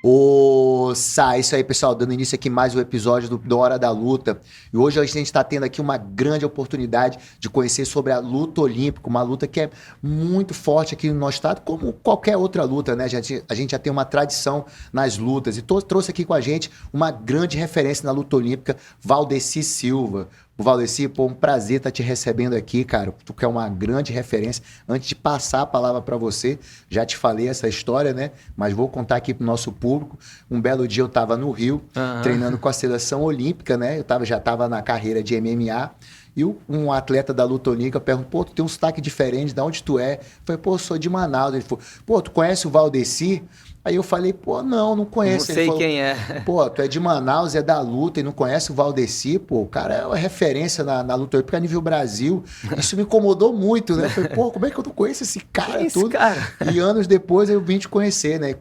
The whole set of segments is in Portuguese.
Ô, Sá, isso aí, pessoal, dando início aqui mais um episódio do Hora da Luta. E hoje a gente está tendo aqui uma grande oportunidade de conhecer sobre a luta olímpica, uma luta que é muito forte aqui no nosso estado, como qualquer outra luta, né? A gente já tem uma tradição nas lutas. E trouxe aqui com a gente uma grande referência na luta olímpica, Valdeci Silva. O Valdeci, pô, um prazer estar te recebendo aqui, cara. Tu que é uma grande referência. Antes de passar a palavra para você, já te falei essa história, né? Mas vou contar aqui pro nosso público. Um belo dia eu estava no Rio, treinando com a seleção olímpica, né? Já estava na carreira de MMA. E um atleta da luta olímpica perguntou, pô, tu tem um sotaque diferente, de onde tu é? Eu falei, pô, eu sou de Manaus. Ele falou, pô, tu conhece o Valdeci? Aí eu falei, pô, não conheço. Não Ele sei falou, quem é. pô, tu é de Manaus, é da luta e não conhece o Valdeci? Pô, o cara é uma referência na luta olímpica a nível Brasil. Isso me incomodou muito, né? Eu falei, pô, como é que eu não conheço esse cara Quem é esse tudo? cara? E anos depois eu vim te conhecer, né?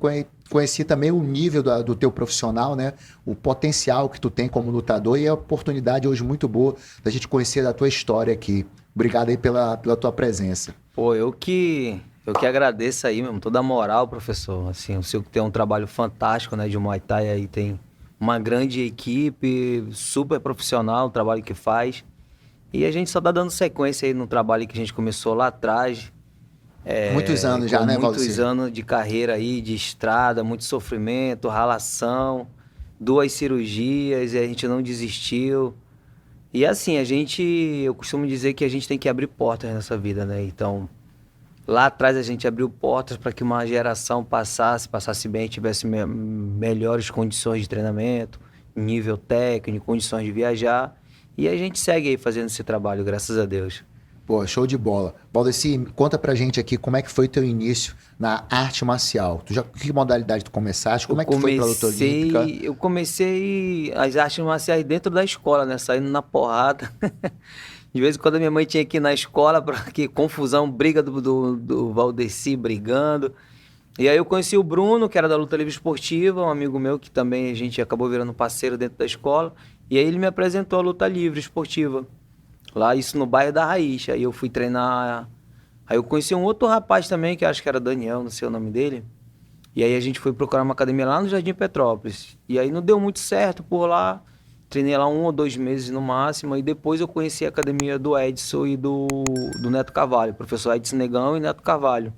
Conheci também o nível do teu profissional, né? O potencial que tu tem como lutador e a oportunidade hoje muito boa da gente conhecer da tua história aqui. Obrigado aí pela tua presença. Pô, eu que agradeço aí mesmo, toda a moral, professor. Assim, o senhor que tem um trabalho fantástico, né, de Muay Thai aí, tem uma grande equipe, super profissional, o trabalho que faz. E a gente só tá dando sequência aí no trabalho que a gente começou lá atrás. Muitos anos já, né, Valdeci? Muitos anos de carreira aí, de estrada, muito sofrimento, ralação, 2 cirurgias e a gente não desistiu. E assim, eu costumo dizer que a gente tem que abrir portas nessa vida, né? Então, lá atrás a gente abriu portas para que uma geração passasse bem, tivesse melhores condições de treinamento, nível técnico, condições de viajar. E a gente segue aí fazendo esse trabalho, graças a Deus. Pô, show de bola. Valdeci, conta pra gente aqui como é que foi teu início na arte marcial. Que modalidade tu começaste? Como é que foi pra luta olímpica? Eu comecei as artes marciais dentro da escola, né? Saindo na porrada. De vez em quando a minha mãe tinha que ir na escola para que confusão, briga do Valdeci brigando. E aí eu conheci o Bruno, que era da luta livre esportiva, um amigo meu que também a gente acabou virando parceiro dentro da escola. E aí ele me apresentou a luta livre esportiva. Lá, isso no bairro da Raiz. Aí eu fui treinar. Aí eu conheci um outro rapaz também, que acho que era Daniel, não sei o nome dele. E aí a gente foi procurar uma academia lá no Jardim Petrópolis. E aí não deu muito certo por lá. Treinei lá 1 ou 2 meses no máximo. E depois eu conheci a academia do Edson e do Neto Carvalho. Professor Edson Negão e Neto Carvalho.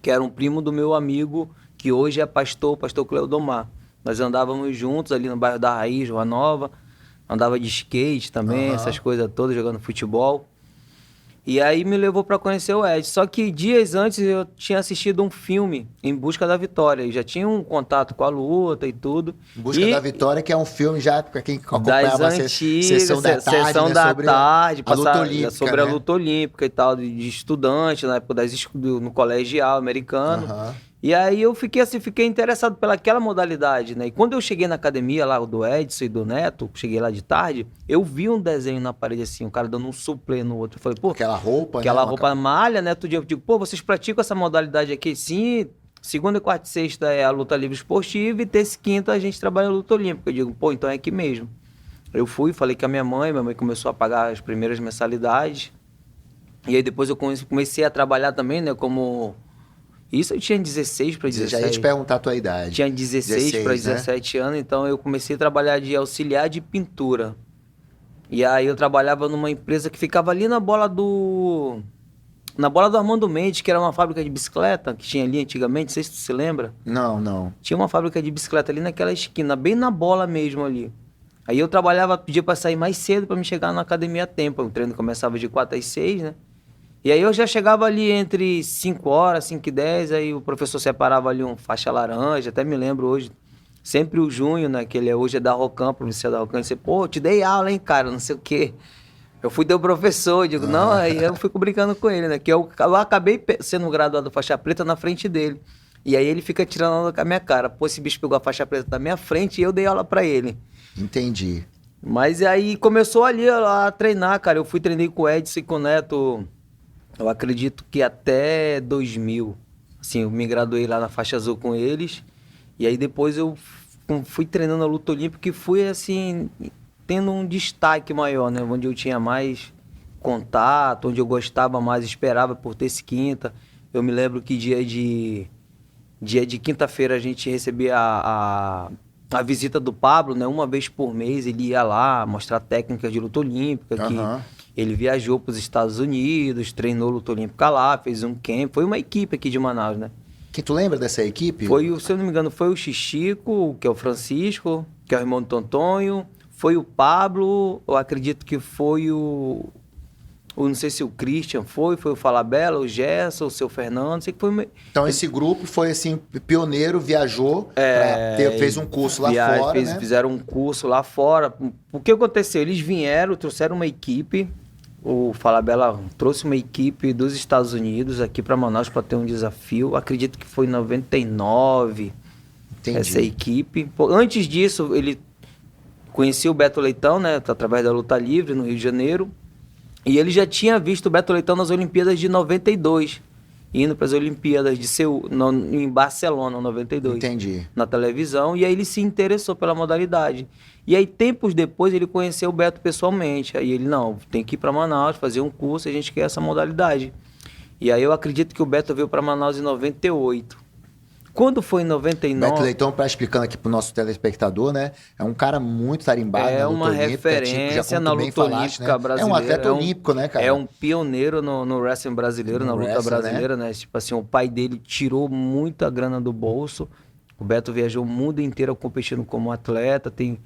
Que era um primo do meu amigo, que hoje é pastor Cleodomar. Nós andávamos juntos ali no bairro da Raiz, Rua Nova. Andava de skate também, essas coisas todas, jogando futebol. E aí me levou para conhecer o Ed. Só que dias antes eu tinha assistido um filme, Em Busca da Vitória. E já tinha um contato com a luta e tudo. Em Busca da Vitória, que é um filme já para quem acompanhava das a antigas, sessão da tarde, sessão né, da sobre tarde, a luta passar olímpica, sobre né? a luta olímpica e tal, de estudante, na época no colegial americano. E aí eu fiquei interessado pelaquela modalidade, né? E quando eu cheguei na academia lá, do Edson e do Neto, cheguei lá de tarde, eu vi um desenho na parede assim, um cara dando um suplê no outro. Eu falei, pô, Aquela roupa, aquela né? roupa malha, né? Todo dia eu digo, pô, vocês praticam essa modalidade aqui? Sim, segunda, quarta e sexta é a luta livre esportiva e terça e quinta a gente trabalha a luta olímpica. Eu digo, pô, então é aqui mesmo. Eu fui, falei com a minha mãe começou a pagar as primeiras mensalidades. E aí depois eu comecei a trabalhar também, né, como... Isso eu tinha 16 para 17. Já ia te perguntar a tua idade. Tinha 16 para 17 anos, então eu comecei a trabalhar de auxiliar de pintura. E aí eu trabalhava numa empresa que ficava ali na bola do Armando Mendes, que era uma fábrica de bicicleta que tinha ali antigamente, não sei se tu se lembra. Não. Tinha uma fábrica de bicicleta ali naquela esquina, bem na bola mesmo ali. Aí eu trabalhava, pedia para sair mais cedo para me chegar na academia a tempo. O treino começava de 4 às 6, né? E aí eu já chegava ali entre 5 horas, 5 e 10, aí o professor separava ali um faixa laranja, até me lembro hoje, sempre o Junho, né, que ele hoje é da Rocan, provincial da Rocan, ele disse, pô, eu te dei aula, hein, cara, não sei o quê. Eu fui teu professor, eu digo, não, aí eu fico brincando com ele, né, que eu acabei sendo graduado faixa preta na frente dele. E aí ele fica tirando aula com a minha cara, pô, esse bicho pegou a faixa preta da minha frente e eu dei aula pra ele. Entendi. Mas aí começou ali a treinar, cara, treinei com o Edson e com o Neto. Eu acredito que até 2000, assim, eu me graduei lá na faixa azul com eles, e aí depois eu fui treinando a luta olímpica e fui, assim, tendo um destaque maior, né? Onde eu tinha mais contato, onde eu gostava mais, esperava por terça e quinta. Eu me lembro que dia de Dia de quinta-feira a gente recebia a visita do Pablo, né? Uma vez por mês ele ia lá mostrar técnicas de luta olímpica, que ele viajou para os Estados Unidos, treinou luta olímpica lá, fez um camp. Foi uma equipe aqui de Manaus, né? Que tu lembra dessa equipe? Se eu não me engano, foi o Xixico, que é o Francisco, que é o irmão do Tontonho, foi o Pablo, eu acredito que foi não sei se o Christian foi o Falabella, o Gerson, o seu Fernando, sei que foi... Então esse grupo foi assim, pioneiro, viajou, fez um curso lá fora, né? Fizeram um curso lá fora. O que aconteceu? Eles vieram, trouxeram uma equipe, o Falabella trouxe uma equipe dos Estados Unidos aqui para Manaus para ter um desafio, acredito que foi em 99, Entendi. Essa equipe. Antes disso, ele conhecia o Beto Leitão, né, através da luta livre no Rio de Janeiro. E ele já tinha visto o Beto Leitão nas Olimpíadas de 92, indo para as Olimpíadas de Seul, em Barcelona, 92. Entendi. Na televisão, e aí ele se interessou pela modalidade. E aí, tempos depois, ele conheceu o Beto pessoalmente. Aí ele, não, tem que ir para Manaus, fazer um curso, a gente quer essa modalidade. E aí eu acredito que o Beto veio para Manaus em 98. Quando foi em 99... Beto Leitão, para explicando aqui pro nosso telespectador, né? É um cara muito tarimbado na luta uma olímpica. Referência na luta olímpica brasileira. É um atleta olímpico, né, cara? É um pioneiro no wrestling brasileiro, na luta brasileira, né? Tipo assim, o pai dele tirou muita grana do bolso. O Beto viajou o mundo inteiro competindo como atleta, tem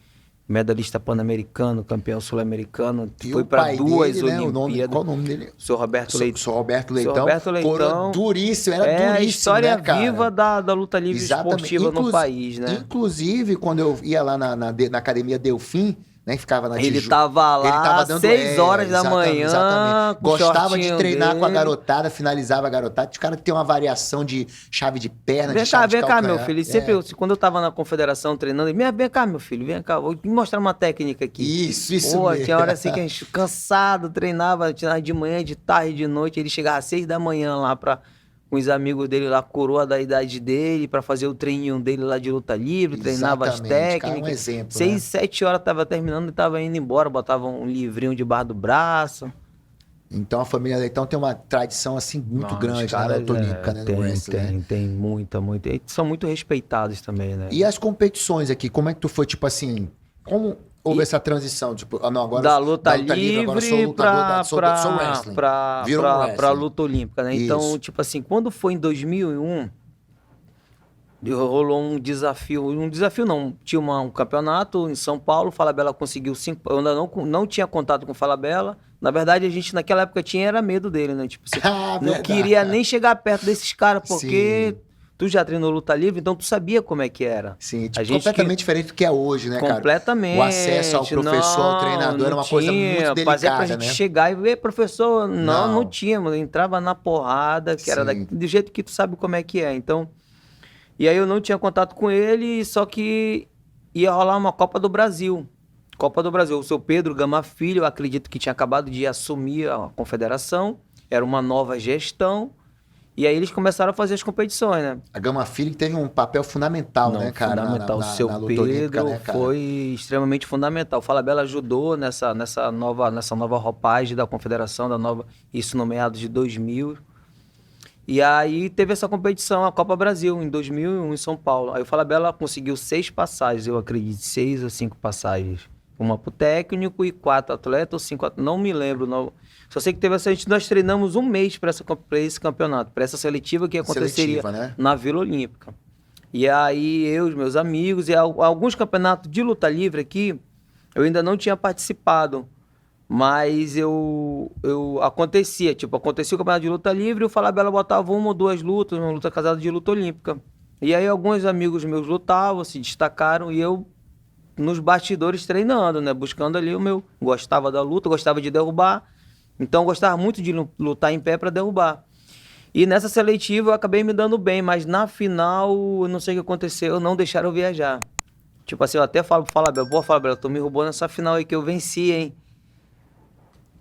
medalhista pan-americano, campeão sul-americano, foi para duas Olimpíadas. Qual o nome dele? O senhor Roberto Leitão. Senhor Roberto Leitão. Roberto Leitão. Duríssimo, era duríssimo, a história, né, cara? viva da luta livre esportiva no país, né? Inclusive, quando eu ia lá na Academia Delfim, né, que ficava na Ele tava lá, 6 horas da manhã, exatamente. Gostava de treinar dele. com a garotada, finalizava a garotada. Os caras tem uma variação de chave de perna, vem de chave cá, de calcanhar. Vem cá, meu filho. Sempre, quando eu tava na confederação treinando, ele, vem cá, meu filho, vem cá, vou te mostrar uma técnica aqui. Isso mesmo. Tinha hora assim que a gente cansado, treinava de manhã, de tarde, de noite. Ele chegava às 6 da manhã lá com os amigos dele lá, coroa da idade dele, pra fazer o treininho dele lá de luta livre, treinava as técnicas. Cara, um exemplo, 6, 7 horas tava terminando e tava indo embora, botava um livrinho debaixo do braço. Então a família Leitão tem uma tradição assim muito grande na luta olímpica, né? Tem muita. E são muito respeitados também, né? E as competições aqui, como é que tu foi, tipo assim, como houve essa transição? Tipo, agora da luta livre agora sou lutador, sou wrestling. Pra luta olímpica, né? Então, tipo assim, quando foi em 2001, rolou um desafio não, tinha um campeonato em São Paulo, o Falabella conseguiu 5, eu ainda não tinha contato com o Falabella, na verdade a gente naquela época era medo dele, né? Tipo, não queria nem chegar perto desses caras, porque... Sim. Tu já treinou luta livre, então tu sabia como é que era. Sim, tipo, completamente diferente do que é hoje, né, cara? Completamente. O acesso ao professor, ao treinador, era uma coisa muito delicada, fazia pra gente chegar e ver, professor, não tínhamos, entrava na porrada, que era do jeito que tu sabe como é que é. Então, e aí eu não tinha contato com ele, só que ia rolar uma Copa do Brasil. Copa do Brasil. O seu Pedro Gama Filho, eu acredito que tinha acabado de assumir a confederação, era uma nova gestão. E aí eles começaram a fazer as competições, né? A Gama Filho que teve um papel fundamental, né, cara? Fundamental. O seu Pedro olímpica, né, foi extremamente fundamental. O Falabella ajudou nessa nova roupagem da confederação, isso no meados de 2000. E aí teve essa competição, a Copa Brasil, em 2001, em São Paulo. Aí o Falabella conseguiu 6 passagens, eu acredito, 6 ou 5 passagens. Uma pro técnico e 4 atletas ou 5 atletas, não me lembro, não. Só sei que teve nós treinamos um mês para esse campeonato, para essa seletiva que aconteceria na Vila Olímpica. E aí eu, os meus amigos e alguns campeonatos de luta livre aqui, eu ainda não tinha participado, mas acontecia o campeonato de luta livre e o Falabella botava 1 ou 2 lutas, uma luta casada de luta olímpica. E aí alguns amigos meus lutavam, se destacaram e eu nos bastidores treinando, né, buscando ali gostava da luta, gostava de derrubar. Então, eu gostava muito de lutar em pé para derrubar. E nessa seletiva eu acabei me dando bem, mas na final, eu não sei o que aconteceu, não deixaram eu viajar. Tipo assim, eu até falo pro Falabella, tu me roubou nessa final aí que eu venci, hein?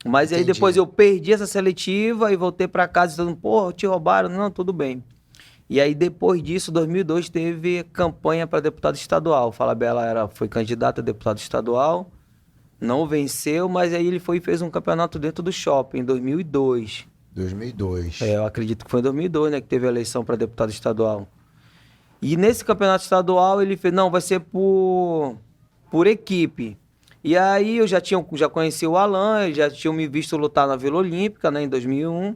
Mas aí depois eu perdi essa seletiva e voltei para casa dizendo, te roubaram? Não, tudo bem. E aí depois disso, 2002, teve campanha para deputado estadual. O Falabella foi candidato a deputado estadual. Não venceu, mas aí ele fez um campeonato dentro do shopping em 2002. 2002. Eu acredito que foi em 2002, né, que teve a eleição para deputado estadual. E nesse campeonato estadual ele fez, não, vai ser por equipe. E aí eu já conheci o Alan, eles já tinham me visto lutar na Vila Olímpica, né, em 2001.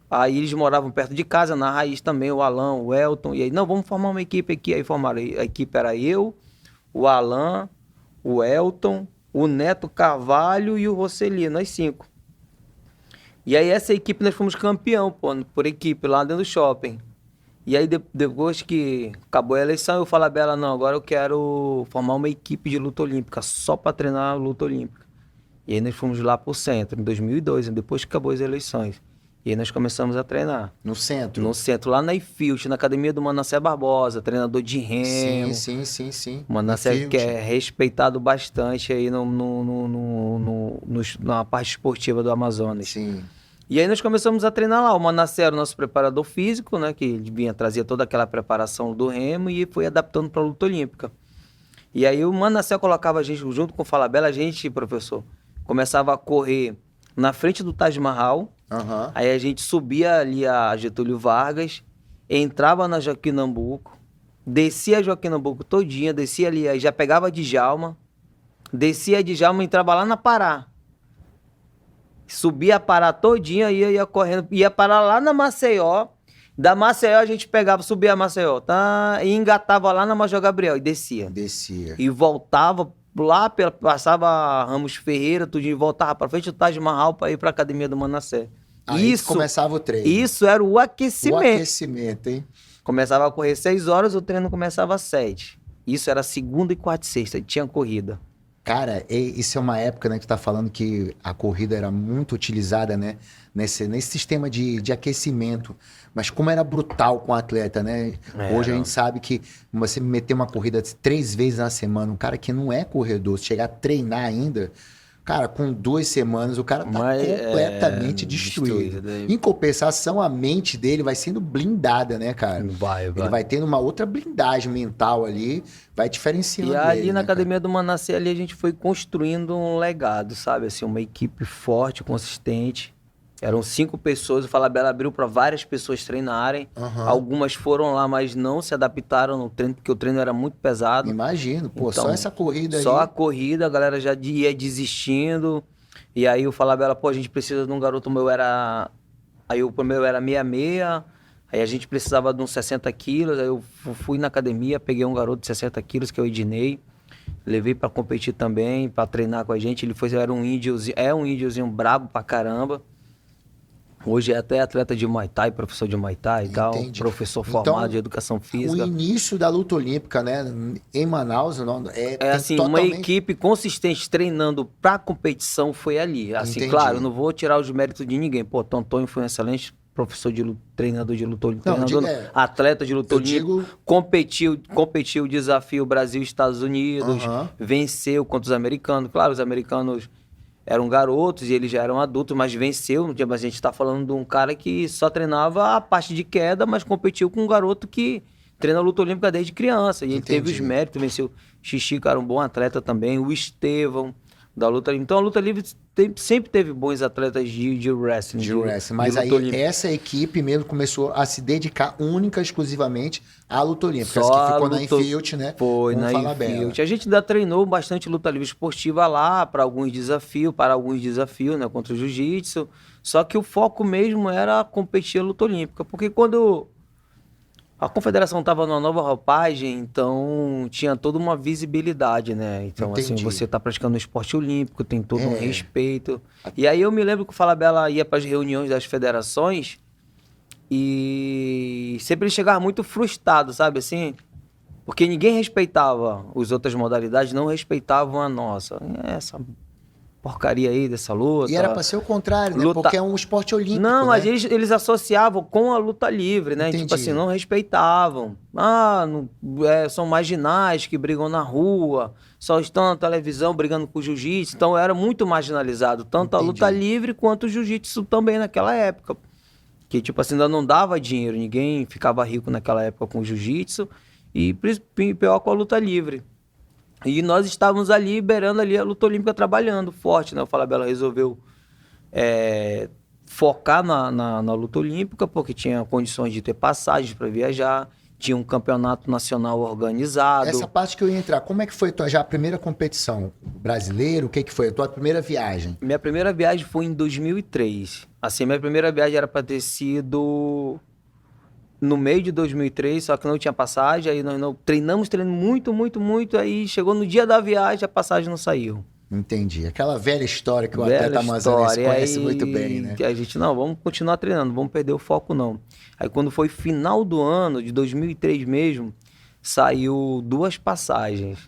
Aí eles moravam perto de casa, na Raiz também, o Alan, o Elton. E aí, não, vamos formar uma equipe aqui. Aí formaram, a equipe era eu, o Alan, o Elton, o Neto Carvalho e o Roseli, nós 5. E aí essa equipe nós fomos campeão, pô, por equipe, lá dentro do shopping. E aí depois que acabou a eleição, eu falei a Bela, não, agora eu quero formar uma equipe de luta olímpica, só para treinar a luta olímpica. E aí nós fomos lá pro centro, em 2002, depois que acabou as eleições. E aí nós começamos a treinar. No centro? No centro, lá na IFILT, na academia do Manassé Barbosa, treinador de remo. Sim. O Manassé que é respeitado bastante aí na parte esportiva do Amazonas. Sim. E aí nós começamos a treinar lá. O Manassé era o nosso preparador físico, né? Que ele vinha trazer toda aquela preparação do remo e foi adaptando para a luta olímpica. E aí o Manassé colocava a gente, junto com o Falabella, a gente, professor, começava a correr na frente do Taj Mahal. Uhum. Aí a gente subia ali a Getúlio Vargas, entrava na Joaquim Nabuco, descia a Joaquim Nabuco todinha, descia ali, aí já pegava a Djalma, descia a Djalma e entrava lá na Pará. Subia a Pará todinha, ia correndo, ia parar lá na Maceió. Da Maceió a gente pegava, subia a Maceió, tá? E engatava lá na Major Gabriel e descia. E voltava lá, passava Ramos Ferreira, tudinho, voltava pra frente do Taj Mahal pra ir pra academia do Manassé. Aí começava o treino. Isso era o aquecimento. O aquecimento, hein? Começava a correr 6 horas, o treino começava às 7. Isso era segunda e quarta e sexta, tinha corrida. Cara, isso é uma época, né, que tu tá falando que a corrida era muito utilizada, né, nesse sistema de aquecimento. Mas como era brutal com o atleta, né? Hoje a gente sabe que você meter uma corrida 3 vezes na semana, um cara que não é corredor, se chegar a treinar ainda, cara, com 2 semanas o cara tá completamente destruído. Em compensação, a mente dele vai sendo blindada, né, cara? Vai. Ele vai tendo uma outra blindagem mental ali, vai diferenciando. E ali ele, na né, academia do Manassé, ali a gente foi construindo um legado, sabe? Assim, uma equipe forte, consistente. Eram 5 pessoas, o Falabella abriu para várias pessoas treinarem. Uhum. Algumas foram lá, mas não se adaptaram no treino, porque o treino era muito pesado. Imagino, pô, então, só essa corrida aí. Só a corrida, a galera já ia desistindo. E aí o Falabella, pô, a gente precisa de um garoto, o meu era 66, aí a gente precisava de uns 60 quilos, aí eu fui na academia, peguei um garoto de 60 quilos, que é o Ednei, levei para competir também, para treinar com a gente. Ele era um índiozinho brabo pra caramba. Hoje é até atleta de Muay Thai, professor de Muay Thai e tal, professor formado de educação física. O início da luta olímpica, né, em Manaus, assim, totalmente... uma equipe consistente treinando pra competição foi ali. Assim, claro, não vou tirar os méritos de ninguém. Pô, Tontonho foi um excelente professor treinador de luta olímpica, atleta de luta olímpica, competiu o desafio Brasil-Estados Unidos, venceu contra os americanos. Claro, os americanos eram garotos e eles já eram adultos, mas venceu. Mas a gente está falando de um cara que só treinava a parte de queda, mas competiu com um garoto que treina luta olímpica desde criança. E ele teve os méritos, venceu. Xixico era um bom atleta também, o Estevão da luta livre. Então a luta livre sempre teve bons atletas de wrestling. Mas aí essa equipe mesmo começou a se dedicar única e exclusivamente à luta olímpica. Só que ficou na IFILT, né? Foi na IFILT. A gente ainda treinou bastante luta livre esportiva lá, para alguns desafios, né? Contra o jiu-jitsu. Só que o foco mesmo era competir a luta olímpica. Porque quando a confederação estava numa nova roupagem, então tinha toda uma visibilidade, né? Então, assim, você está praticando um esporte olímpico, tem todo um respeito. E aí eu me lembro que o Falabella ia para as reuniões das federações e sempre ele chegava muito frustrado, sabe assim? Porque ninguém respeitava as outras modalidades, não respeitavam a nossa. Essa porcaria aí dessa luta. E era pra ser o contrário, né? Porque é um esporte olímpico, não, né? mas eles associavam com a luta livre, né? Tipo assim, não respeitavam. São marginais que brigam na rua, só estão na televisão brigando com o jiu-jitsu. Então era muito marginalizado, tanto a luta livre quanto o jiu-jitsu também naquela época. Que tipo assim, ainda não dava dinheiro, ninguém ficava rico naquela época com o jiu-jitsu e pior com a luta livre. E nós estávamos ali, liberando ali a luta olímpica trabalhando forte, né? O Falabella resolveu focar na luta olímpica, porque tinha condições de ter passagens para viajar, tinha um campeonato nacional organizado. Essa parte que eu ia entrar, como é que foi já a primeira competição? Brasileiro, o que foi? A tua primeira viagem? Minha primeira viagem foi em 2003. Assim, minha primeira viagem era para ter sido no meio de 2003, só que não tinha passagem, aí nós não treinamos muito, aí chegou no dia da viagem, a passagem não saiu. Entendi. Aquela velha história que o atleta amazonense conhece muito bem, né? Que a gente, não, vamos continuar treinando, não vamos perder o foco não. Aí quando foi final do ano, de 2003 mesmo, saiu 2 passagens.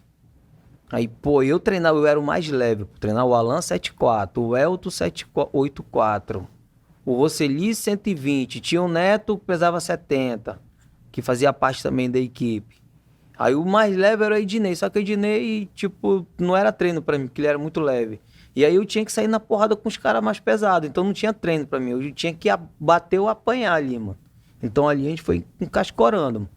Aí, pô, eu treinava, eu era o mais leve, treinar o Alan 7.4, o Elton 7.8.4, o Roseli 120, tinha o Neto que pesava 70, que fazia parte também da equipe. Aí o mais leve era o Ednei, só que o Ednei, tipo, não era treino pra mim, porque ele era muito leve. E aí eu tinha que sair na porrada com os caras mais pesados, então não tinha treino pra mim, eu tinha que bater ou apanhar ali, mano. Então ali a gente foi encascorando, mano.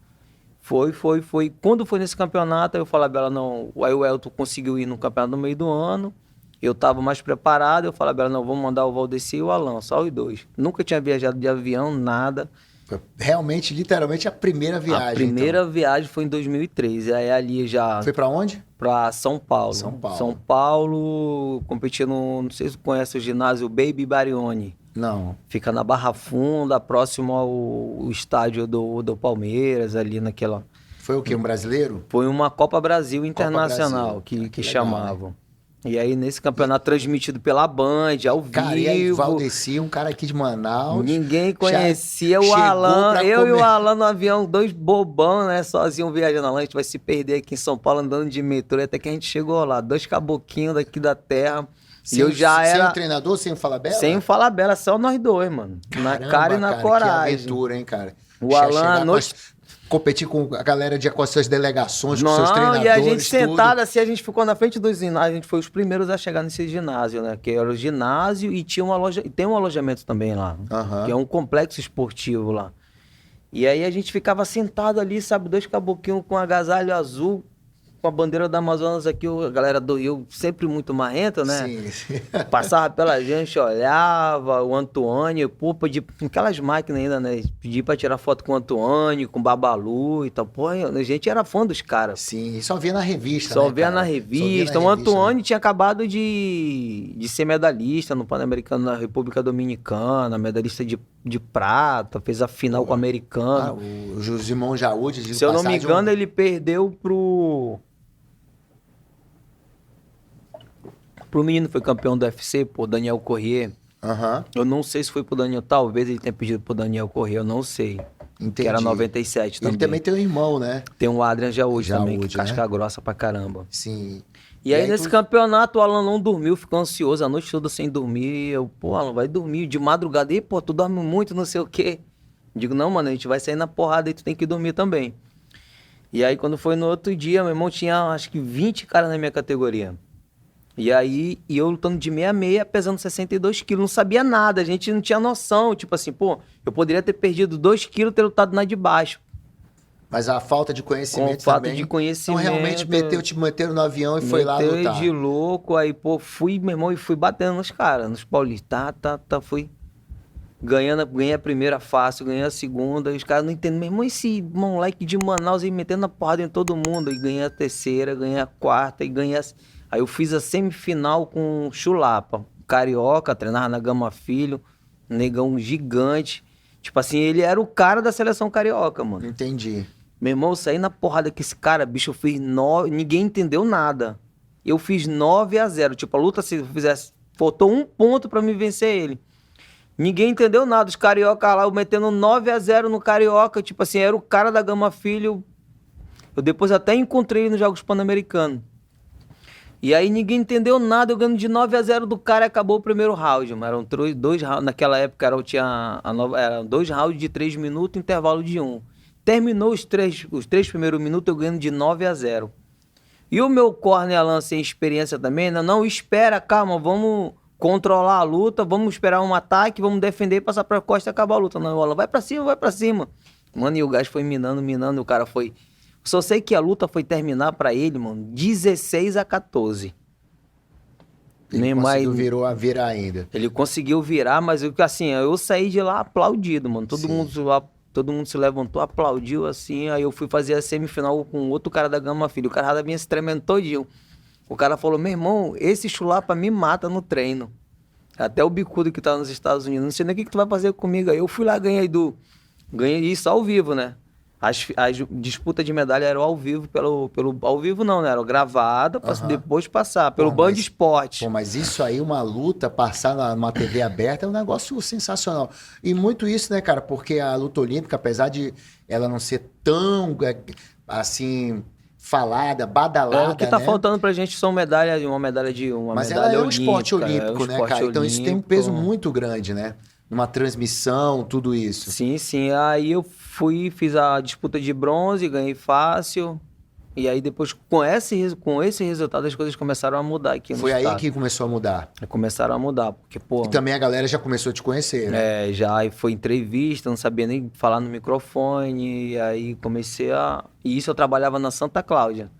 Foi. Quando foi nesse campeonato, aí eu falei, Bela, não, aí o Elton conseguiu ir no campeonato no meio do ano, eu tava mais preparado, eu falei, Bela, não, vamos mandar o Valdeci e o Alan, só os 2. Nunca tinha viajado de avião, nada. Foi realmente, literalmente, a primeira viagem. A primeira viagem foi em 2003. E aí ali já... Foi pra onde? Pra São Paulo. São Paulo. São Paulo, competi no... Não sei se você conhece o ginásio Baby Barione. Não. Fica na Barra Funda, próximo ao estádio do Palmeiras, ali naquela... Foi o quê? Um brasileiro? Foi uma Copa Brasil Internacional, Copa Brasil. que Legal, chamavam. Né? E aí, nesse campeonato transmitido pela Band, ao vivo. Cara, e aí, Valdeci, um cara aqui de Manaus. Ninguém conhecia o Alan. Eu e o Alan no avião, 2 bobão, né? Sozinho viajando na lancha. A gente vai se perder aqui em São Paulo, andando de metrô. Até que a gente chegou lá, 2 caboquinhos daqui da terra. E eu já era... Sem o treinador, sem o Falabella? Sem o Falabella, só nós 2, mano. Caramba, na cara e na coragem. Que aventura, hein, cara? O Alan... Competir com a galera com as suas delegações, com não, seus treinadores, e a gente tudo. sentado assim, a gente ficou na frente do ginásio, a gente foi os primeiros a chegar nesse ginásio, né? Que era o ginásio e tinha tem um alojamento também lá, que é um complexo esportivo lá. E aí a gente ficava sentado ali, sabe, 2 caboquinhos com agasalho azul, com a bandeira da Amazonas aqui, a galera do Rio sempre muito marrenta, né? Sim. Passava pela gente, olhava, o Antônio, pô, pedia, aquelas máquinas ainda, né? Pedia pra tirar foto com o Antônio, com o Babalu e tal. Pô, a gente era fã dos caras. Sim, só via na revista, Só né, via cara? na revista. O Antônio tinha acabado de ser medalhista no Pan-Americano na República Dominicana, medalhista de prata, fez a final com o americano. O Josimão Jaúde, se eu não me engano, ele perdeu pro menino que foi campeão do UFC, pô, Daniel Corrêa. Eu não sei se foi pro Daniel, talvez ele tenha pedido pro Daniel Corrêa, eu não sei. Entendi. Que era 97 também. Ele também tem um irmão, né? Tem um Adrian Jaúde também, que né? casca grossa pra caramba. Sim. E aí nesse campeonato o Alan não dormiu, ficou ansioso a noite toda sem dormir. Eu, pô, Alan, vai dormir de madrugada. E, pô, tu dorme muito, não sei o quê. Digo, não, mano, a gente vai sair na porrada e tu tem que dormir também. E aí quando foi no outro dia, meu irmão tinha acho que 20 caras na minha categoria. E aí, eu lutando de 66, pesando 62 quilos, não sabia nada, a gente não tinha noção, tipo assim, pô, eu poderia ter perdido 2 quilos e ter lutado na de baixo. Mas a falta de conhecimento Com falta também. de conhecimento. Então realmente te meteram no avião e foi lá lutar. De louco, aí, pô, fui, meu irmão, e fui batendo nos caras, nos paulistas, fui ganhei a primeira fácil, ganhei a segunda, e os caras não entendem, meu irmão, esse moleque de Manaus aí metendo a porrada em todo mundo, e ganhei a terceira, ganhei a quarta, e ganhei a... Aí eu fiz a semifinal com o Chulapa, carioca, treinava na Gama Filho, negão gigante. Tipo assim, ele era o cara da seleção carioca, mano. Entendi. Meu irmão, eu saí na porrada com esse cara, bicho, eu fiz 9, ninguém entendeu nada. Eu fiz 9-0, tipo, a luta, se eu fizesse, faltou 1 ponto pra me vencer ele. Ninguém entendeu nada, os carioca lá, eu metendo 9-0 no carioca, tipo assim, era o cara da Gama Filho. Eu depois até encontrei ele nos Jogos Pan-Americanos. E aí ninguém entendeu nada, eu ganhando de 9-0 do cara e acabou o primeiro round, mano. Eram 2 rounds, naquela época eram 2 rounds de 3 minutos, intervalo de 1. Terminou os 3 primeiros minutos, eu ganhando de 9-0. E o meu corner, Alan, sem experiência também, não, espera, calma, vamos controlar a luta, vamos esperar um ataque, vamos defender, passar pra costa e acabar a luta. Não, Alan, vai pra cima. Mano, e o gás foi minando, o cara foi... Só sei que a luta foi terminar pra ele, mano, 16-14. Ele conseguiu virar ainda. Ele conseguiu virar, mas assim, eu saí de lá aplaudido, mano. Todo mundo todo mundo se levantou, aplaudiu assim, aí eu fui fazer a semifinal com outro cara da Gama Filho, o cara vinha se tremendo todinho. O cara falou, meu irmão, esse chulapa me mata no treino. Até o bicudo que tá nos Estados Unidos, não sei nem o que tu vai fazer comigo. Aí eu fui lá, ganhei isso ao vivo, né? As disputas de medalha eram ao vivo, ao vivo não, né? Era gravada, pra depois passar, pelo Band Esporte. Pô, mas isso aí, uma luta, passar numa TV aberta é um negócio sensacional. E muito isso, né, cara? Porque a luta olímpica, apesar de ela não ser tão, assim, falada, badalada, O que tá né? faltando pra gente são uma medalha de uma Mas medalha ela é um olímpica, esporte olímpico, né, cara? Então isso tem um peso olímpico. muito grande, né? Numa transmissão, tudo isso. Sim, sim. Aí eu fiz a disputa de bronze, ganhei fácil. E aí depois, com esse resultado, as coisas começaram a mudar aqui no Foi aí estado. que começou a mudar. Começaram a mudar, porque, pô... E também a galera já começou a te conhecer, né? já aí foi entrevista, não sabia nem falar no microfone, e aí comecei a... E isso eu trabalhava na Santa Cláudia.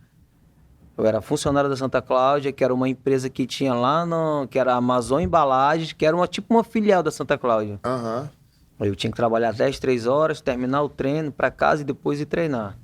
Eu era funcionário da Santa Cláudia, que era uma empresa que tinha lá, que era a Amazon Embalagens, que era tipo uma filial da Santa Cláudia. Aham. Aí eu tinha que trabalhar 10, 3 horas, terminar o treino para casa e depois ir treinar.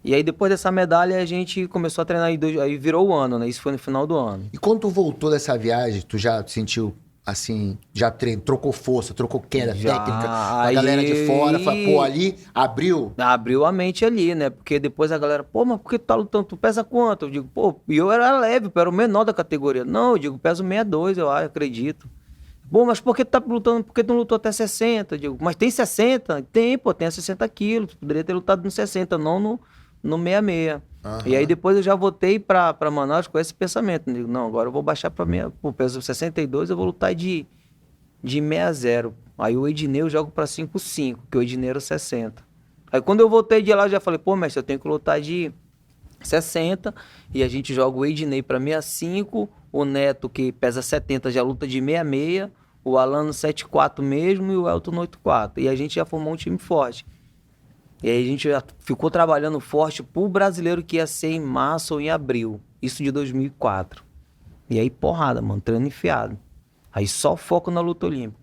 E aí depois dessa medalha a gente começou a treinar, aí virou o ano, né? Isso foi no final do ano. E quando tu voltou dessa viagem, tu já sentiu, assim, já trocou força, trocou queda Já, técnica, a galera de fora, pô, ali abriu? Abriu a mente ali, né? Porque depois a galera, pô, mas por que tu tá lutando? Tu pesa quanto? Eu digo, pô, e eu era leve, eu era o menor da categoria. Não, eu digo, peso 62, eu acredito. Bom, mas por que tu tá lutando? Por que tu não lutou até 60? Eu digo, mas tem 60? Tem, pô, tem a 60 quilos. Tu poderia ter lutado no 60, não no 66. E aí depois eu já voltei pra Manaus com esse pensamento. Eu digo, não, agora eu vou baixar pra peso 62, eu vou lutar de 60. Aí o Ednei eu jogo pra 5,5, que o Ednei era 60. Aí quando eu voltei de lá, eu já falei, pô, mestre, eu tenho que lutar de 60, e a gente joga o Ednei pra 65, o Neto, que pesa 70, já luta de 66, o Alano 74 mesmo e o Elton no 84. E a gente já formou um time forte. E aí a gente já ficou trabalhando forte pro brasileiro que ia ser em março ou em abril. Isso de 2004. E aí porrada, mano, treino enfiado. Aí só foco na luta olímpica.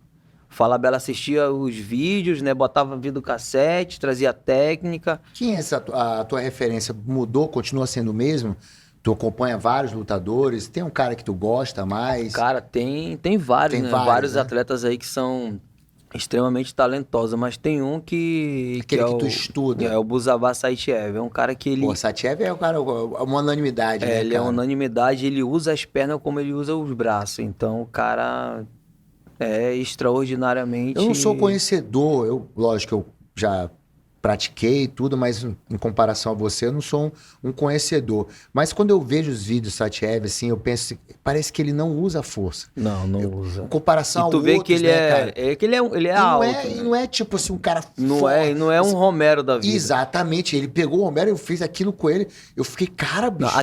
Falabella assistia os vídeos, né? Botava vídeo cassete, trazia técnica. Quem é a tua referência? Mudou? Continua sendo o mesmo? Tu acompanha vários lutadores? Tem um cara que tu gosta mais? Cara, tem vários, Tem né? vários, Vários né? atletas aí que são extremamente talentosos, mas tem um que Aquele é que tu o, estuda. É o Buzavá Saitiev. É um cara que ele... Pô, Satiev é o cara, uma unanimidade, né, ele é cara? unanimidade, ele usa as pernas como ele usa os braços. Então o cara é extraordinariamente... Eu não sou conhecedor, lógico que eu já pratiquei tudo, mas em comparação a você, eu não sou um conhecedor. Mas quando eu vejo os vídeos do Satiev, assim, eu penso, parece que ele não usa força. Não usa. Em comparação E tu a vê outros, que ele né, cara? ele é E alto. não é tipo assim, um cara Não forte. não é um Romero da vida. Exatamente, ele pegou o Romero e eu fiz aquilo com ele. Eu fiquei, cara, Não, bicho.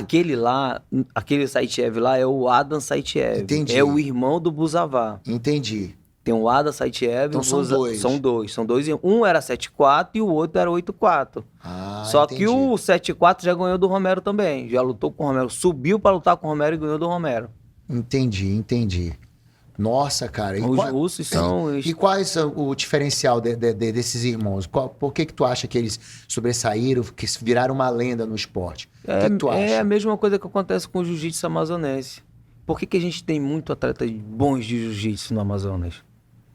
aquele Saitiev lá é o Adam Saitiev. Entendi. É o irmão do Buzavá. Entendi. Tem o Adam Saitiev Então e o são dois. São dois. Um era 7,4 e o outro era 8,4. Ah, Só entendi. que o 7,4 já ganhou do Romero também. Já lutou com o Romero. Subiu pra lutar com o Romero e ganhou do Romero. Entendi. Nossa, cara. Os russos são... E quais são o diferencial desses irmãos? Por que tu acha que eles sobressaíram, que viraram uma lenda no esporte? O que tu acha? É a mesma coisa que acontece com o jiu-jitsu amazonense. Por que a gente tem muito atletas bons de jiu-jitsu no Amazonas?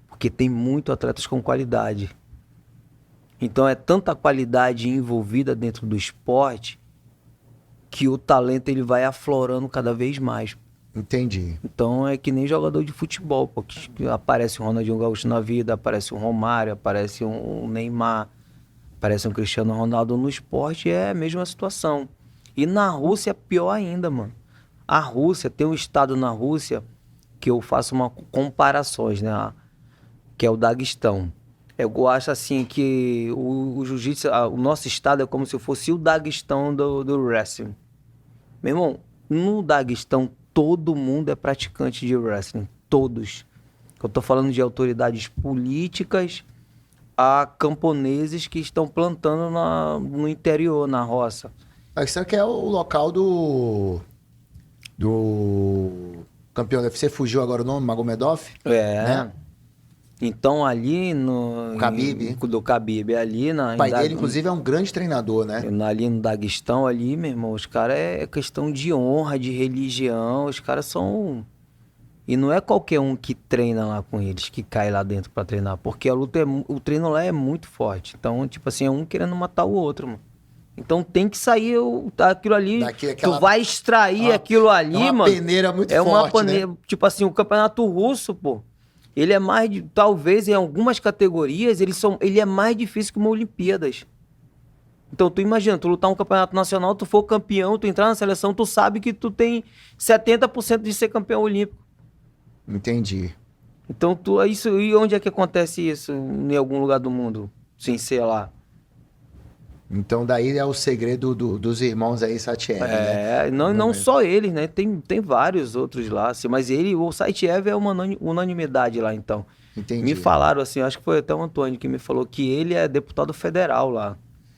Porque tem muito atletas com qualidade. Então é tanta qualidade envolvida dentro do esporte que o talento ele vai aflorando cada vez mais. Entendi. Então é que nem jogador de futebol, porque aparece um Ronaldinho Gaúcho na vida, aparece um Romário, aparece um Neymar, aparece um Cristiano Ronaldo no esporte, é a mesma situação. E na Rússia é pior ainda, mano. A Rússia, tem um estado na Rússia que eu faço uma comparações, né? Que é o Daguestão. Eu acho assim que o jiu-jitsu, o nosso estado é como se fosse o Daguestão do wrestling. Meu irmão, no Daguestão todo mundo é praticante de wrestling. Todos. Eu tô falando de autoridades políticas a camponeses que estão plantando no interior, na roça. Isso aqui é o local do campeão do UFC, fugiu agora o nome, Magomedov? É. Né? Então, ali no... Khabib. Do Khabib, ali na... O pai dele, inclusive, é um grande treinador, né? Ali no Daguestão, ali, meu irmão, os caras é questão de honra, de religião, os caras são... E não é qualquer um que treina lá com eles, que cai lá dentro pra treinar, porque a luta, o treino lá é muito forte. Então, tipo assim, é um querendo matar o outro, mano. Então tem que sair aquilo ali, tu vai extrair aquilo ali, mano. É uma peneira muito forte, uma peneira, né? Tipo assim, o campeonato russo, pô, ele é mais, talvez em algumas categorias, ele é mais difícil que uma Olimpíadas. Então tu imagina, tu lutar um campeonato nacional, tu for campeão, tu entrar na seleção, tu sabe que tu tem 70% de ser campeão olímpico. Entendi. Então isso, e onde é que acontece isso em algum lugar do mundo, sem ser lá? Então daí é o segredo dos irmãos aí, Saitiev, né? Não só eles, né? Tem vários outros lá, assim, mas o Saitiev é uma unanimidade lá, então. Entendi. Me falaram assim, acho que foi até o Antônio que me falou que ele é deputado federal lá.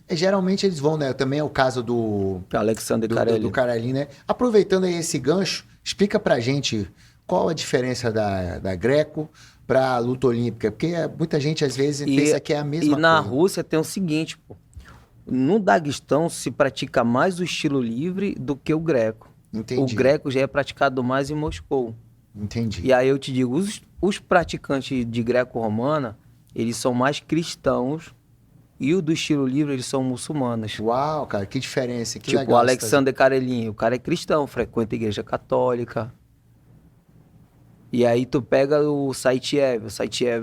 Geralmente eles vão, né? Também é o caso do Alexander Karelin. Do Karelin, né? Aproveitando aí esse gancho, explica pra gente qual a diferença da Greco pra luta olímpica, porque muita gente às vezes pensa que é a mesma coisa. E na Rússia tem o seguinte, pô. No Daguestão se pratica mais o estilo livre do que o greco. Entendi. O greco já é praticado mais em Moscou. Entendi. E aí eu te digo, os praticantes de greco-romana, eles são mais cristãos e o do estilo livre, eles são muçulmanos. Uau, cara, que diferença, que tipo legal. O Alexander Karelin, o cara é cristão, frequenta a igreja católica. E aí tu pega o Saitiev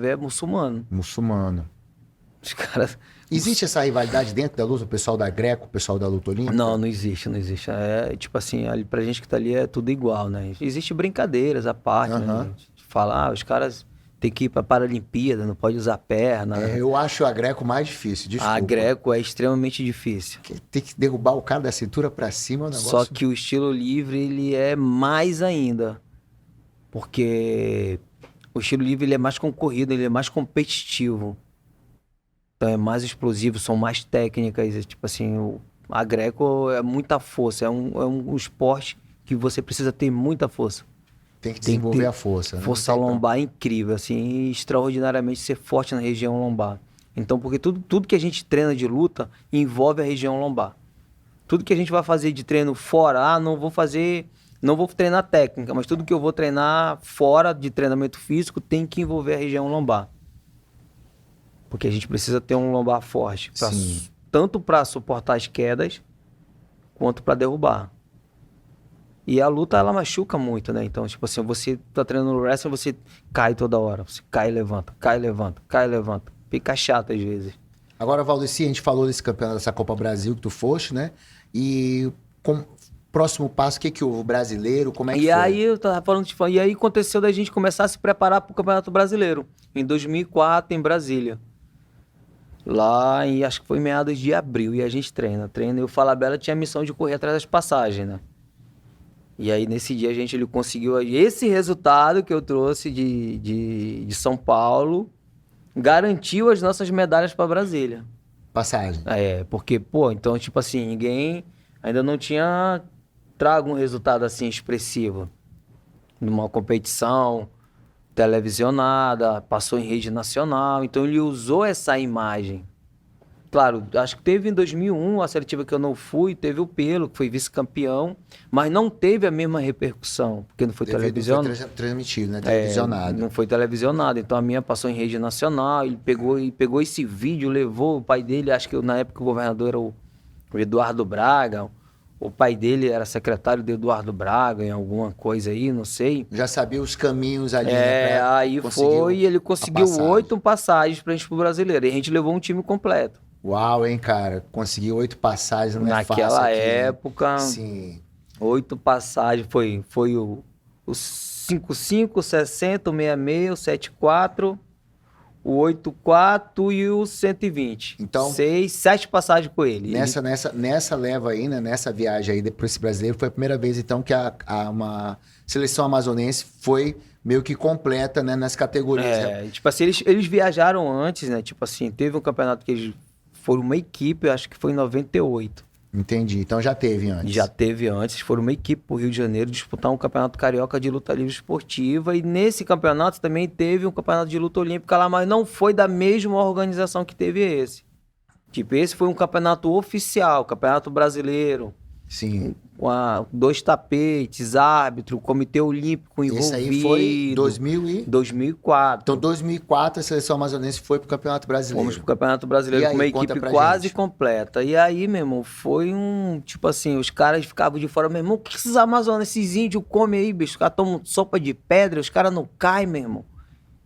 é muçulmano. Muçulmano. Os caras... Existe essa rivalidade dentro da luta, o pessoal da Greco, o pessoal da luta olímpica? Não existe. É tipo assim, ali, pra gente que tá ali é tudo igual, né? Existe brincadeiras à parte, né? Falar, os caras têm que ir pra Paralimpíada, não pode usar perna. Eu acho a Greco mais difícil, desculpa. A Greco é extremamente difícil. Tem que derrubar o cara da cintura pra cima, o negócio... Só que o estilo livre, ele é mais ainda. Porque o estilo livre, ele é mais concorrido, ele é mais competitivo. Então é mais explosivo, são mais técnicas, tipo assim, a Greco é muita força, é um esporte que você precisa ter muita força. Tem que desenvolver a força. Força lombar incrível, assim, extraordinariamente ser forte na região lombar. Então, porque tudo que a gente treina de luta envolve a região lombar. Tudo que a gente vai fazer de treino fora, não vou treinar técnica, mas tudo que eu vou treinar fora de treinamento físico tem que envolver a região lombar. Porque a gente precisa ter um lombar forte, tanto para suportar as quedas, quanto para derrubar. E a luta, ela machuca muito, né? Então, tipo assim, você tá treinando wrestling, você cai toda hora. Você cai e levanta, cai e levanta, cai e levanta. Fica chato às vezes. Agora, Valdeci, a gente falou desse campeonato, dessa Copa Brasil que tu foste, né? E próximo passo, o que o brasileiro, como é que foi? Aí eu tava falando, e aí aconteceu da gente começar a se preparar para o Campeonato Brasileiro, em 2004, em Brasília. Lá, acho que foi em meados de abril, e a gente treina. E o Falabella tinha a missão de correr atrás das passagens, né? E aí, nesse dia, ele conseguiu esse resultado que eu trouxe de São Paulo, garantiu as nossas medalhas para Brasília. Passagem. Porque, então, tipo assim, ninguém ainda não tinha trago um resultado assim expressivo numa competição televisionada, passou em rede nacional, então ele usou essa imagem. Claro, acho que teve em 2001 a seletiva que eu não fui, teve o Pelo, que foi vice-campeão, mas não teve a mesma repercussão, porque não foi televisionado. Não foi transmitido, né? Televisionado. Não foi televisionado, então a minha passou em rede nacional, ele pegou esse vídeo, levou o pai dele, acho que na época o governador era o Eduardo Braga, o pai dele era secretário de Eduardo Braga, em alguma coisa aí, não sei. Já sabia os caminhos ali, né? Aí foi e ele conseguiu 8 passagens pra gente pro brasileiro. E a gente levou um time completo. Uau, hein, cara? Conseguiu 8 passagens, não é fácil. Naquela época, sim. 8 passagens, foi o 55, 60, o 66, o 74, o 84 e o 120. Então, 7 passagens com ele. Nessa leva aí, né? Nessa viagem aí para esse brasileiro, foi a primeira vez, então, que uma seleção amazonense foi meio que completa, né? Nas categorias. Tipo assim, eles viajaram antes, né? Tipo assim, teve um campeonato que eles foram uma equipe, eu acho que foi em 98. Entendi. Então já teve antes. Já teve antes, foram uma equipe pro Rio de Janeiro disputar um campeonato carioca de luta livre esportiva, e nesse campeonato também teve um campeonato de luta olímpica lá, mas não foi da mesma organização que teve esse. Tipo, esse foi um campeonato oficial, campeonato brasileiro, Sim. com 2 tapetes, árbitro, comitê olímpico envolvido. Esse aí foi 2004. Então, 2004, a seleção amazonense foi pro Campeonato Brasileiro. Fomos pro Campeonato Brasileiro E aí, com uma conta equipe pra quase gente. completa. E aí, meu irmão, foi um... Tipo assim, os caras ficavam de fora. Meu irmão, o que esses amazonas, esses índios comem aí, bicho? Os caras tomam sopa de pedra, os caras não caem, meu irmão.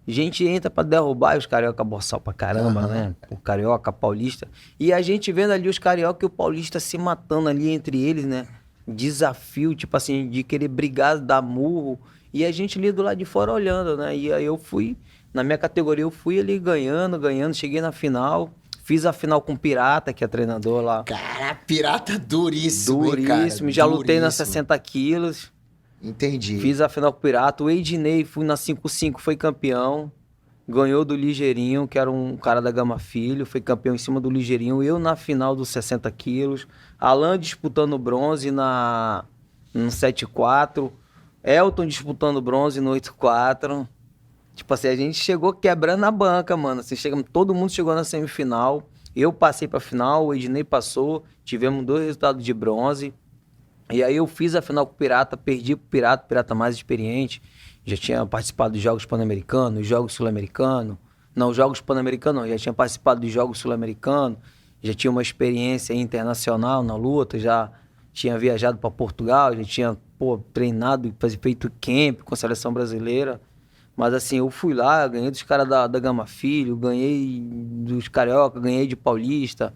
Gente entra pra derrubar e os carioca boçal pra caramba, né? O carioca, paulista. E a gente vendo ali os carioca e o paulista se matando ali entre eles, né? Desafio, tipo assim, de querer brigar, dar murro. E a gente ali do lado de fora olhando, né? E aí eu fui, na minha categoria, eu fui ali ganhando. Cheguei na final. Fiz a final com o Pirata, que é treinador lá. Cara, pirata duríssimo, hein, Duríssimo. cara? Já lutei nas Duríssimo. 60 quilos. Entendi. Fiz a final com o Pirata. O Ednei, fui na 5-5, foi campeão. Ganhou do Ligeirinho, que era um cara da Gama Filho. Foi campeão em cima do Ligeirinho. Eu na final dos 60 quilos. Alan disputando bronze no 7-4. Elton disputando bronze no 8-4. Tipo assim, a gente chegou quebrando a banca, mano. Assim, todo mundo chegou na semifinal. Eu passei pra final, o Ednei passou. Tivemos 2 resultados de bronze. E aí eu fiz a final com o Pirata, perdi pro Pirata, Pirata mais experiente. Já tinha participado dos Jogos Pan-Americanos, Jogos Sul-Americanos. Não, Jogos Pan-Americanos não, já tinha participado dos Jogos Sul-Americanos. Já tinha uma experiência internacional na luta, já tinha viajado para Portugal, já tinha, treinado e feito camp com a seleção brasileira. Mas assim, eu fui lá, ganhei dos caras da Gama Filho, ganhei dos carioca, ganhei de paulista.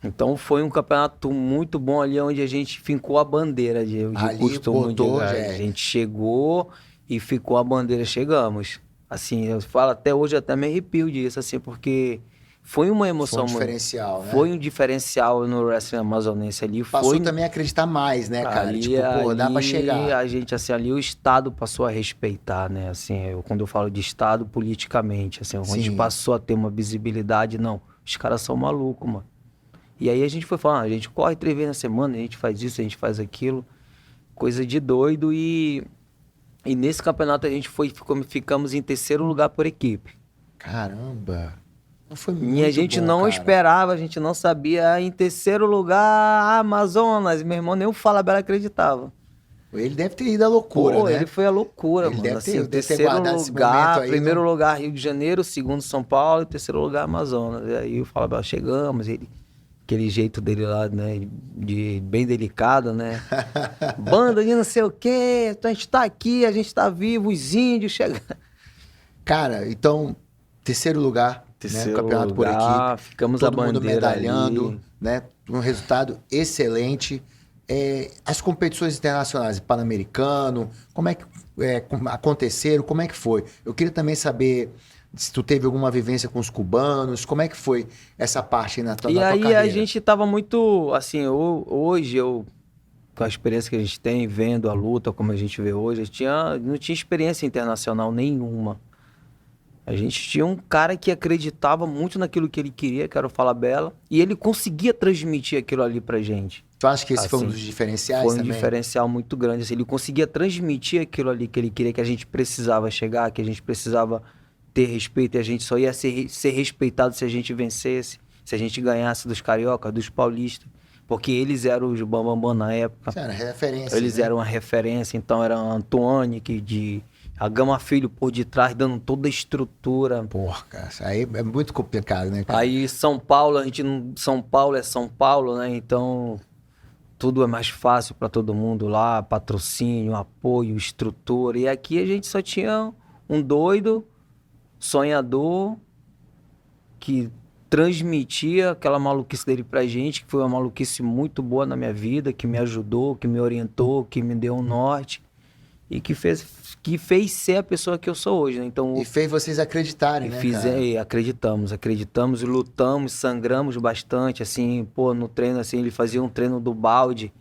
Então foi um campeonato muito bom ali, onde a gente fincou a bandeira de Ali costume de botou, lugar. A gente chegou e ficou a bandeira, chegamos. Assim, eu falo até hoje, até me arrepio disso, assim, porque foi uma emoção. Foi um diferencial, né? Foi um diferencial no wrestling amazonense ali. Passou também a acreditar mais, né, cara? Ali, Tipo, dá pra chegar. A gente, assim, ali o Estado passou a respeitar, né? Assim, quando eu falo de Estado, politicamente, assim, onde a gente passou a ter uma visibilidade, não, os caras são malucos, mano. E aí a gente foi falando, a gente corre 3 vezes na semana, a gente faz isso, a gente faz aquilo, coisa de doido. E nesse campeonato a gente ficamos em 3º lugar por equipe. Caramba! Foi muito E a gente bom, não cara. esperava, a gente não sabia. Em 3º lugar, Amazonas. Meu irmão, nem o Fala Bela acreditava. Ele deve ter ido à loucura, né? Ele foi a loucura, Ele mano. deve Assim, ter 3º guardado esse momento lugar, aí, 1º lugar Rio de Janeiro, 2º São Paulo e 3º lugar Amazonas. E aí o Fala Bela, chegamos, aquele jeito dele lá, né, bem delicado, né? Banda de não sei o quê, então a gente tá aqui, a gente tá vivo, os índios chegando. Cara, então, 3º lugar, né? Campeonato por equipe. Ficamos todo a mundo bandeira medalhando, ali. né? Um resultado excelente. As competições internacionais, Pan-Americano, como é que aconteceram, como é que foi? Eu queria também saber se tu teve alguma vivência com os cubanos, como é que foi essa parte aí na tua carreira? A gente tava muito, assim, hoje com a experiência que a gente tem, vendo a luta como a gente vê hoje, não tinha experiência internacional nenhuma. A gente tinha um cara que acreditava muito naquilo que ele queria, que era o Fala Bela, e ele conseguia transmitir aquilo ali pra gente. Tu acha que esse foi um Assim, dos diferenciais Foi um também? diferencial muito grande. Assim, ele conseguia transmitir aquilo ali que ele queria, que a gente precisava chegar, que a gente precisava ter respeito, e a gente só ia ser respeitado se a gente vencesse, se a gente ganhasse dos cariocas, dos paulistas, porque eles eram os bambambam na época. Isso era referência. Eles eram uma referência, então era Antoine, a Gama Filho por detrás, dando toda a estrutura. Porra, cara, isso aí é muito complicado, né, cara? Aí São Paulo, São Paulo é São Paulo, né? Então tudo é mais fácil para todo mundo lá, patrocínio, apoio, estrutura. E aqui a gente só tinha um doido, sonhador, que transmitia aquela maluquice dele pra gente, que foi uma maluquice muito boa na minha vida, que me ajudou, que me orientou, que me deu um norte e que fez ser a pessoa que eu sou hoje, né? Então, E fez vocês acreditarem, né, cara? acreditamos e lutamos, sangramos bastante, assim, no treino, assim, ele fazia um treino do balde,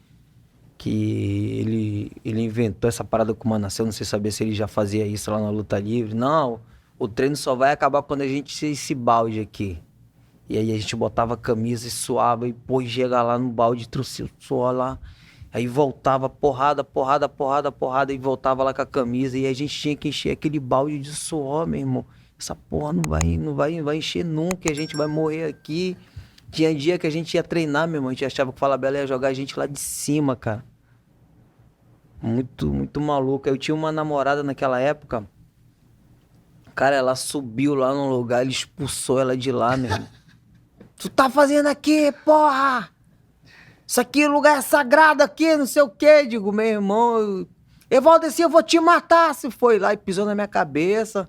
que ele inventou essa parada com o Manasseh, eu não sei saber se ele já fazia isso lá na luta livre. Não, o treino só vai acabar quando a gente tirar esse balde aqui. E aí a gente botava a camisa e suava, e pô, chega lá no balde, trouxe o suor lá. Aí voltava porrada, porrada, porrada, porrada, e voltava lá com a camisa. E a gente tinha que encher aquele balde de suor, meu irmão. Essa porra não vai encher nunca, a gente vai morrer aqui. Tinha dia que a gente ia treinar, meu irmão. A gente achava que o Falabella ia jogar a gente lá de cima, cara. Muito, muito maluco. Eu tinha uma namorada naquela época. Cara, ela subiu lá num lugar, ele expulsou ela de lá, meu irmão. Tu tá fazendo aqui, porra? Isso aqui é lugar sagrado aqui, não sei o quê. Digo, meu irmão, Evaldeci, eu vou te matar. Se foi lá e pisou na minha cabeça.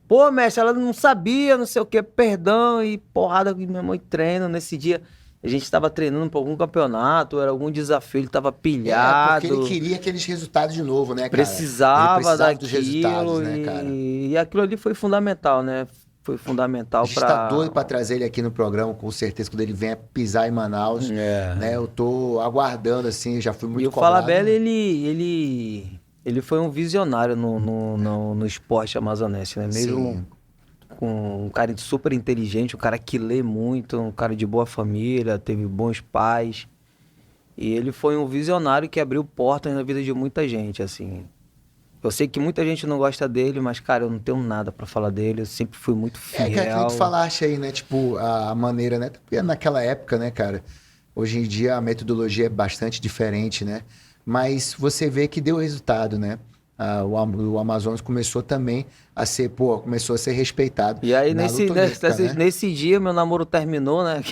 Pô, mestre, ela não sabia, não sei o quê, perdão. E porrada com meu irmão e treino. Nesse dia, a gente tava treinando pra algum campeonato, era algum desafio, ele tava pilhado. Porque ele queria aqueles resultados de novo, né, cara? Precisava Ele precisava dos daquilo, resultados, né, cara? e aquilo ali foi fundamental, né? Foi fundamental A gente tá doido pra trazer ele aqui no programa, com certeza, quando ele vier pisar em Manaus, né? Eu tô aguardando, assim, já fui muito E o cobrado. Falabella, ele foi um visionário no esporte amazonense, né? Mesmo Sim. com um cara super inteligente, um cara que lê muito, um cara de boa família, teve bons pais. E ele foi um visionário que abriu portas na vida de muita gente, assim. Eu sei que muita gente não gosta dele, mas, cara, eu não tenho nada pra falar dele. Eu sempre fui muito fiel. Que é aquilo que tu falaste aí, né? Tipo, a maneira, né? Porque naquela época, né, cara? Hoje em dia a metodologia é bastante diferente, né? Mas você vê que deu resultado, né? O Amazonas começou também a ser, pô, começou a ser respeitado. E aí, na nesse, luta olímpica, nesse, né? nesse dia, meu namoro terminou, né?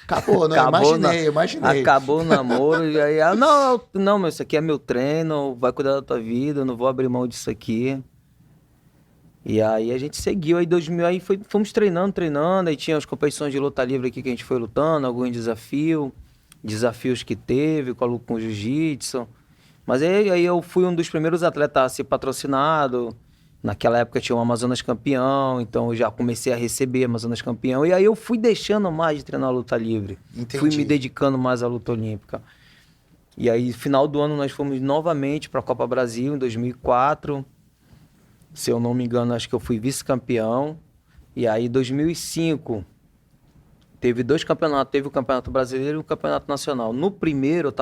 Acabou, não, Acabou, imaginei. acabou o namoro. E aí, não, meu, isso aqui é meu treino, vai cuidar da tua vida, eu não vou abrir mão disso aqui. E aí a gente seguiu, aí 2000, aí fomos treinando, aí tinha as competições de luta livre aqui que a gente foi lutando, alguns desafios que teve com o jiu-jitsu. Mas aí eu fui um dos primeiros atletas a ser patrocinado. Naquela época tinha o Amazonas Campeão, então eu já comecei a receber Amazonas Campeão. E aí eu fui deixando mais de treinar luta livre. Entendi. Fui me dedicando mais à luta olímpica. E aí, final do ano, nós fomos novamente para a Copa Brasil, em 2004. Se eu não me engano, acho que eu fui vice-campeão. E aí, em 2005, teve 2 campeonatos. Teve o Campeonato Brasileiro e o Campeonato Nacional. No primeiro,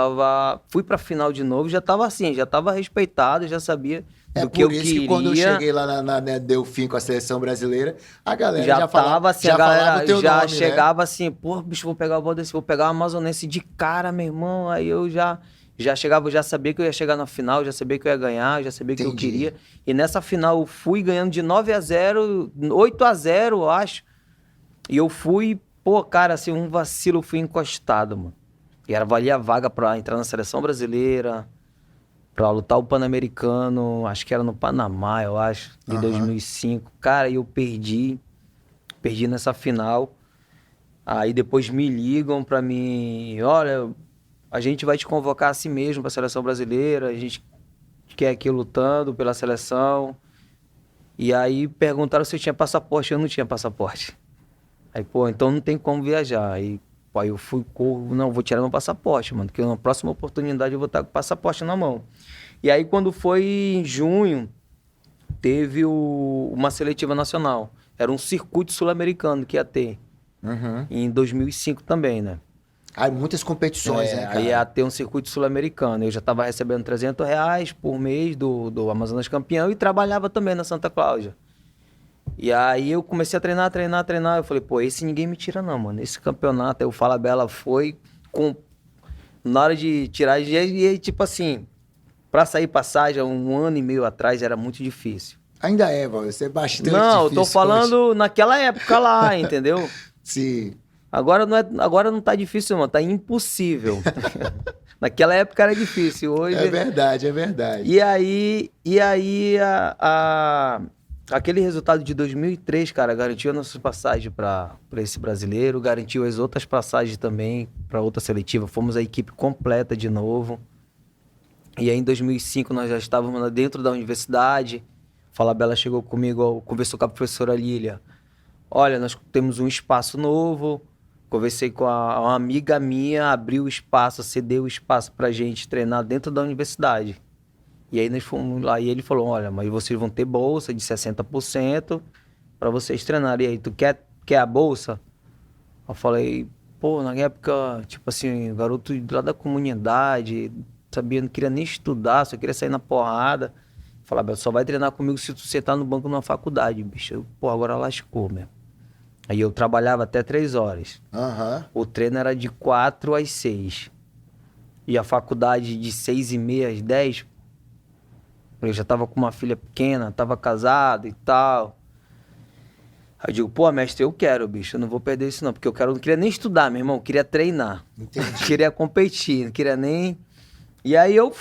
fui para a final de novo, já estava assim, já estava respeitado, já sabia do que eu queria. É por isso que quando eu cheguei lá né, deu fim com a seleção brasileira, a galera já tava falava, assim, já a galera falava o teu já nome, chegava assim, pô, bicho, vou pegar o Valdeci, vou pegar o Amazonense de cara, meu irmão. Aí eu já chegava, já sabia que eu ia chegar na final, já sabia que eu ia ganhar, já sabia que eu Entendi. queria. E nessa final eu fui ganhando de 9-0, 8-0, eu acho. E eu fui, pô, cara, assim, um vacilo, eu fui encostado, mano. E valia a vaga pra entrar na seleção brasileira, pra lutar o Pan-Americano, acho que era no Panamá, eu acho, de 2005. Cara, e eu perdi nessa final. Aí depois me ligam pra mim, olha, a gente vai te convocar assim mesmo pra seleção brasileira, a gente quer aqui lutando pela seleção. E aí perguntaram se eu tinha passaporte, eu não tinha passaporte. Aí, pô, então não tem como viajar. Aí, pô, aí eu fui, não, vou tirar meu passaporte, mano, porque na próxima oportunidade eu vou estar com o passaporte na mão. E aí, quando foi em junho, teve uma seletiva nacional. Era um circuito sul-americano que ia ter. Uhum. Em 2005 também, né? Aí muitas competições, né, cara? Aí ia ter um circuito sul-americano. Eu já estava recebendo R$300 por mês do Amazonas Campeão e trabalhava também na Santa Cláudia. E aí eu comecei a treinar. Eu falei, pô, esse ninguém me tira não, mano. Esse campeonato, aí o Falabella foi na hora de tirar, e tipo assim, pra sair passagem, 1 ano e meio atrás, era muito difícil. Ainda é, você é bastante Não, eu difícil tô falando naquela época lá, entendeu? Sim. Agora não tá difícil, mano, tá impossível. Naquela época era difícil, hoje... É verdade. E aí aquele resultado de 2003, cara, garantiu a nossa passagem para esse brasileiro, garantiu as outras passagens também para outra seletiva. Fomos a equipe completa de novo. E aí em 2005 nós já estávamos lá dentro da universidade. Falabella chegou comigo, conversou com a professora Lília. Olha, nós temos um espaço novo. Conversei com uma amiga minha, abriu o espaço, cedeu o espaço pra gente treinar dentro da universidade. E aí nós fomos lá e ele falou, olha, mas vocês vão ter bolsa de 60% para vocês treinarem. E aí, tu quer a bolsa? Eu falei, pô, na época, tipo assim, garoto lá da comunidade, sabia, não queria nem estudar, só queria sair na porrada. Falava, só vai treinar comigo se tu sentar no banco numa faculdade, bicho. Eu, pô, agora lascou, mesmo. Aí eu trabalhava até 3 horas. Aham. O treino era de 4 às 6. E a faculdade de 6h30 às 10. Eu já tava com uma filha pequena, tava casado e tal. Aí eu digo, pô, mestre, eu quero, bicho, eu não vou perder isso não, porque não queria nem estudar, meu irmão, eu queria treinar. Entendi. Queria competir, não queria nem... E aí eu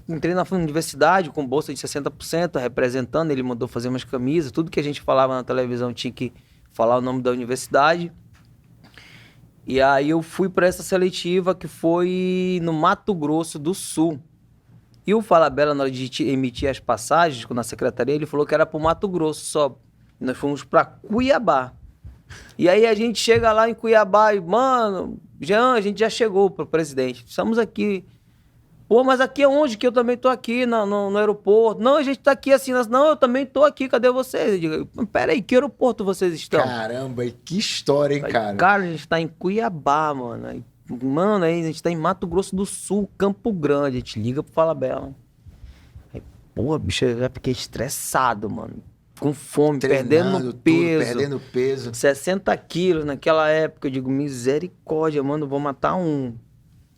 entrei na universidade com bolsa de 60%, representando, ele mandou fazer umas camisas, tudo que a gente falava na televisão tinha que falar o nome da universidade. E aí eu fui para essa seletiva que foi no Mato Grosso do Sul. E o Falabella, na hora de emitir as passagens na secretaria, ele falou que era pro Mato Grosso só. E nós fomos para Cuiabá. E aí a gente chega lá em Cuiabá e, mano, Jean, a gente já chegou pro presidente. Estamos aqui. Pô, mas aqui é onde? Que eu também tô aqui no aeroporto. Não, a gente tá aqui assim. Não, eu também tô aqui. Cadê vocês? Eu digo, peraí, que aeroporto vocês estão? Caramba, que história, hein, Aí, cara? cara, a gente tá em Cuiabá, mano. Aí, mano, aí a gente tá em Mato Grosso do Sul, Campo Grande. A gente liga pro Falabella. Aí, pô, bicho, eu já fiquei estressado, mano. Com fome, Treinando perdendo peso. tudo, perdendo peso. 60 quilos naquela época. Eu digo, misericórdia, mano, vou matar um.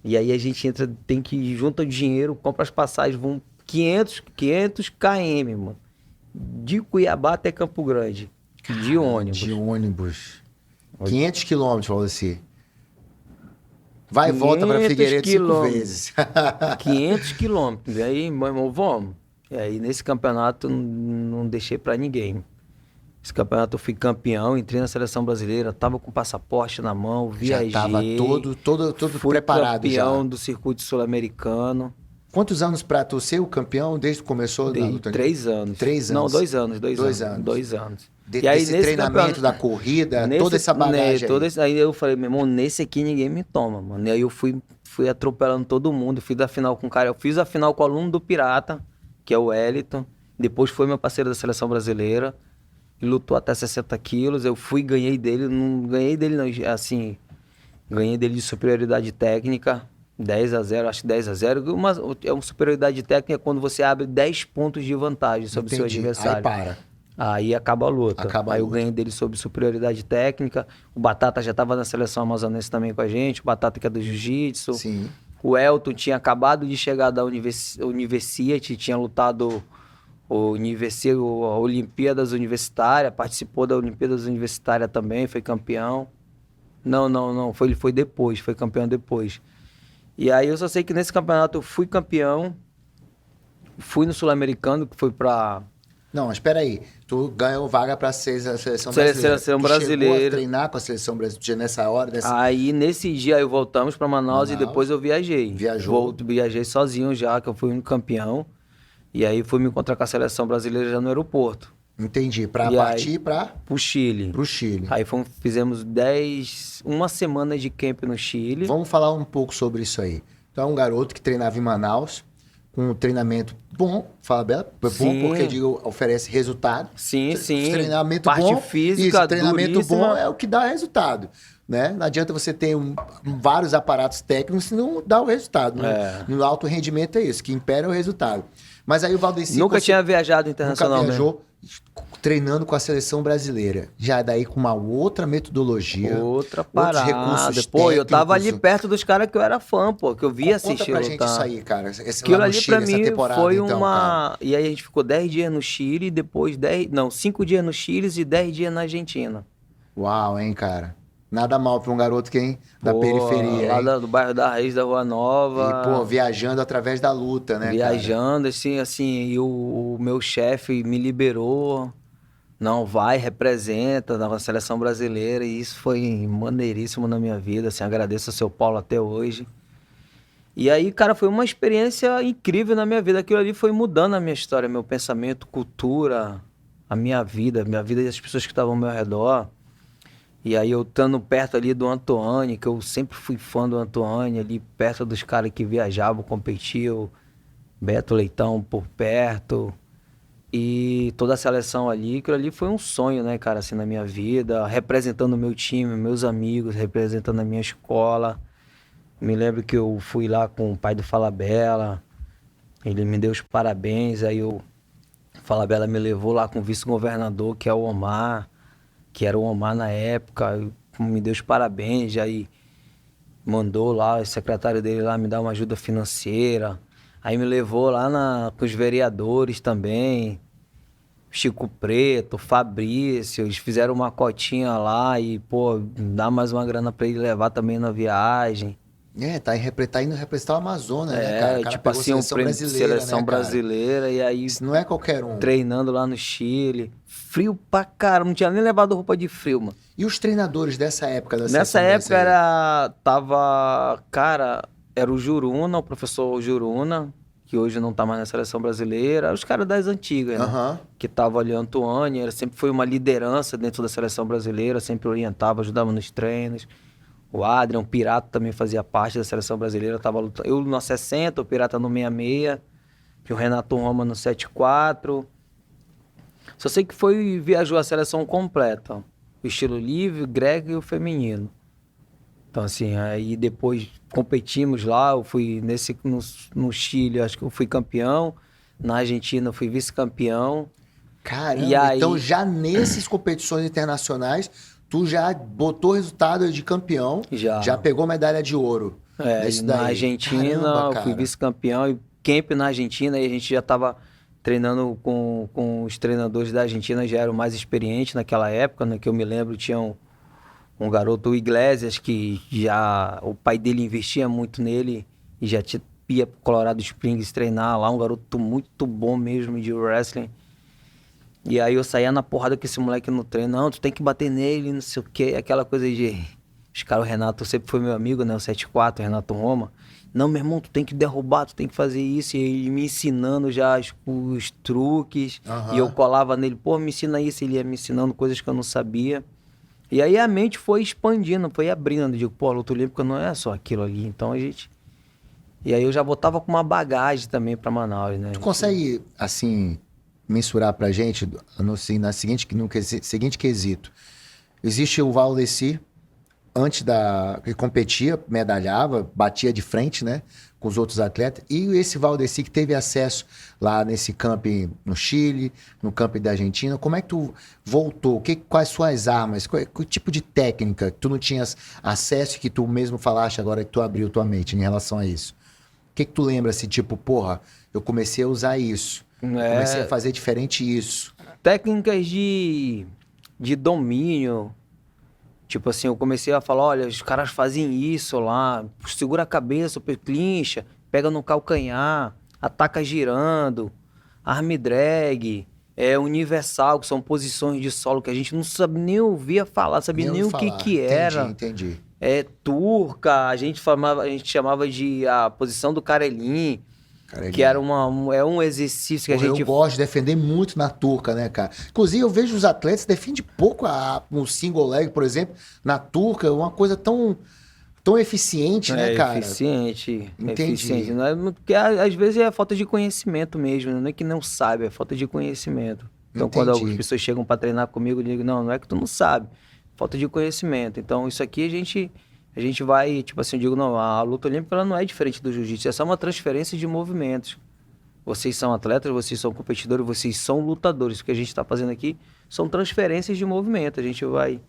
E aí a gente entra, tem que junta o dinheiro, compra as passagens, vão 500 km, mano. De Cuiabá até Campo Grande. De ônibus. De ônibus. 500 quilômetros, falou assim. Vai e volta para 500 Figueiredo 5 quilômetros. vezes. 500 quilômetros. E aí, meu irmão, vamos. E aí, nesse campeonato, não deixei pra ninguém. Esse campeonato eu fui campeão, entrei na seleção brasileira, tava com passaporte na mão, viajei. Já tava todo fui preparado já. campeão do circuito sul-americano. Quantos anos pra tu ser o campeão desde que começou na luta? 3 anos. 3 anos. Não, 2 anos. 2 2 anos. anos. 2 anos. E aí, desse treinamento da corrida, toda essa bagagem aí eu falei, meu irmão, nesse aqui ninguém me toma, mano. E aí eu fui atropelando todo mundo, fiz a final com o cara. Eu fiz a final com o aluno do Pirata, que é o Wellington. Depois foi meu parceiro da seleção brasileira. Ele lutou até 60 quilos. Eu fui e ganhei dele. Não ganhei dele, não, assim. Ganhei dele de superioridade técnica. 10-0, acho que 10-0. É uma superioridade técnica quando você abre 10 pontos de vantagem sobre o seu adversário. Aí para. Aí acaba a luta. Acaba a aí luta. eu ganhei dele sobre superioridade técnica. O Batata já estava na seleção amazonense também com a gente. O Batata que é do jiu-jitsu. Sim. O Elton tinha acabado de chegar da University, tinha lutado a Olimpíadas Universitárias, participou da Olimpíadas Universitárias também, foi campeão. Não, ele foi depois, foi campeão depois. E aí eu só sei que nesse campeonato eu fui campeão, fui no Sul-Americano, que foi pra... Não, mas espera aí. Tu ganhou vaga pra ser a seleção brasileira. Seleção tu brasileira. chegou a treinar com a seleção brasileira nessa hora? Aí nesse dia aí voltamos pra Manaus e depois eu viajei. Viajou. Viajei sozinho já, que eu fui um campeão. E aí fui me encontrar com a seleção brasileira já no aeroporto. Entendi. Pra E partir aí, pro Chile. pro Chile. Aí fizemos uma semana de camp no Chile. Vamos falar um pouco sobre isso aí. Então, é um garoto que treinava em Manaus, com um treinamento bom, fala bela, bom Sim. porque digo, oferece resultado. Sim. Treinamento Parte bom. física, isso, treinamento duríssima. bom é o que dá resultado. Né? Não adianta você ter vários aparatos técnicos se não dá o resultado. Né? No alto rendimento é isso, que impera é o resultado. Mas aí o Valdeci... Nunca tinha viajado internacionalmente. Nunca viajou treinando com a seleção brasileira. Já daí com uma outra metodologia. Outra outros parada. recursos Pô, eu tava ali técnicos. perto dos caras que eu era fã, pô. Que eu via Conta assistir pra lutar. gente isso aí, cara. Aquilo Lá no ali Chile, pra essa mim temporada, foi então, uma... cara. E aí a gente ficou 10 dias no Chile, depois 5 dias no Chile e 10 dias na Argentina. Uau, hein, cara. Nada mal pra um garoto que, hein, da Pô, periferia, lá hein? do bairro da Raiz da Rua Nova. E, pô, viajando através da luta, né, Viajando, assim, e o meu chefe me liberou. Não, vai, representa na seleção brasileira. E isso foi maneiríssimo na minha vida. Assim, agradeço ao seu Paulo até hoje. E aí, cara, foi uma experiência incrível na minha vida. Aquilo ali foi mudando a minha história, meu pensamento, cultura, a minha vida e as pessoas que estavam ao meu redor. E aí eu estando perto ali do Antoine, que eu sempre fui fã do Antoine, ali perto dos caras que viajavam, competiam, Beto Leitão por perto. E toda a seleção ali, aquilo ali foi um sonho, né, cara, assim, na minha vida, representando o meu time, meus amigos, representando a minha escola. Me lembro que eu fui lá com o pai do Falabella, ele me deu os parabéns, aí o Falabella me levou lá com o vice-governador, que é o Omar, que era o Omar na época, me deu os parabéns, aí mandou lá, o secretário dele lá me dar uma ajuda financeira. Aí me levou lá com os vereadores também, Chico Preto, Fabrício, eles fizeram uma cotinha lá e, pô, dá mais uma grana pra ele levar também na viagem. Tá indo representar o Amazonas, né, cara? O cara Tipo pegou assim, seleção brasileira, seleção né, cara? brasileira, e aí Isso não é qualquer um. treinando lá no Chile. Frio pra caramba, não tinha nem levado roupa de frio, mano. E os treinadores dessa época da Nessa seleção época brasileira? era o Juruna, o professor Juruna, que hoje não tá mais na seleção brasileira, os caras das antigas, né? Aham. Que tava ali, Antoine, sempre foi uma liderança dentro da seleção brasileira, sempre orientava, ajudava nos treinos. O Adrian, o Pirata também fazia parte da seleção brasileira, tava lutando, eu no 60, o Pirata no 66, que o Renato Roma no 74. Só sei que viajou a seleção completa, o estilo livre, o grego e o feminino. Então, assim, aí depois competimos lá, eu fui no Chile, acho que eu fui campeão, na Argentina eu fui vice-campeão. Caramba, E aí, então já nessas competições internacionais, tu já botou resultado de campeão, já pegou medalha de ouro. Nesse na daí. Argentina Caramba, eu fui cara. vice-campeão e camp na Argentina, e a gente já estava treinando com os treinadores da Argentina, já eram mais experientes naquela época, né, que eu me lembro, tinha um garoto, o Iglesias, que já o pai dele investia muito nele e já ia pro Colorado Springs treinar lá, um garoto muito bom mesmo de wrestling. E aí eu saía na porrada com esse moleque no treino, não, tu tem que bater nele, não sei o quê, aquela coisa de... Os caras, o Renato sempre foi meu amigo, né, o 74, o Renato Roma. Não, meu irmão, tu tem que derrubar, tu tem que fazer isso. E ele me ensinando já os truques. Aham. E eu colava nele, pô, me ensina isso. Ele ia me ensinando coisas que eu não sabia. E aí a mente foi expandindo, foi abrindo. Eu digo, pô, a luta olímpica não é só aquilo ali. Então a gente... E aí eu já botava com uma bagagem também pra Manaus, né? Tu consegue, assim, mensurar pra gente no seguinte quesito. Existe o Valdeci, antes que competia, medalhava, batia de frente, né, com os outros atletas. E esse Valdeci que teve acesso lá nesse camping no Chile, no camping da Argentina, como é que tu voltou? Quais suas armas? Que tipo de técnica que tu não tinhas acesso e que tu mesmo falaste agora que tu abriu tua mente em relação a isso? O que tu lembra assim, tipo, porra, eu comecei a usar isso, comecei a fazer diferente isso. Técnicas de domínio. Tipo assim, eu comecei a falar, olha, os caras fazem isso lá, segura a cabeça, clincha, pega no calcanhar, ataca girando, arm drag, universal, que são posições de solo que a gente não sabe nem ouvia falar, sabia nem o que era. Entendi. Turca, a gente chamava de a posição do Carelim, que era um exercício que a gente... Eu gosto de defender muito na turca, né, cara? Inclusive, eu vejo os atletas defendem pouco um single leg, por exemplo, na turca, uma coisa tão eficiente, né, cara? Eficiente. Entendi. Eficiente. Não é, porque às vezes é falta de conhecimento mesmo, não é que não sabe, é falta de conhecimento. Então, quando as pessoas chegam para treinar comigo, eu digo, não é que tu não sabe, falta de conhecimento. Então, isso aqui a gente vai, tipo assim, eu digo, não, a luta olímpica ela não é diferente do jiu-jitsu, é só uma transferência de movimentos. Vocês são atletas, vocês são competidores, vocês são lutadores. O que a gente está fazendo aqui são transferências de movimento. A gente vai...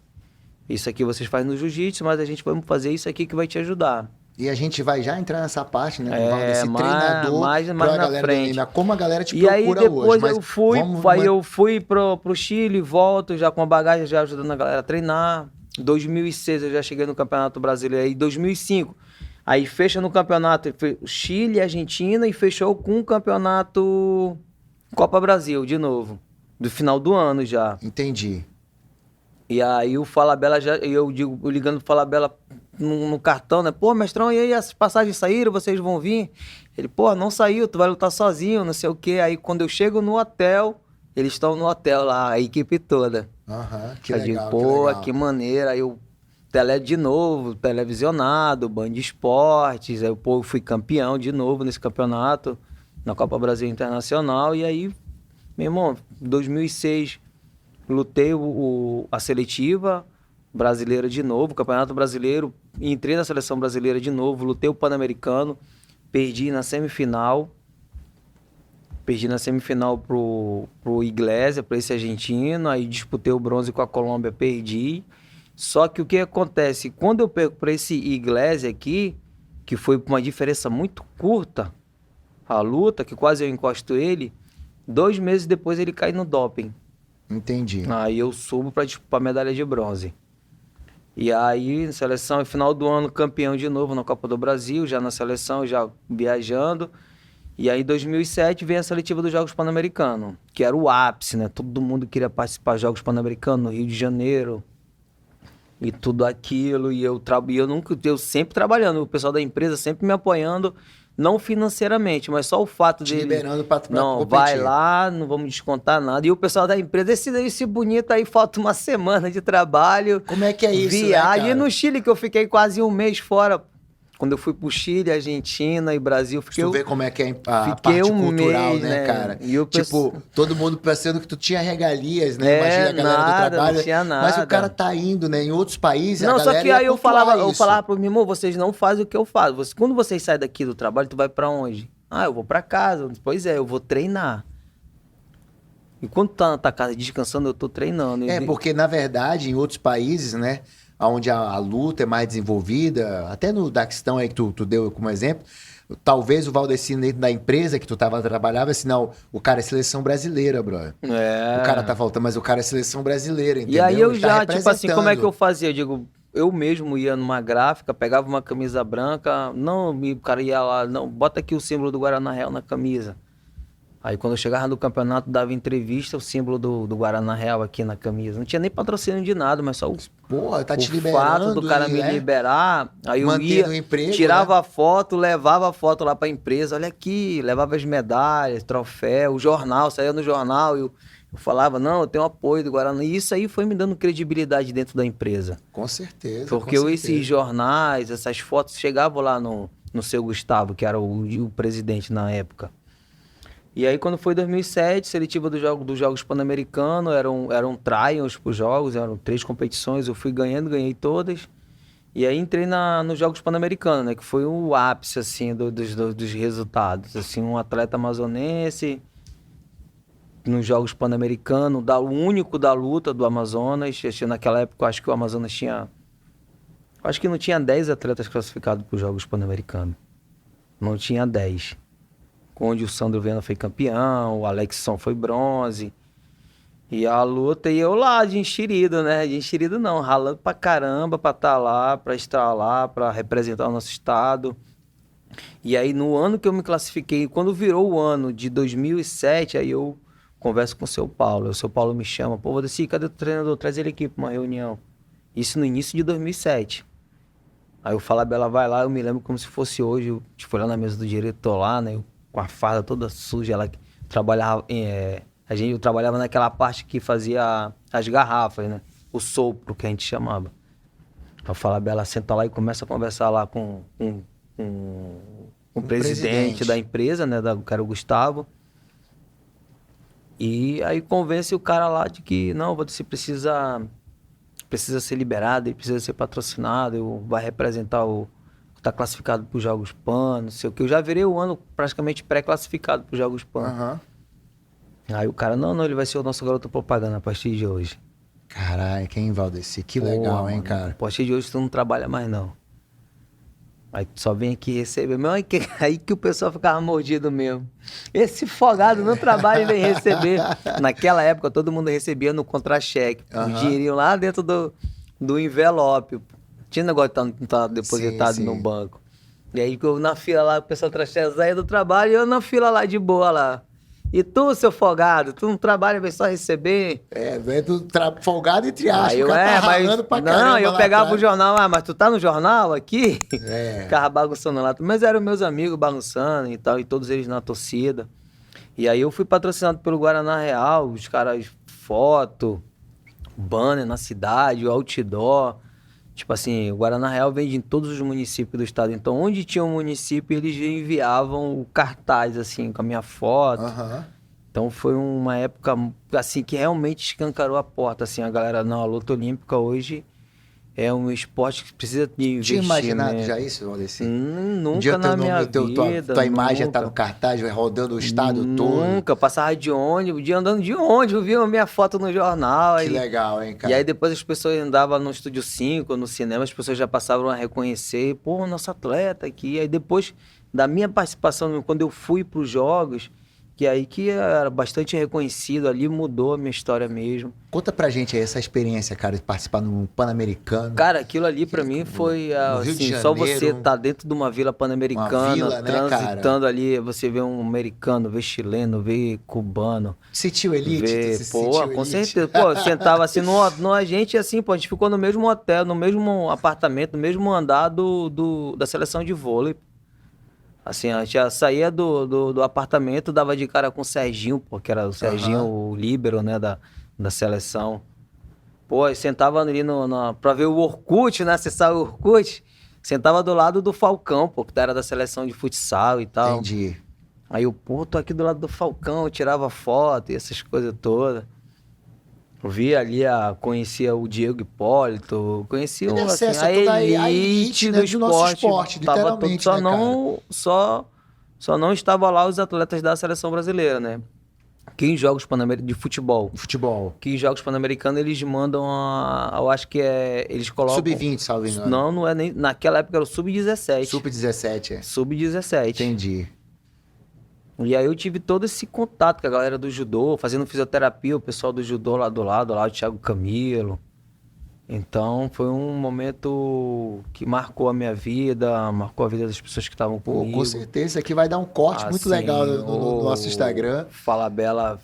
Isso aqui vocês fazem no jiu-jitsu, mas a gente vai fazer isso aqui que vai te ajudar. E a gente vai já entrar nessa parte, né? Desse treinador mais na frente. Como a galera te procura hoje. E aí depois eu fui pro Chile, volto já com a bagagem, já ajudando a galera a treinar. Em 2006 eu já cheguei no Campeonato Brasileiro. Aí em 2005, aí fecha no campeonato Chile, Argentina e fechou com o Campeonato Copa Brasil de novo. Do final do ano já. Entendi. E aí o Falabella, eu ligando pro Falabella no cartão, né? Pô, mestrão, e aí as passagens saíram, vocês vão vir? Ele, pô, não saiu, tu vai lutar sozinho, não sei o quê. Aí quando eu chego no hotel, eles estão no hotel lá, a equipe toda. Que eu legal, digo, pô, que maneira. Aí eu de novo, televisionado, Band Esportes. Aí eu fui campeão de novo nesse campeonato, na Copa Brasil Internacional. E aí Meu irmão, em 2006, lutei a seletiva brasileira de novo, o Campeonato Brasileiro, entrei na seleção brasileira de novo, lutei o Pan-Americano, perdi na semifinal pro Iglesias, para esse argentino, aí disputei o bronze com a Colômbia, perdi. Só que o que acontece, quando eu perco para esse Iglesias aqui, que foi uma diferença muito curta, a luta, que quase eu encosto ele, 2 meses depois ele cai no doping. Entendi. Aí eu subo para disputar a medalha de bronze. E aí, seleção, no final do ano, campeão de novo na Copa do Brasil, já na seleção, já viajando. E aí, em 2007, vem a seletiva dos Jogos Pan-Americanos, que era o ápice, né? Todo mundo queria participar dos Jogos Pan-Americanos no Rio de Janeiro. E tudo aquilo. E eu sempre trabalhando, o pessoal da empresa sempre me apoiando, não financeiramente, mas só o fato Te de... liberando pra Não, competir. vai lá, não vamos descontar nada. E o pessoal da empresa, esse bonito aí, falta uma semana de trabalho. Como é que é isso, Viagem. né, E cara? no Chile, que eu fiquei quase um mês fora. Quando eu fui pro Chile, Argentina e Brasil, Tu vê como é que é a fiquei parte um cultural, mês, né, né? cara? E eu Tipo, todo mundo pensando que tu tinha regalias, né? Imagina a galera nada, do trabalho. não tinha nada. Mas o cara tá indo, né? Em outros países, Não, a só galera que ia aí eu pontuar falava isso. pro meu irmão, vocês não fazem o que eu faço. Quando vocês saem daqui do trabalho, tu vai pra onde? Ah, eu vou pra casa. Pois é, eu vou treinar. E quando tu tá na tua casa descansando, eu tô treinando. É, porque, na verdade, em outros países, né? Onde a luta é mais desenvolvida, até no Daquestão aí que tu deu como exemplo, talvez o Valdeci dentro da empresa que tu trabalhava, assim, não, o cara é seleção brasileira, brother. É. O cara tá faltando, mas o cara é seleção brasileira, entendeu? E aí eu Ele tá já, tipo assim, como é que eu representando. fazia? Eu digo, eu mesmo ia numa gráfica, pegava uma camisa branca, o cara ia lá, não, bota aqui o símbolo do Guaraná Real na camisa. Aí quando eu chegava no campeonato, dava entrevista, o símbolo do Guaraná Real aqui na camisa. Não tinha nem patrocínio de nada, mas só Porra, tá te o liberando. fato do cara e, me né? liberar, aí eu Mantendo ia, o emprego, tirava né? a foto, levava a foto lá pra empresa, olha aqui, levava as medalhas, troféu, o jornal, saía no jornal, eu falava, não, eu tenho apoio do Guaraná. E isso aí foi me dando credibilidade dentro da empresa. Com certeza. Porque com certeza. esses jornais, essas fotos, chegavam lá no seu Gustavo, que era o presidente na época. E aí, quando foi 2007, seletiva dos Jogos Pan-Americanos, eram trials para os Jogos, eram 3 competições, eu fui ganhando, ganhei todas. E aí entrei nos Jogos Pan-Americanos, né? Que foi o ápice, assim, dos resultados. Assim, um atleta amazonense nos Jogos Pan-Americanos, o único da luta do Amazonas. Naquela época, eu acho que o Amazonas tinha... Acho que não tinha 10 atletas classificados para os Jogos Pan-Americanos. Não tinha 10. Onde o Sandro Viana foi campeão, o Alexson foi bronze. E a luta, e eu lá de enxerido, né? De enxerido não, ralando pra caramba pra estar lá, pra estar lá, pra representar o nosso estado. E aí no ano que eu me classifiquei, quando virou o ano de 2007, aí eu converso com o seu Paulo. O seu Paulo me chama, pô, Valdeci, cadê o treinador? Traz ele aqui pra uma reunião. Isso no início de 2007. Aí eu falo, a Bela, vai lá, eu me lembro como se fosse hoje, eu fui lá na mesa do diretor lá, né? Com a farda toda suja, ela trabalhava, eu trabalhava naquela parte que fazia as garrafas, né? O sopro, que a gente chamava. Eu falo, Bela, senta lá e começa a conversar lá com o presidente da empresa, né? Que era o Gustavo. E aí convence o cara lá de que, não, você precisa ser liberado, ele precisa ser patrocinado, vai representar tá classificado para os Jogos Pan, não sei o que. Eu já virei o ano praticamente pré-classificado para os Jogos Pan. Uhum. Aí o cara, não, ele vai ser o nosso garoto propaganda a partir de hoje. Caralho, quem Valdeci? Que legal, hein, mano, cara? A partir de hoje tu não trabalha mais, não. Aí tu só vem aqui receber. Meu, aí que o pessoal ficava mordido mesmo. Esse folgado não trabalha e vem receber. Naquela época todo mundo recebia no contra-cheque. O dinheirinho lá dentro do envelope. Tinha negócio de estar depositado no banco. E aí eu na fila lá, o pessoal saía do trabalho e eu na fila lá de boa lá. E tu, seu folgado, tu não trabalha, vem só receber? Tu folgado entre aspas, aí eu, o cara tá ralando pra caramba. Não, eu pegava o jornal, mas tu tá no jornal aqui? É. Ficava bagunçando lá. Mas eram meus amigos bagunçando e tal, e todos eles na torcida. E aí eu fui patrocinado pelo Guaraná Real, os caras, foto, banner na cidade, o outdoor. Tipo assim, o Guaraná Real vende em todos os municípios do estado. Então, onde tinha um município, eles enviavam o cartaz, assim, com a minha foto. Então foi uma época assim que realmente escancarou a porta, assim, a galera, não, a luta olímpica hoje é um esporte que precisa de Tinha imaginado investimento. já isso, Valdeci? Um dia Nunca teu na nome, minha tua vida, imagem tá nunca. no cartaz, vai rodando o estado todo. Nunca, passava de ônibus, de andando de ônibus, eu via a minha foto no jornal. Que legal, hein, E aí cara? depois as pessoas andavam no Estúdio 5, no cinema, as pessoas já passavam a reconhecer, pô, nosso atleta aqui. Aí depois da minha participação, quando eu fui para os Jogos, que aí que era bastante reconhecido ali, mudou a minha história mesmo. Conta pra gente aí essa experiência, cara, de participar no Pan-Americano. Cara, aquilo ali pra mim foi No Rio de assim, só você Janeiro, estar dentro de uma vila uma pan-americana, vila, né, cara? transitando ali, você vê um americano, vê chileno, vê cubano, Sentiu elite? vê, Você pô, sentiu com elite? certeza. Pô, eu sentava assim no a gente assim, pô, a gente ficou no mesmo hotel, no mesmo apartamento, no mesmo andar da seleção de vôlei. Assim, a gente já saía do apartamento, dava de cara com o Serginho, pô, que era o Serginho, Aham. o líbero, né, da seleção. Pô, eu sentava ali pra ver o Orkut, né? Acessar o Orkut. Sentava do lado do Falcão, pô, que era da seleção de futsal e tal. Entendi. Aí eu, pô, tô aqui do lado do Falcão, eu tirava foto e essas coisas todas. Eu via ali, conhecia o Diego Hipólito, conhecia Teve assim, acesso a a toda a elite né, do do nosso esporte. esporte, Tava todo, literalmente, né, cara? só não estava lá os atletas da seleção brasileira, né? Que em jogos de futebol. Futebol. Que em jogos pan-americanos eles mandam eu acho que eles colocam... Sub-20, salvo engano. Não é nem... Naquela época era o Sub-17. Sub-17, é. Sub-17. Entendi. E aí eu tive todo esse contato com a galera do judô, fazendo fisioterapia, o pessoal do judô lá do lado, lá o Thiago Camilo. Então foi um momento que marcou a minha vida, marcou a vida das pessoas que estavam Pô, comigo. com certeza. Aqui vai dar um corte muito Assim, legal no nosso Instagram. Fala Bela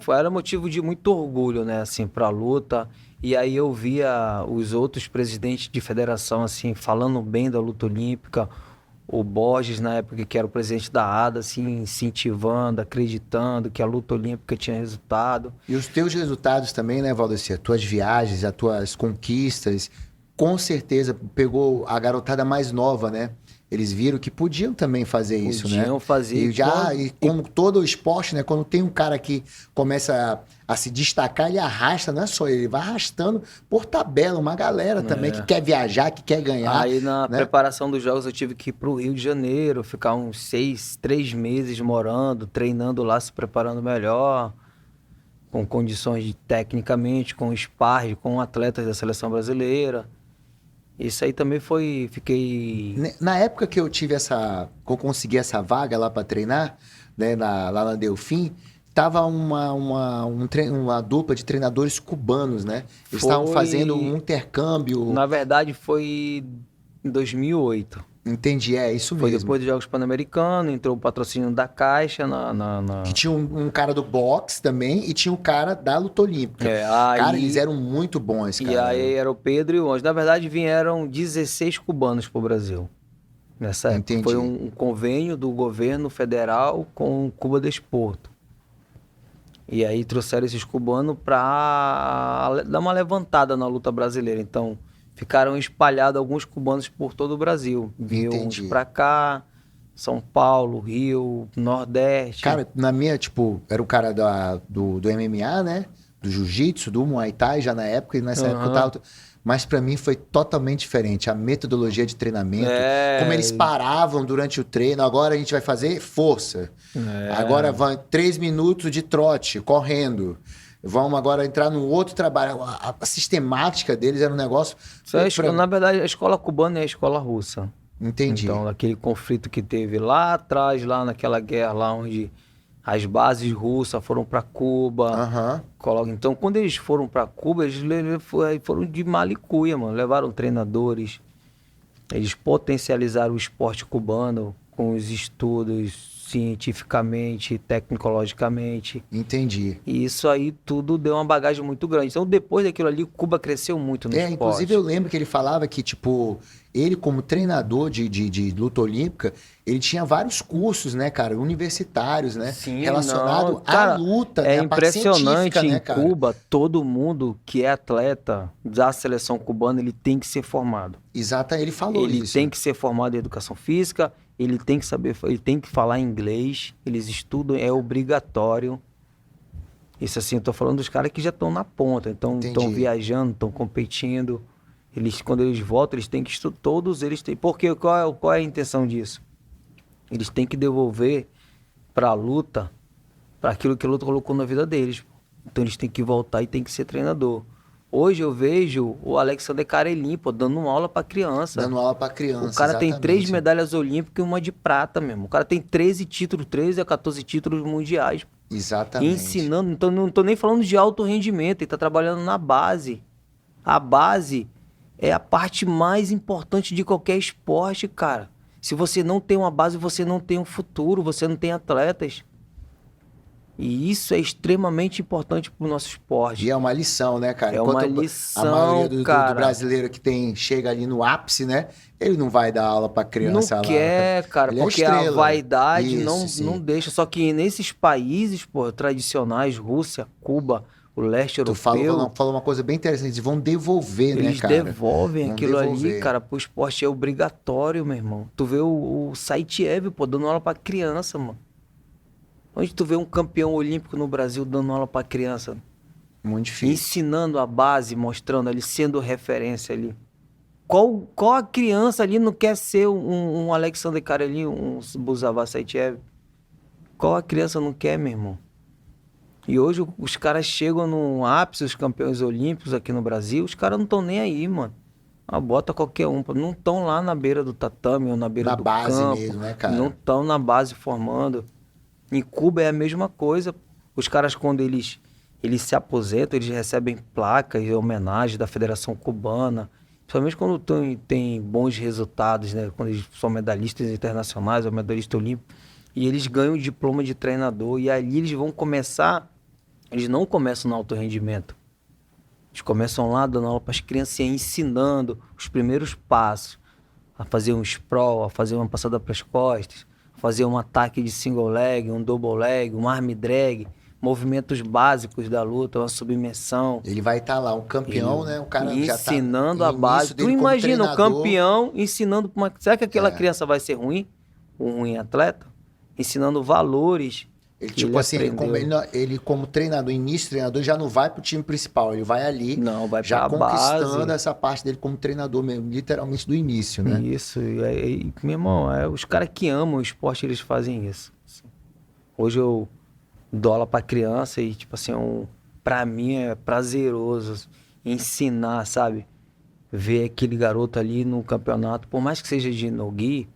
era motivo de muito orgulho, né, assim, pra luta. E aí eu via os outros presidentes de federação, assim, falando bem da luta olímpica. O Borges, na época, que era o presidente da ADA, assim, incentivando, acreditando que a luta olímpica tinha resultado. E os teus resultados também, né, Valdeci? As tuas viagens, as tuas conquistas, com certeza pegou a garotada mais nova, né? Eles viram que podiam também fazer isso, né? Podiam fazer. E como todo o esporte, né? Quando tem um cara que começa a se destacar, ele arrasta, não é só ele vai arrastando por tabela, uma galera também que quer viajar, que quer ganhar. Aí na né? preparação dos jogos eu tive que ir pro Rio de Janeiro, ficar uns 3 meses morando, treinando lá, se preparando melhor, com condições tecnicamente, com sparring, com atletas da seleção brasileira. Isso aí também fiquei... Na época que eu tive que eu consegui essa vaga lá para treinar, né, lá na Delfim, tava uma dupla de treinadores cubanos, né? Eles estavam fazendo um intercâmbio. Na verdade foi em 2008. Entendi, é isso Foi mesmo. depois dos Jogos Pan-Americanos, entrou o patrocínio da Caixa Que tinha um cara do boxe também e tinha um cara da luta olímpica. Cara, eles eram muito bons, cara. E aí era o Pedro e o Anjo. Na verdade, vieram 16 cubanos pro Brasil. Nessa época. Entendi. Foi um convênio do governo federal com Cuba Desporto. E aí trouxeram esses cubanos para dar uma levantada na luta brasileira. Então, ficaram espalhados alguns cubanos por todo o Brasil. Vinham uns pra cá, São Paulo, Rio, Nordeste. Cara, na minha, tipo, era o cara do MMA, né? Do jiu-jitsu, do Muay Thai já na época, e nessa época eu tava... Mas pra mim foi totalmente diferente. A metodologia de treinamento, como eles paravam durante o treino. Agora a gente vai fazer força. Agora vai 3 minutos de trote, correndo. Vamos agora entrar no outro trabalho. A sistemática deles era um negócio... Na verdade, a escola cubana é a escola russa. Entendi. Então, aquele conflito que teve lá atrás, lá naquela guerra lá onde as bases russas foram para Cuba. Então, quando eles foram para Cuba, eles foram de malicuia, mano. Levaram treinadores. Eles potencializaram o esporte cubano com os estudos cientificamente, tecnologicamente. Entendi. E isso aí tudo deu uma bagagem muito grande. Então, depois daquilo ali, Cuba cresceu muito no esporte. Inclusive eu lembro que ele falava que, tipo, ele como treinador de luta olímpica, ele tinha vários cursos, né, cara, universitários, né? Sim, relacionado à luta, né? É impressionante né, em Cuba, todo mundo que é atleta da seleção cubana, ele tem que ser formado. Exato, ele falou isso. Ele tem que ser formado em educação física, ele tem que saber, ele tem que falar inglês, eles estudam, é obrigatório. Isso assim, eu tô falando dos caras que já estão na ponta, então estão Entendi. viajando, estão competindo. Eles, quando eles voltam, eles têm que estudar, todos eles têm. Porque qual é a intenção disso? Eles têm que devolver pra luta, para aquilo que a luta colocou na vida deles. Então eles têm que voltar e têm que ser treinador. Hoje eu vejo o Alexander Karelin, pô, dando uma aula pra criança. Dando aula pra criança, O cara tem 3 exatamente. medalhas olímpicas e uma de prata mesmo. O cara tem 13 títulos, 13 a 14 títulos mundiais. E Exatamente. ensinando, então não tô nem falando de alto rendimento, ele tá trabalhando na base. A base é a parte mais importante de qualquer esporte, cara. Se você não tem uma base, você não tem um futuro, você não tem atletas. E isso é extremamente importante pro nosso esporte. E é uma lição, né, cara? É uma Enquanto lição, a maioria do cara. brasileiro que chega ali no ápice, né? Ele não vai dar aula pra criança Não lá. quer, cara, Ele é porque a estrela. vaidade Isso, não sim. deixa. Só que nesses países, pô, tradicionais, Rússia, Cuba, o leste Tu europeu, falou uma coisa bem interessante. Eles vão devolver, né, eles cara? devolvem Vão aquilo devolver. ali, cara, pro esporte é obrigatório, meu irmão. Tu vê o Saitiev, pô, dando aula pra criança, mano. Onde tu vê um campeão olímpico no Brasil dando aula pra criança? Muito difícil. Ensinando a base, mostrando ali, sendo referência ali. Qual a criança ali não quer ser um Alexander Karelin, um Buzava Saitiev? Qual a criança não quer, meu irmão? E hoje os caras chegam no ápice, os campeões olímpicos aqui no Brasil, os caras não estão nem aí, mano. Ah, bota qualquer um. Não estão lá na beira do tatame ou na beira Na do base campo. mesmo, né, cara? Não estão na base formando. Em Cuba é a mesma coisa. Os caras, quando eles se aposentam, eles recebem placas e homenagem da Federação Cubana. Principalmente quando tem bons resultados, né? Quando eles são medalhistas internacionais ou medalhistas olímpicos. E eles ganham o diploma de treinador. E ali eles vão começar... Eles não começam no alto rendimento. Eles começam lá dando aula para as crianças, ensinando os primeiros passos. A fazer um sprawl, a fazer uma passada para as costas, a fazer um ataque de single leg, um double leg, um arm drag, movimentos básicos da luta, uma submersão. Ele vai estar lá, um campeão, né? O cara já tá Ensinando a no base. início Tu dele como imagina o treinador. campeão ensinando para uma... Será que aquela É. criança vai ser ruim? Um ruim atleta? Ensinando valores. Ele, que tipo assim, aprendeu. ele como treinador, início treinador, já não vai pro time principal, ele vai ali Não, vai já pra conquistando base. essa parte dele como treinador mesmo, literalmente do início, né? Isso, meu irmão, os caras que amam o esporte, eles fazem isso. Hoje eu dou aula pra criança e, tipo assim, pra mim é prazeroso ensinar, sabe? Ver aquele garoto ali no campeonato, por mais que seja de no-gi,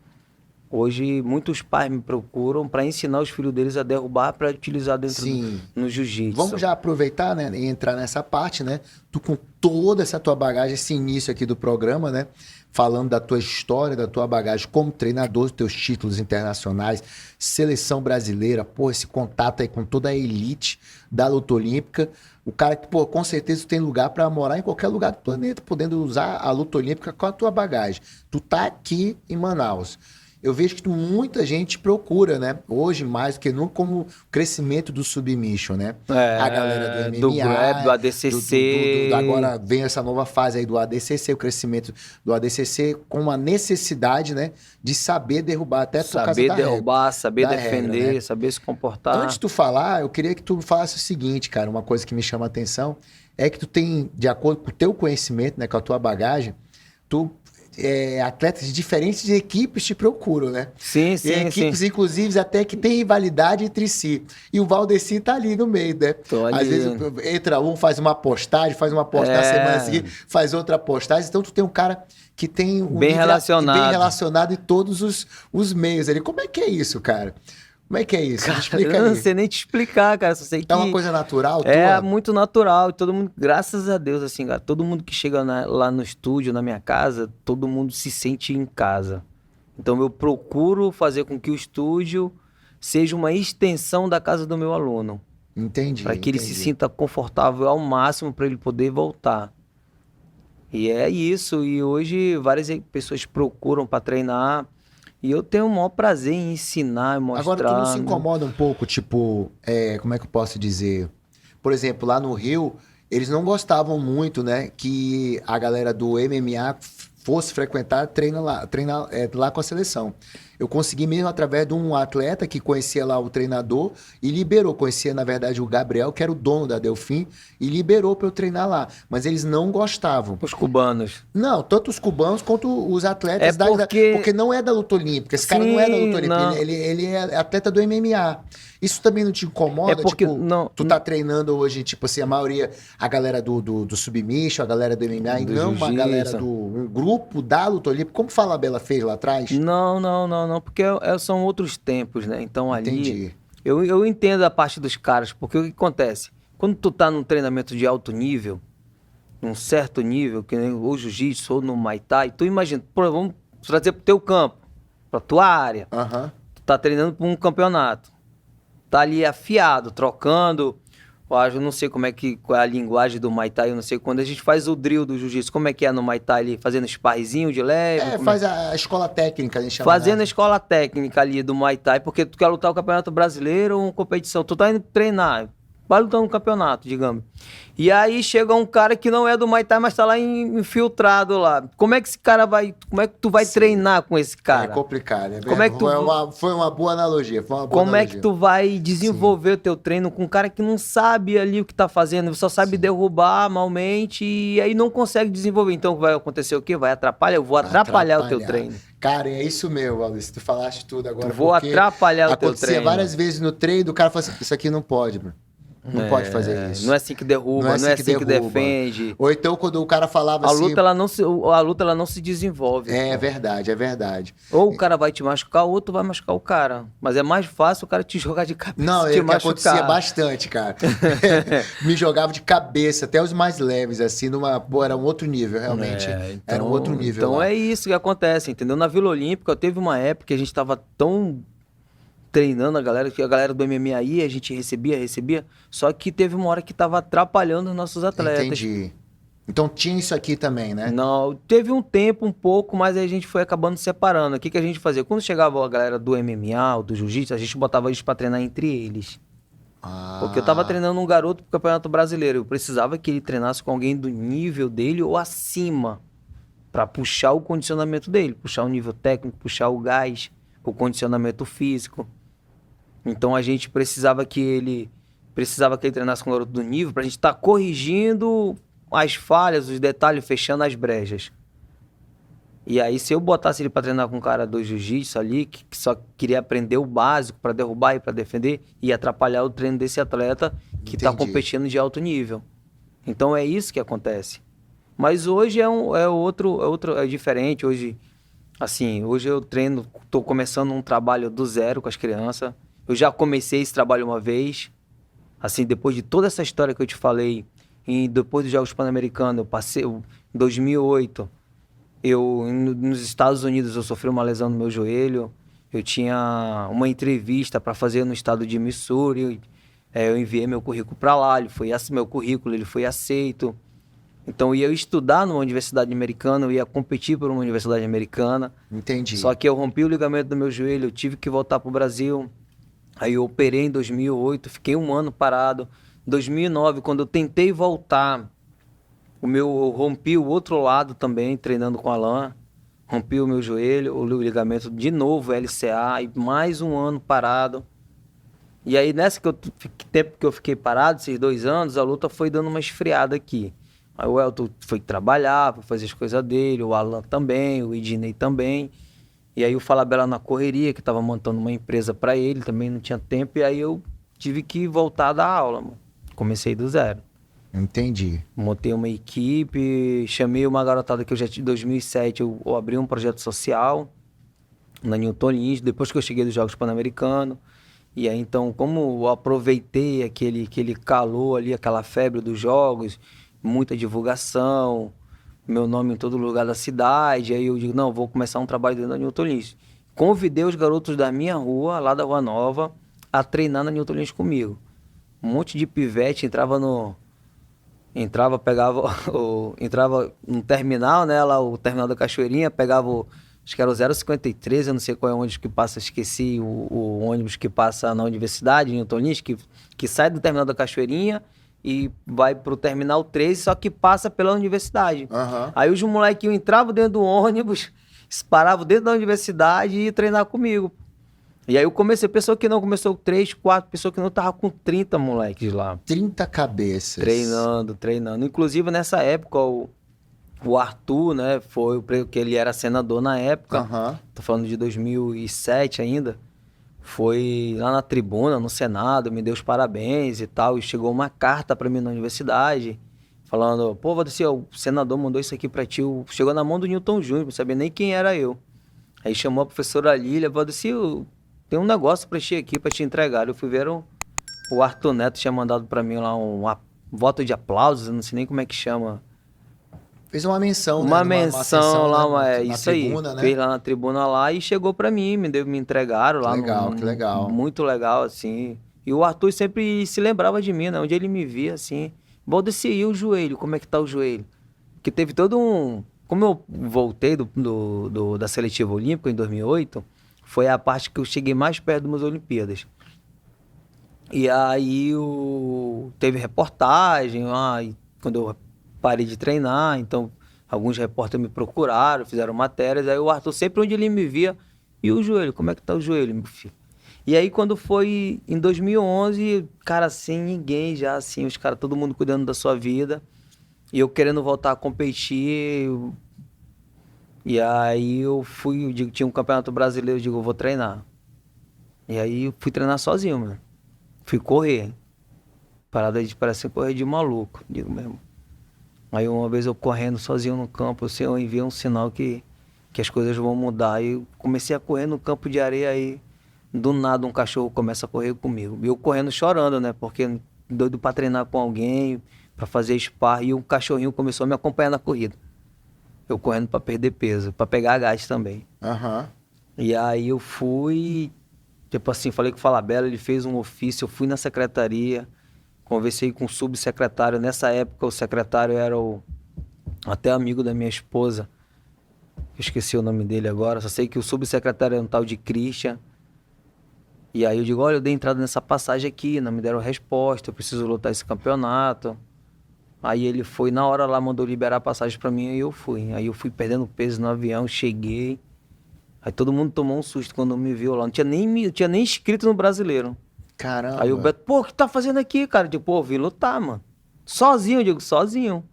hoje muitos pais me procuram pra ensinar os filhos deles a derrubar pra utilizar dentro Sim. no jiu-jitsu. Vamos já aproveitar, né, e entrar nessa parte, né? Tu com toda essa tua bagagem, esse início aqui do programa, né? Falando da tua história, da tua bagagem como treinador, dos teus títulos internacionais, seleção brasileira, pô, esse contato aí com toda a elite da luta olímpica. O cara que, pô, com certeza tu tem lugar pra morar em qualquer lugar do planeta, podendo usar a luta olímpica com a tua bagagem. Tu tá aqui em Manaus. Eu vejo que muita gente procura, né? Hoje, mais do que nunca, como o crescimento do submission, né? A galera do MMA, do grab, do ADCC. agora vem essa nova fase aí do ADCC, o crescimento do ADCC com uma necessidade, né? De saber derrubar até por causa Saber da regra. derrubar, saber da defender, regra, né? saber se comportar. Antes de tu falar, eu queria que tu falasse o seguinte, cara, uma coisa que me chama a atenção é que tu tem, de acordo com o teu conhecimento, né, com a tua bagagem, atletas de diferentes equipes te procuram, né? Sim, E sim, equipes, sim. inclusive, até que tem rivalidade entre si. E o Valdeci tá ali no meio, né? Tô ali. Às vezes entra um, faz uma postagem semana seguinte, faz outra postagem. Então, tu tem um cara que tem um Bem nível relacionado. bem relacionado em todos os meios ali. Como é que é isso, cara? Como é que é isso? Me explica Eu não aí. sei nem te explicar, cara. Só sei que É uma coisa natural é tua? muito natural. E todo mundo, graças a Deus, assim, cara, todo mundo que chega lá no estúdio, na minha casa, todo mundo se sente em casa. Então eu procuro fazer com que o estúdio seja uma extensão da casa do meu aluno. Entendi. Para que ele se entendi. sinta confortável ao máximo para ele poder voltar. E é isso. E hoje várias pessoas procuram para treinar. E eu tenho o maior prazer em ensinar, mostrar. Agora, tu não se incomoda um pouco, tipo, como é que eu posso dizer? Por exemplo, lá no Rio, eles não gostavam muito, né, que a galera do MMA fosse frequentar, treinar lá com a seleção. eu consegui mesmo através de um atleta que conhecia lá o treinador e liberou. Conhecia, na verdade, o Gabriel, que era o dono da Delfim, e liberou para eu treinar lá. Mas eles não gostavam. Os cubanos. Não, tanto os cubanos quanto os atletas porque não é da luta olímpica. Esse cara não é da luta olímpica. Ele é atleta do MMA. Isso também não te incomoda? É porque tipo, tu tá treinando hoje, tipo assim, a maioria, a galera do submission, a galera do MMA, e não uma galera um grupo da luta olímpica, como Fala Bela fez lá atrás? Não, porque são outros tempos, né? Então ali, Entendi. eu entendo a parte dos caras, porque o que acontece? Quando tu tá num treinamento de alto nível, num certo nível, que nem o jiu-jitsu ou no Muay Thai, tu imagina, pô, vamos trazer pro teu campo, pra tua área. Tu tá treinando pra um campeonato. Tá ali afiado, trocando. Eu não sei qual é a linguagem do Muay Thai, eu não sei. Quando a gente faz o drill do jiu-jitsu, como é que é no Muay Thai ali? Fazendo sparrezinho de leve? Faz a escola técnica, a gente chama. Fazendo a escola técnica ali do Muay Thai, porque tu quer lutar o campeonato brasileiro ou uma competição. Tu tá indo treinar, vai lutar no campeonato, digamos. E aí chega um cara que não é do Muay Thai, mas tá lá infiltrado lá. Como é que esse cara vai... Como é que tu vai treinar com esse cara? É complicado, né? Como é que foi uma boa analogia. Como é que tu vai desenvolver o teu treino com um cara que não sabe ali o que tá fazendo, só sabe derrubar malmente e aí não consegue desenvolver? Então vai acontecer o quê? Vai atrapalhar? Eu vou atrapalhar o teu treino. Cara, é isso mesmo, Maurício. Tu falaste tudo agora. Vou atrapalhar o teu treino. Acontecia várias vezes no treino, o cara fala assim, isso aqui não pode, mano. Não pode fazer isso. Não é assim que derruba, não é assim que defende. Ou então quando o cara falava assim... A luta ela não se desenvolve. É verdade, é verdade. Ou o cara vai te machucar, ou tu vai machucar o cara. Mas é mais fácil o cara te jogar de cabeça. Não, é que acontecia bastante, cara. Me jogava de cabeça, até os mais leves, assim, era um outro nível, realmente. Era um outro nível. Então é isso que acontece, entendeu? Na Vila Olímpica, teve uma época que a gente tava tão treinando a galera, que a galera do MMA aí, a gente recebia, só que teve uma hora que tava atrapalhando os nossos atletas. Entendi. Então tinha isso aqui também, né? Não, teve um tempo, um pouco, mas aí a gente foi acabando separando. O que a gente fazia? Quando chegava a galera do MMA ou do Jiu-Jitsu, a gente botava eles pra treinar entre eles. Porque eu tava treinando um garoto pro Campeonato Brasileiro, eu precisava que ele treinasse com alguém do nível dele ou acima, pra puxar o condicionamento dele, puxar o nível técnico, puxar o gás, o condicionamento físico. Então a gente precisava que ele treinasse com o garoto do nível pra gente estar corrigindo as falhas, os detalhes, fechando as brechas. E aí se eu botasse ele pra treinar com um cara do jiu-jitsu ali, que só queria aprender o básico pra derrubar e pra defender, ia atrapalhar o treino desse atleta que tá competindo de alto nível. Então é isso que acontece. Mas hoje é diferente. Hoje eu treino, tô começando um trabalho do zero com as crianças. Eu já comecei esse trabalho uma vez, assim, depois de toda essa história que eu te falei, e depois dos Jogos Pan-Americanos, eu passei, em 2008, nos Estados Unidos, eu sofri uma lesão no meu joelho, eu tinha uma entrevista para fazer no estado de Missouri, eu enviei meu currículo para lá, ele foi aceito. Então eu ia estudar numa universidade americana, eu ia competir por uma universidade americana. Entendi. Só que eu rompi o ligamento do meu joelho, eu tive que voltar para o Brasil. Aí eu operei em 2008, fiquei um ano parado. Em 2009, quando eu tentei voltar, eu rompi o outro lado também, treinando com a Alain. Rompi o meu joelho, o ligamento de novo, LCA, e mais um ano parado. E aí tempo que eu fiquei parado, esses 2 anos, a luta foi dando uma esfriada aqui. Aí o Elton foi trabalhar, foi fazer as coisas dele, o Alan também, o Ednei também. E aí o Falabella na correria, que estava montando uma empresa para ele, também não tinha tempo. E aí eu tive que voltar a dar aula, mano. Comecei do zero. Entendi. Montei uma equipe, chamei uma garotada que eu já tinha em 2007, eu abri um projeto social na Newton Lins, depois que eu cheguei dos Jogos Pan-Americanos. E aí então, como eu aproveitei aquele calor ali, aquela febre dos jogos, muita divulgação, meu nome em todo lugar da cidade, aí eu digo, não, vou começar um trabalho dentro da Newton Lins. Convidei os garotos da minha rua, lá da Rua Nova, a treinar na Newton Lins comigo. Um monte de pivete entrava no terminal, né, lá o terminal da Cachoeirinha, pegava acho que era o 053, eu não sei qual é o ônibus que passa, esqueci o ônibus que passa na universidade, Newton Lins, que sai do terminal da Cachoeirinha e vai pro terminal 13, só que passa pela universidade. Aí os molequinhos entravam dentro do ônibus, paravam dentro da universidade e ia treinar comigo. E aí eu comecei, pessoa que não começou com 3, 4, pessoa que não tava com 30 moleques lá. 30 cabeças. Treinando. Inclusive, nessa época, o Arthur, né, que ele era senador na época, tô falando de 2007 ainda, foi lá na tribuna, no Senado, me deu os parabéns e tal, e chegou uma carta para mim na universidade, falando, pô, Valdeci, o senador mandou isso aqui para ti, chegou na mão do Newton Júnior, não sabia nem quem era eu. Aí chamou a professora Lília, Valdeci, tem um negócio para ti aqui, para te entregar. Eu fui ver, o Arthur Neto tinha mandado para mim lá um voto de aplausos, eu não sei nem como é que chama. Fez uma menção, uma né? menção lá, na isso tribuna, aí. né? Fez lá na tribuna lá e chegou pra mim, me entregaram lá. Que legal. Muito legal, assim. E o Arthur sempre se lembrava de mim, né? Onde ele me via, assim. Valdeci, e o joelho? Como é que tá o joelho? Porque teve todo um... Como eu voltei da seletiva olímpica em 2008, foi a parte que eu cheguei mais perto de umas Olimpíadas. E aí teve reportagem, quando eu parei de treinar, então alguns repórteres me procuraram, fizeram matérias, aí o Arthur sempre onde ele me via, e o joelho, como é que tá o joelho, meu filho? E aí quando foi em 2011, cara, sem ninguém já, assim, os caras, todo mundo cuidando da sua vida, e eu querendo voltar a competir, e aí eu digo, tinha um campeonato brasileiro, eu digo, eu vou treinar. E aí eu fui treinar sozinho, mano. Fui correr. Parada de parecer correr de maluco, digo mesmo. Aí uma vez eu correndo sozinho no campo, eu enviei um sinal que as coisas vão mudar. Aí eu comecei a correr no campo de areia, aí do nada um cachorro começa a correr comigo. E eu correndo chorando, né? Porque doido pra treinar com alguém, pra fazer sparring, e um cachorrinho começou a me acompanhar na corrida. Eu correndo pra perder peso, pra pegar gás também. E aí eu fui, tipo assim, falei com o Falabella, ele fez um ofício, eu fui na secretaria, conversei com o subsecretário. Nessa época, o secretário era até amigo da minha esposa. Eu esqueci o nome dele agora. Só sei que o subsecretário era um tal de Christian. E aí eu digo, olha, eu dei entrada nessa passagem aqui, não me deram resposta, eu preciso lutar esse campeonato. Aí ele foi, na hora lá, mandou liberar a passagem pra mim, e eu fui. Aí eu fui perdendo peso no avião, cheguei. Aí todo mundo tomou um susto quando me viu lá. Eu tinha nem inscrito no Brasileiro. Caramba. Aí o Beto, pô, o que tá fazendo aqui, cara? Eu digo, pô, eu vim lutar, mano. Sozinho, eu digo, sozinho.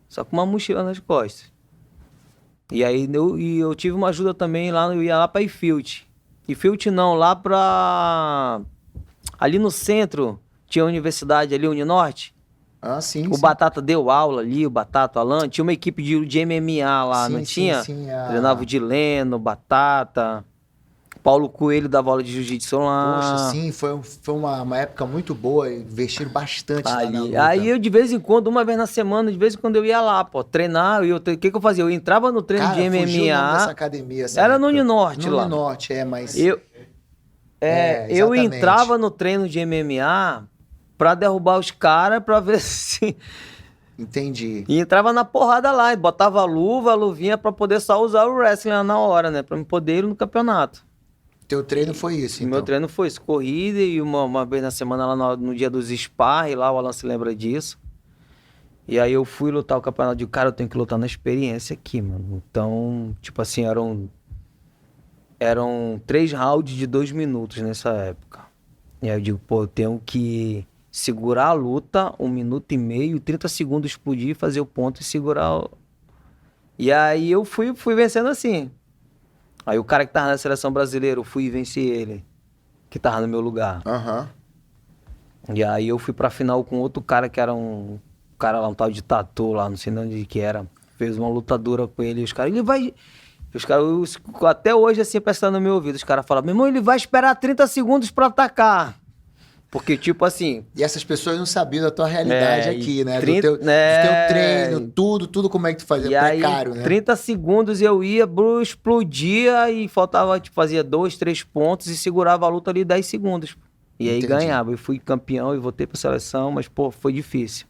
Só com uma mochila nas costas. E aí eu tive uma ajuda também lá, eu ia lá pra Ifilt. Ifilt não, lá pra... Ali no centro, tinha a universidade ali, Uninorte. Sim. O Batata deu aula ali, o Batata, o Alan. Tinha uma equipe de MMA lá, não tinha? Sim. Treinava o Dileno, Batata... Paulo Coelho dava aula de jiu-jitsu lá. Poxa, sim, foi uma época muito boa, investiram bastante lá na luta. Aí eu de vez em quando, uma vez na semana, de vez em quando eu ia lá, pô, treinar. O que eu fazia? Eu entrava no treino de MMA. Fugiu o nome dessa academia, era no Uninorte lá. No Uninorte, mas... Eu entrava no treino de MMA pra derrubar os caras, pra ver se... Entendi. E entrava na porrada lá, e botava a luvinha pra poder só usar o wrestling lá na hora, né? Pra me poder ir no campeonato. Teu treino foi isso, então? Meu treino foi isso, corrida e uma vez na semana lá no dia dos sparring, lá o Alan se lembra disso. E aí eu fui lutar o campeonato de cara, eu tenho que lutar na experiência aqui, mano. Então, tipo assim, eram 3 rounds de 2 minutos nessa época. E aí eu digo, pô, eu tenho que segurar a luta 1 minuto e meio, 30 segundos explodir, fazer o ponto e segurar. E aí eu fui vencendo assim. Aí o cara que tava na seleção brasileira, eu fui e venci ele, que tava no meu lugar. E aí eu fui pra final com outro cara que era um cara lá, um tal de Tatu lá, não sei nem onde que era. Fez uma luta dura com ele, e os caras, ele vai... Os caras, até hoje assim, prestando no meu ouvido, os caras falam, meu irmão, ele vai esperar 30 segundos pra atacar. Porque, tipo assim... E essas pessoas não sabiam da tua realidade aqui, né? 30, do teu treino, tudo como é que tu fazia, precário, aí, né? 30 segundos eu ia, explodia e faltava, tipo, fazia 2, 3 pontos e segurava a luta ali 10 segundos. E aí ganhava. Eu fui campeão e voltei pra seleção, mas, pô, foi difícil.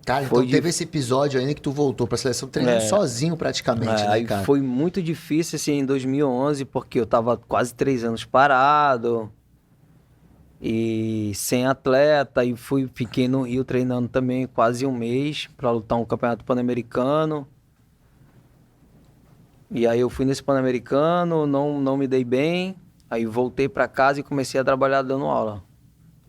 Cara, então teve esse episódio ainda que tu voltou pra seleção treinando sozinho praticamente, né, cara? Foi muito difícil, assim, em 2011, porque eu tava quase 3 anos parado... E sem atleta, e fiquei no Rio treinando também quase 1 mês para lutar um campeonato pan-americano. E aí eu fui nesse Pan-Americano, não me dei bem. Aí voltei pra casa e comecei a trabalhar dando aula.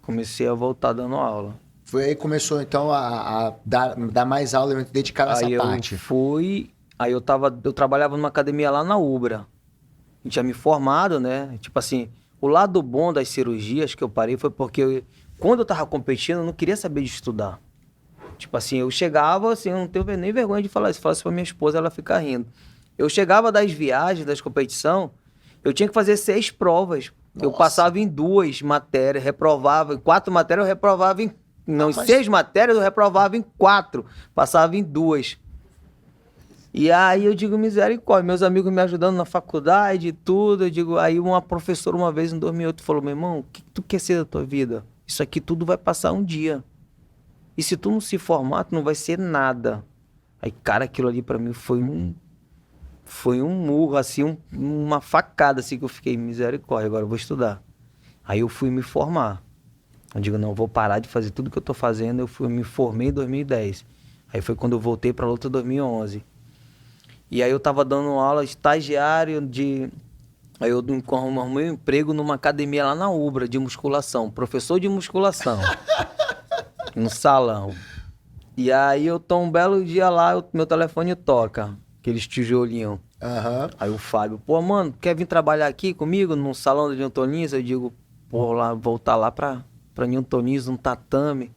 Comecei a voltar dando aula. Foi aí que começou, então, a dar mais aula, dedicar nessa Aí eu parte. fui, aí eu trabalhava numa academia lá na Ubra. Eu tinha me formado, né? Tipo assim, o lado bom das cirurgias que eu parei foi porque quando eu tava competindo, eu não queria saber de estudar. Tipo assim, eu chegava, assim, eu não tenho nem vergonha de falar isso. Falar isso pra minha esposa, ela fica rindo. Eu chegava das viagens, das competições, eu tinha que fazer 6 provas. Eu Nossa. passava em 2 matérias, reprovava. Em 4 matérias eu reprovava em... Não, em Mas- 6 matérias eu reprovava em 4. Passava em 2. E aí eu digo, misericórdia, meus amigos me ajudando na faculdade e tudo. Eu digo, aí uma professora uma vez em 2008 falou, meu irmão, o que tu quer ser da tua vida? Isso aqui tudo vai passar um dia. E se tu não se formar, tu não vai ser nada. Aí, cara, aquilo ali pra mim foi um murro, assim, uma facada, assim, que eu fiquei, misericórdia, agora eu vou estudar. Aí eu fui me formar. Eu digo, não, eu vou parar de fazer tudo que eu tô fazendo. Me formei em 2010. Aí foi quando eu voltei pra luta em 2011. E aí eu tava dando aula estagiário de... Aí eu arrumei um emprego numa academia lá na Ubra, de musculação. Professor de musculação. No salão. E aí eu tô um belo dia lá, meu telefone toca. Aqueles tijolinhos. Aham. Aí o Fábio, pô, mano, quer vir trabalhar aqui comigo num salão de Newtonias? Eu digo, pô, voltar lá pra Newtonias, num tatame.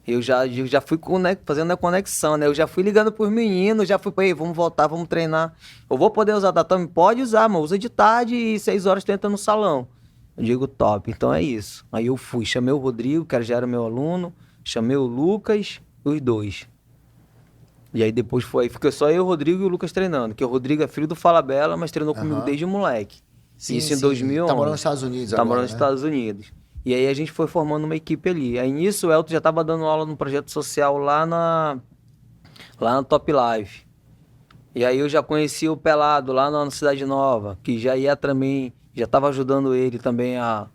Eu já fui fazendo a conexão, né? Eu já fui ligando pros meninos, já fui, ei, vamos voltar, vamos treinar. Eu vou poder usar tatame? Pode usar, mas usa de tarde e 6 horas tu entra no salão. Eu digo, top, então é isso. Aí eu fui, chamei o Rodrigo, que já era meu aluno, chamei o Lucas, os 2. E aí depois ficou só eu, o Rodrigo e o Lucas treinando, que o Rodrigo é filho do Falabella, mas treinou comigo Aham. desde moleque. Sim, Isso em sim. 2011. Tá morando nos Estados Unidos Tá agora, morando nos né? Estados Unidos. E aí a gente foi formando uma equipe ali. Aí nisso o Elton já tava dando aula num projeto social lá na Top Life. E aí eu já conheci o Pelado lá na Cidade Nova, que já ia também, já tava ajudando ele também a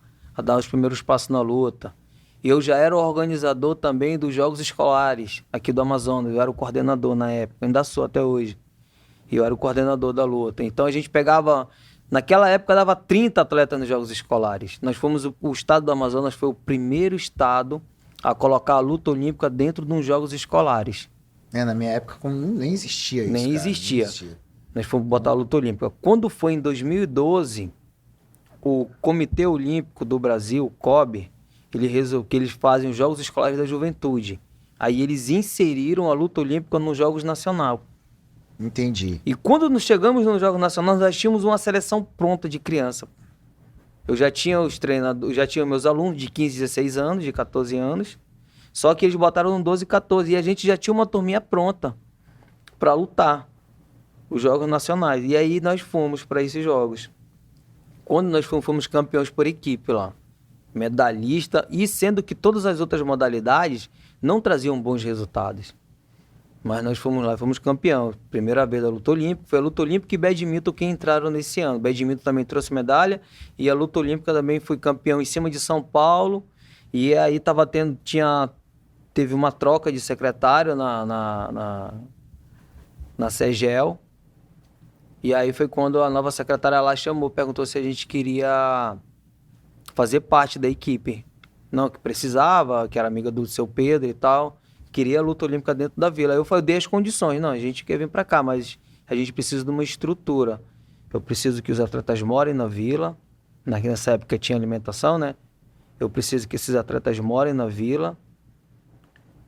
dar os primeiros passos na luta. E eu já era o organizador também dos Jogos Escolares aqui do Amazonas. Eu era o coordenador na época, ainda sou até hoje. E eu era o coordenador da luta. Então a gente pegava... Naquela época dava 30 atletas nos Jogos Escolares. Nós fomos... O estado do Amazonas foi o primeiro estado a colocar a luta olímpica dentro de uns Jogos Escolares. Na minha época nem existia isso, Nem cara, existia. Nós fomos botar a luta olímpica. Quando foi em 2012, o Comitê Olímpico do Brasil, o COB, ele resolveu que eles fazem os Jogos Escolares da Juventude. Aí eles inseriram a luta olímpica nos Jogos Nacional. Entendi. E quando nós chegamos nos Jogos Nacionais, nós tínhamos uma seleção pronta de criança. Eu já tinha os treinadores, já tinha meus alunos de 15, 16 anos, de 14 anos. Só que eles botaram no 12 e 14. E a gente já tinha uma turminha pronta para lutar os Jogos Nacionais. E aí nós fomos para esses Jogos. Quando nós fomos campeões por equipe lá. Medalhista. E sendo que todas as outras modalidades não traziam bons resultados. Mas nós fomos lá, fomos campeão. Primeira vez da luta olímpica. Foi a luta olímpica e badminton que entraram nesse ano. Badminton também trouxe medalha. E a luta olímpica também foi campeão em cima de São Paulo. E aí teve uma troca de secretário na CEGEL. E aí foi quando a nova secretária lá chamou, perguntou se a gente queria fazer parte da equipe. Não, que precisava, que era amiga do seu Pedro e tal. Queria a luta olímpica dentro da vila. Aí eu dei as condições. Não, a gente quer vir para cá, mas a gente precisa de uma estrutura. Eu preciso que os atletas morem na vila. Nessa época tinha alimentação, né? Eu preciso que esses atletas morem na vila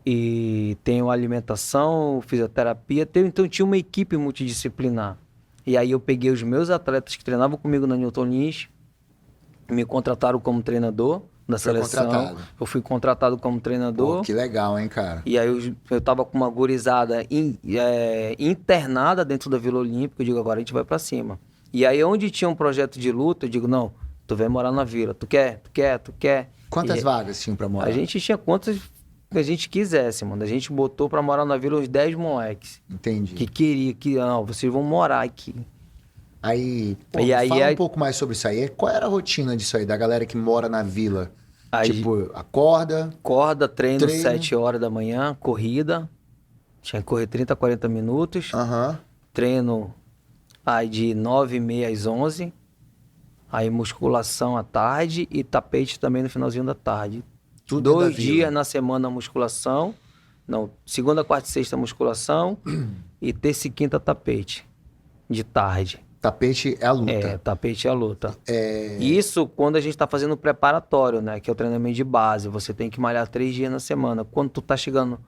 e tenham alimentação, fisioterapia. Então tinha uma equipe multidisciplinar. E aí eu peguei os meus atletas que treinavam comigo na Newton Lins, me contrataram como treinador da seleção. Contratado. Eu fui contratado como treinador. Pô, que legal, hein, cara? E aí eu tava com uma gurizada internada dentro da Vila Olímpica. Eu digo, agora a gente vai pra cima. E aí onde tinha um projeto de luta, eu digo, não, tu vai morar na vila. Tu quer? Quantas vagas tinham pra morar? A gente tinha quantas que a gente quisesse, mano. A gente botou pra morar na vila uns 10 moleques. Entendi. Que queria, não, vocês vão morar aqui. Aí, E aí fala um pouco mais sobre isso aí. Qual era a rotina disso aí, da galera que mora na vila? Aí, tipo, acorda... treino 7 horas da manhã, corrida. Tinha que correr 30, 40 minutos. Aham. Treino Aí de 9h30 às 11h. Aí musculação à tarde e tapete também no finalzinho da tarde. Tudo dentro da 2 Vila. dias na semana musculação. Não, segunda, quarta e sexta musculação. E terça e quinta tapete. De tarde. Tapete é a luta. É, tapete é a luta. Isso quando a gente tá fazendo o preparatório, né? Que é o treinamento de base. Você tem que malhar 3 dias na semana. Quando tu tá chegando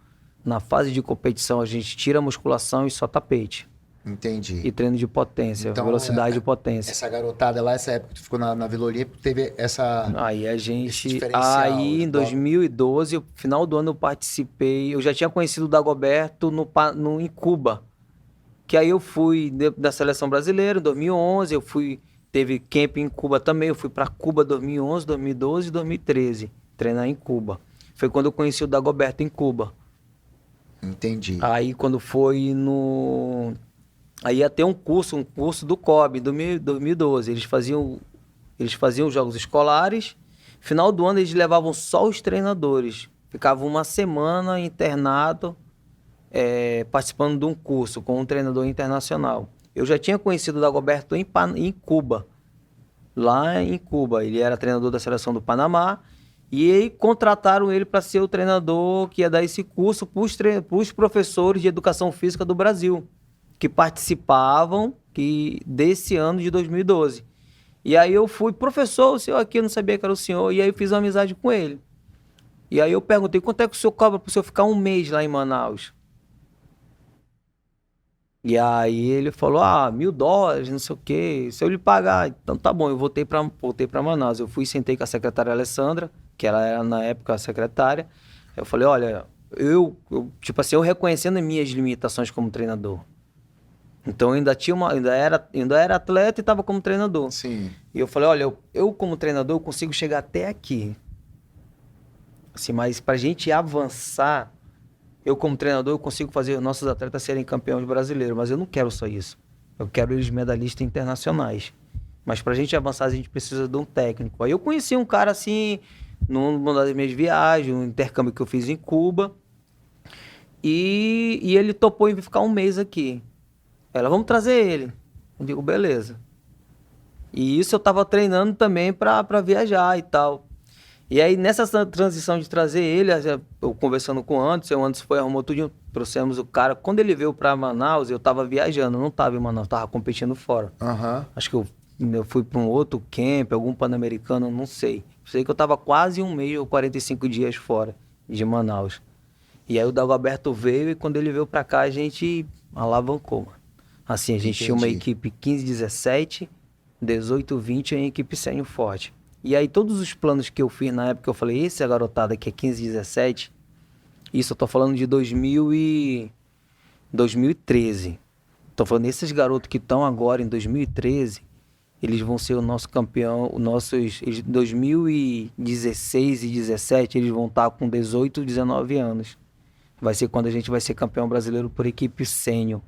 na fase de competição, a gente tira a musculação e só tapete. Entendi. E treino de potência, Então, velocidade e potência. Essa garotada lá, essa época que tu ficou na Vila Olímpica, teve essa... Aí a esse gente. diferencial, Aí em 2012, final do ano, eu participei. Eu já tinha conhecido o Dagoberto em Cuba. Que aí eu fui da seleção brasileira em 2011. Eu fui. Teve camp em Cuba também. Eu fui para Cuba 2011, 2012 e 2013. Treinar em Cuba. Foi quando eu conheci o Dagoberto em Cuba. Entendi. Aí quando foi no. Aí ia ter um curso do COB, em 2012. Eles faziam os jogos escolares. Final do ano eles levavam só os treinadores. Ficavam uma semana internado, participando de um curso com um treinador internacional. Eu já tinha conhecido o Dagoberto em Cuba. Lá em Cuba. Ele era treinador da seleção do Panamá. E aí contrataram ele para ser o treinador que ia dar esse curso para os professores de educação física do Brasil, que participavam desse ano de 2012. E aí eu fui, professor, o senhor aqui, eu não sabia que era o senhor, e aí eu fiz uma amizade com ele. E aí eu perguntei, quanto é que o senhor cobra para o senhor ficar um mês lá em Manaus? E aí ele falou, $1.000, não sei o quê, se eu lhe pagar, então tá bom, eu voltei para Manaus. Eu fui e sentei com a secretária Alessandra, que ela era na época a secretária. Eu falei, olha, eu tipo assim, eu reconhecendo as minhas limitações como treinador. Então ainda era atleta e estava como treinador. Sim. E eu falei, olha, eu como treinador eu consigo chegar até aqui. Assim, mas pra gente avançar, eu como treinador eu consigo fazer os nossos atletas serem campeões brasileiros, mas eu não quero só isso. Eu quero eles medalhistas internacionais. Mas pra gente avançar a gente precisa de um técnico. Aí eu conheci um cara assim, numa das minhas viagens, um intercâmbio que eu fiz em Cuba. E ele topou em ficar um mês aqui. Ela, vamos trazer ele. Eu digo, beleza. E isso eu tava treinando também pra viajar e tal. E aí, nessa transição de trazer ele, eu conversando com o Anderson foi, arrumou tudo, trouxemos o cara. Quando ele veio pra Manaus, eu tava viajando, não tava em Manaus, tava competindo fora. Acho que eu fui pra um outro camp, algum pan-americano, não sei. Sei que eu tava quase um mês ou 45 dias fora de Manaus. E aí o Dagoberto veio e quando ele veio pra cá, a gente alavancou, mano. Assim, a gente tinha uma equipe 15-17, 18-20 e uma equipe sênior forte. E aí todos os planos que eu fiz na época, eu falei, esse é a garotada que é 15-17, isso eu tô falando de 2013. Tô falando, esses garotos que estão agora em 2013, eles vão ser o nosso campeão, 2016 e 17, eles vão estar com 18, 19 anos. Vai ser quando a gente vai ser campeão brasileiro por equipe sênior.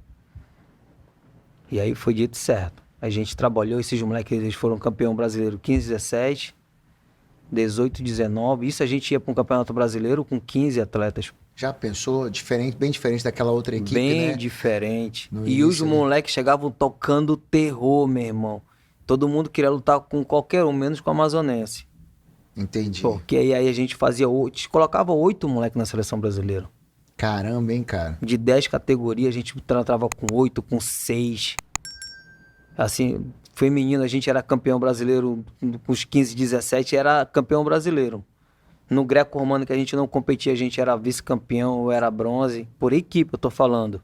E aí foi dito certo. A gente trabalhou, esses moleques, eles foram campeão brasileiro 15, 17, 18, 19. Isso a gente ia para um campeonato brasileiro com 15 atletas. Já pensou? Diferente, bem diferente daquela outra equipe, bem né? Bem diferente. No e início, os moleques chegavam tocando terror, meu irmão. Todo mundo queria lutar com qualquer um, menos com o amazonense. Entendi. Porque aí a gente fazia, colocava 8 moleques na seleção brasileira. Caramba, hein, cara? De 10 categorias, a gente tratava com 8, com 6. Assim, feminino, a gente era campeão brasileiro com os 15, 17, era campeão brasileiro. No greco-romano que a gente não competia, a gente era vice-campeão ou era bronze. Por equipe, eu tô falando.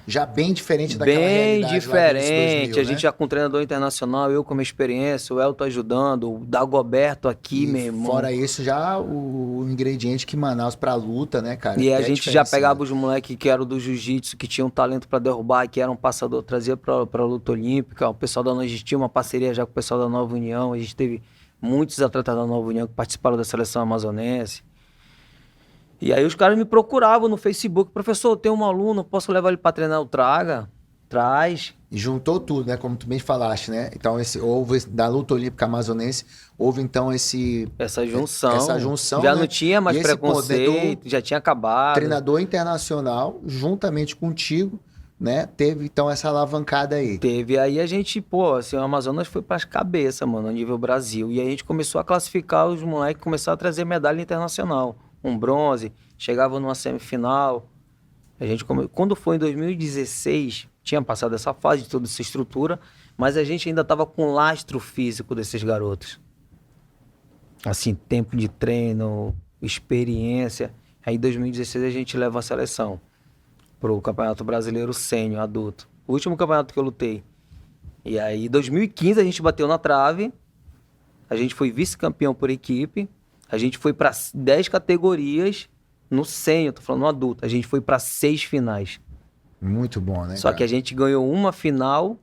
Já bem diferente daquela realidade. Bem diferente. Lá 2000, a gente já com um treinador internacional, eu com a minha experiência, o Elton ajudando, o Dagoberto aqui, e meu irmão. Fora isso, já o ingrediente que Manaus pra luta, né, cara? E a gente já pegava os moleques que eram do jiu-jitsu, que tinham talento pra derrubar, que eram passador, trazia pra luta olímpica. O pessoal da nós tinha uma parceria já com o pessoal da Nova União. A gente teve muitos atletas da Nova União que participaram da seleção amazonense. E aí os caras me procuravam no Facebook, professor, tem um aluno, posso levar ele para treinar? Eu traz. E juntou tudo, né? Como tu bem falaste, né? Então, houve da luta olímpica amazonense, houve então essa junção. Já né? não tinha mais preconceito, já tinha acabado. Treinador internacional, juntamente contigo, né? Teve então essa alavancada aí. Teve aí a gente, pô, assim, o Amazonas foi pras cabeças, mano, a nível Brasil. E aí a gente começou a classificar os moleques, começaram a trazer medalha internacional. Um bronze, chegava numa semifinal. Quando foi em 2016, tinha passado essa fase de toda essa estrutura, mas a gente ainda tava com lastro físico desses garotos. Assim, tempo de treino, experiência. Aí em 2016 a gente leva a seleção pro Campeonato Brasileiro Sênior, adulto. O último campeonato que eu lutei. E aí, em 2015, a gente bateu na trave. A gente foi vice-campeão por equipe. A gente foi para 10 categorias no sênior, tô falando no adulto. A gente foi para 6 finais. Muito bom, né, Só que a gente ganhou uma final,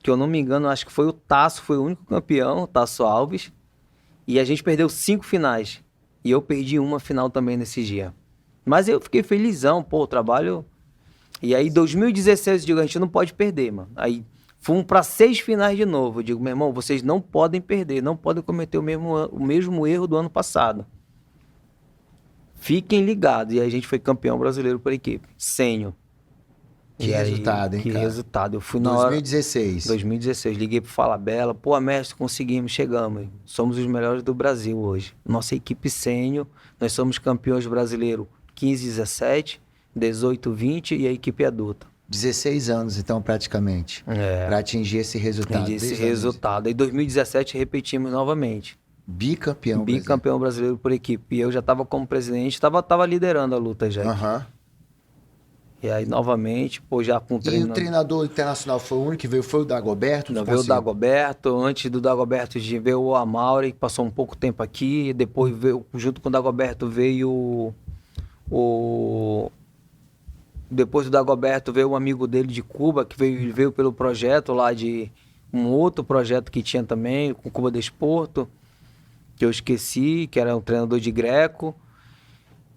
que eu não me engano, acho que foi o Tasso, foi o único campeão, o Tasso Alves. E a gente perdeu 5 finais. E eu perdi uma final também nesse dia. Mas eu fiquei felizão, pô, o trabalho... E aí, 2016, eu digo, a gente não pode perder, mano. Aí, fomos para 6 finais de novo. Eu digo, meu irmão, vocês não podem perder, não podem cometer o mesmo erro do ano passado. Fiquem ligados. E aí, a gente foi campeão brasileiro por equipe, sênior. Que resultado, hein, que cara? resultado. Eu fui na hora... 2016. 2016, liguei pro Falabella. Pô, mestre, conseguimos, chegamos. Somos os melhores do Brasil hoje. Nossa equipe sênior, nós somos campeões brasileiros 15, 17... 18, 20 e a equipe adulta. 16 anos, então, praticamente. Para atingir esse resultado. Aí, em 2017, repetimos novamente. Bicampeão. Bicampeão brasileiro por equipe. E eu já estava como presidente, tava liderando a luta já. Aham. E aí, novamente, pô, já com E o treinador internacional foi o único que veio, foi o Dagoberto? Não, veio o Dagoberto. Antes do Dagoberto veio o Amauri, que passou um pouco tempo aqui. Depois, veio, junto com o Dagoberto, veio Depois do Dagoberto veio um amigo dele de Cuba, que veio pelo projeto lá de... Um outro projeto que tinha também, com Cuba Desporto, que eu esqueci, que era um treinador de Greco.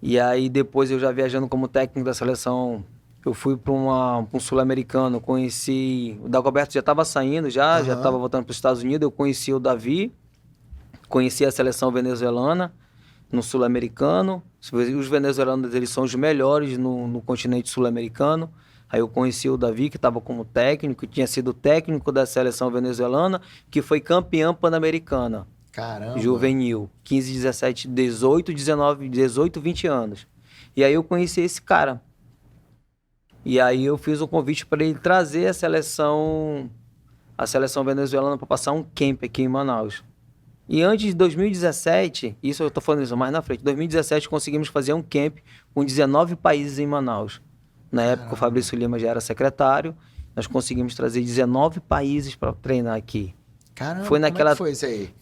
E aí depois eu já viajando como técnico da seleção, eu fui para um sul-americano, conheci... O Dagoberto já estava saindo, já estava voltando para os Estados Unidos, eu conheci o Davi, conheci a seleção venezuelana no sul-americano. Os venezuelanos, eles são os melhores no continente sul-americano. Aí eu conheci o Davi, que estava como técnico, tinha sido técnico da seleção venezuelana, que foi campeã pan-americana. Caramba! Juvenil, 15, 17, 18, 19, 18, 20 anos. E aí eu conheci esse cara. E aí eu fiz o convite para ele trazer a seleção venezuelana para passar um camp aqui em Manaus. E antes de 2017, isso eu tô falando isso mais na frente, 2017 conseguimos fazer um camp com 19 países em Manaus. Na época o Fabrício Lima já era secretário, nós conseguimos trazer 19 países para treinar aqui. Caramba, como é que foi isso aí?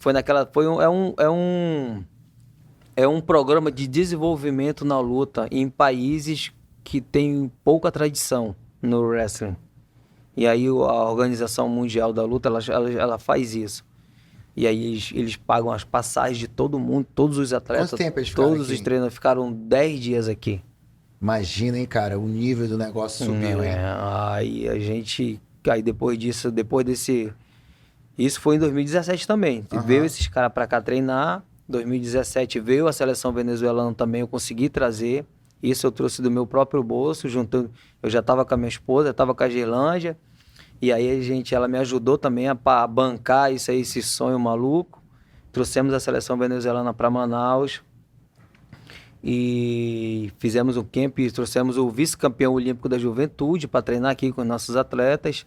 É um programa de desenvolvimento na luta em países que têm pouca tradição no wrestling. E aí a Organização Mundial da Luta, ela faz isso. E aí eles pagam as passagens de todo mundo, todos os atletas. Quanto tempo eles ficaram todos aqui? Os treinadores ficaram 10 dias aqui. Imagina, hein, cara, o nível do negócio subiu, hein? Aí a gente... Aí depois desse... Isso foi em 2017 também. Veio esses caras pra cá treinar. 2017 veio a seleção venezuelana também, eu consegui trazer. Isso eu trouxe do meu próprio bolso, juntando... Eu já tava com a minha esposa, eu tava com a Gerlândia. E aí ela me ajudou também a bancar isso aí, esse sonho maluco. Trouxemos a seleção venezuelana para Manaus e fizemos um camp, trouxemos o vice-campeão olímpico da juventude para treinar aqui com os nossos atletas.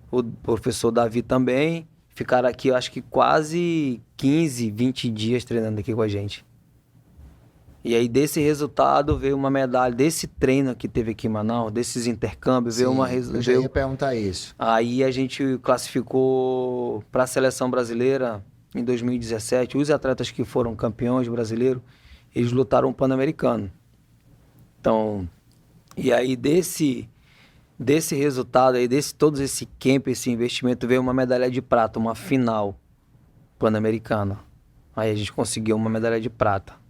O professor Davi também. Ficaram aqui, eu acho que quase 15, 20 dias treinando aqui com a gente. E aí desse resultado veio uma medalha, desse treino que teve aqui em Manaus, desses intercâmbios, veio uma... Eu já ia perguntar isso. Aí a gente classificou para a seleção brasileira em 2017. Os atletas que foram campeões brasileiros, eles lutaram o Pan-Americano. Então, e aí desse resultado aí, todo esse camp, esse investimento, veio uma medalha de prata, uma final pan-americana. Aí a gente conseguiu uma medalha de prata.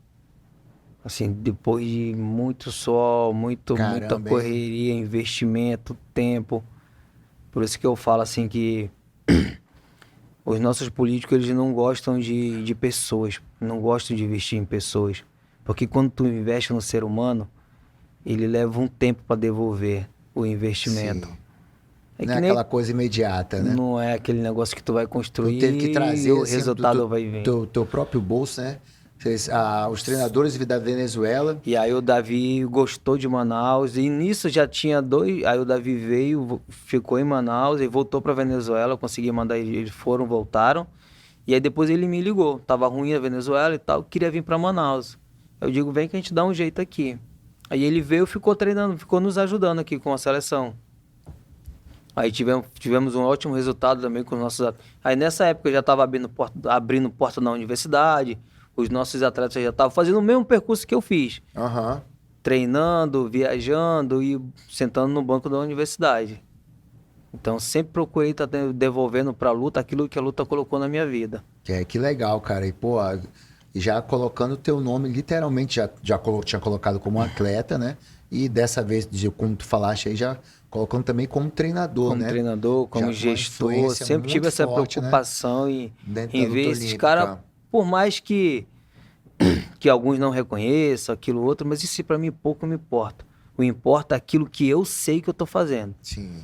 Assim, depois de muito sol, muita correria, investimento, tempo. Por isso que eu falo assim que os nossos políticos, eles não gostam de pessoas, não gostam de investir em pessoas. Porque quando tu investe no ser humano, ele leva um tempo para devolver. o investimento. Sim. É Não que é nem- aquela coisa imediata, né? Não é aquele negócio que tu vai Tu construir teve que trazer e o assim, resultado vai vir. teu próprio bolso, né? Os treinadores da Venezuela. E aí o Davi gostou de Manaus, e nisso já tinha dois. Aí o Davi veio, ficou em Manaus e voltou para Venezuela. Eu consegui mandar eles foram, voltaram. E aí depois ele me ligou. Tava ruim a Venezuela e tal, queria vir para Manaus. Eu digo, vem que a gente dá um jeito aqui. Aí ele veio, ficou treinando, ficou nos ajudando aqui com a seleção. Aí tivemos um ótimo resultado também com os nossos. Aí nessa época eu já estava abrindo porta na universidade. Os nossos atletas já estavam fazendo o mesmo percurso que eu fiz. Aham. Treinando, viajando e sentando no banco da universidade. Então sempre procurei estar devolvendo para a luta aquilo que a luta colocou na minha vida. Que legal, cara. E, pô, já colocando o teu nome, literalmente, tinha colocado como atleta, né? E dessa vez, como tu falaste aí, já colocando também como treinador, Como né? treinador, como Já uma gestor, influência sempre tive muito essa forte, né? preocupação Dentro em da ver luta esses olímpica. caras, por mais que alguns não reconheçam aquilo outro, mas isso para mim pouco me importa. O importa é aquilo que eu sei que eu tô fazendo. Sim.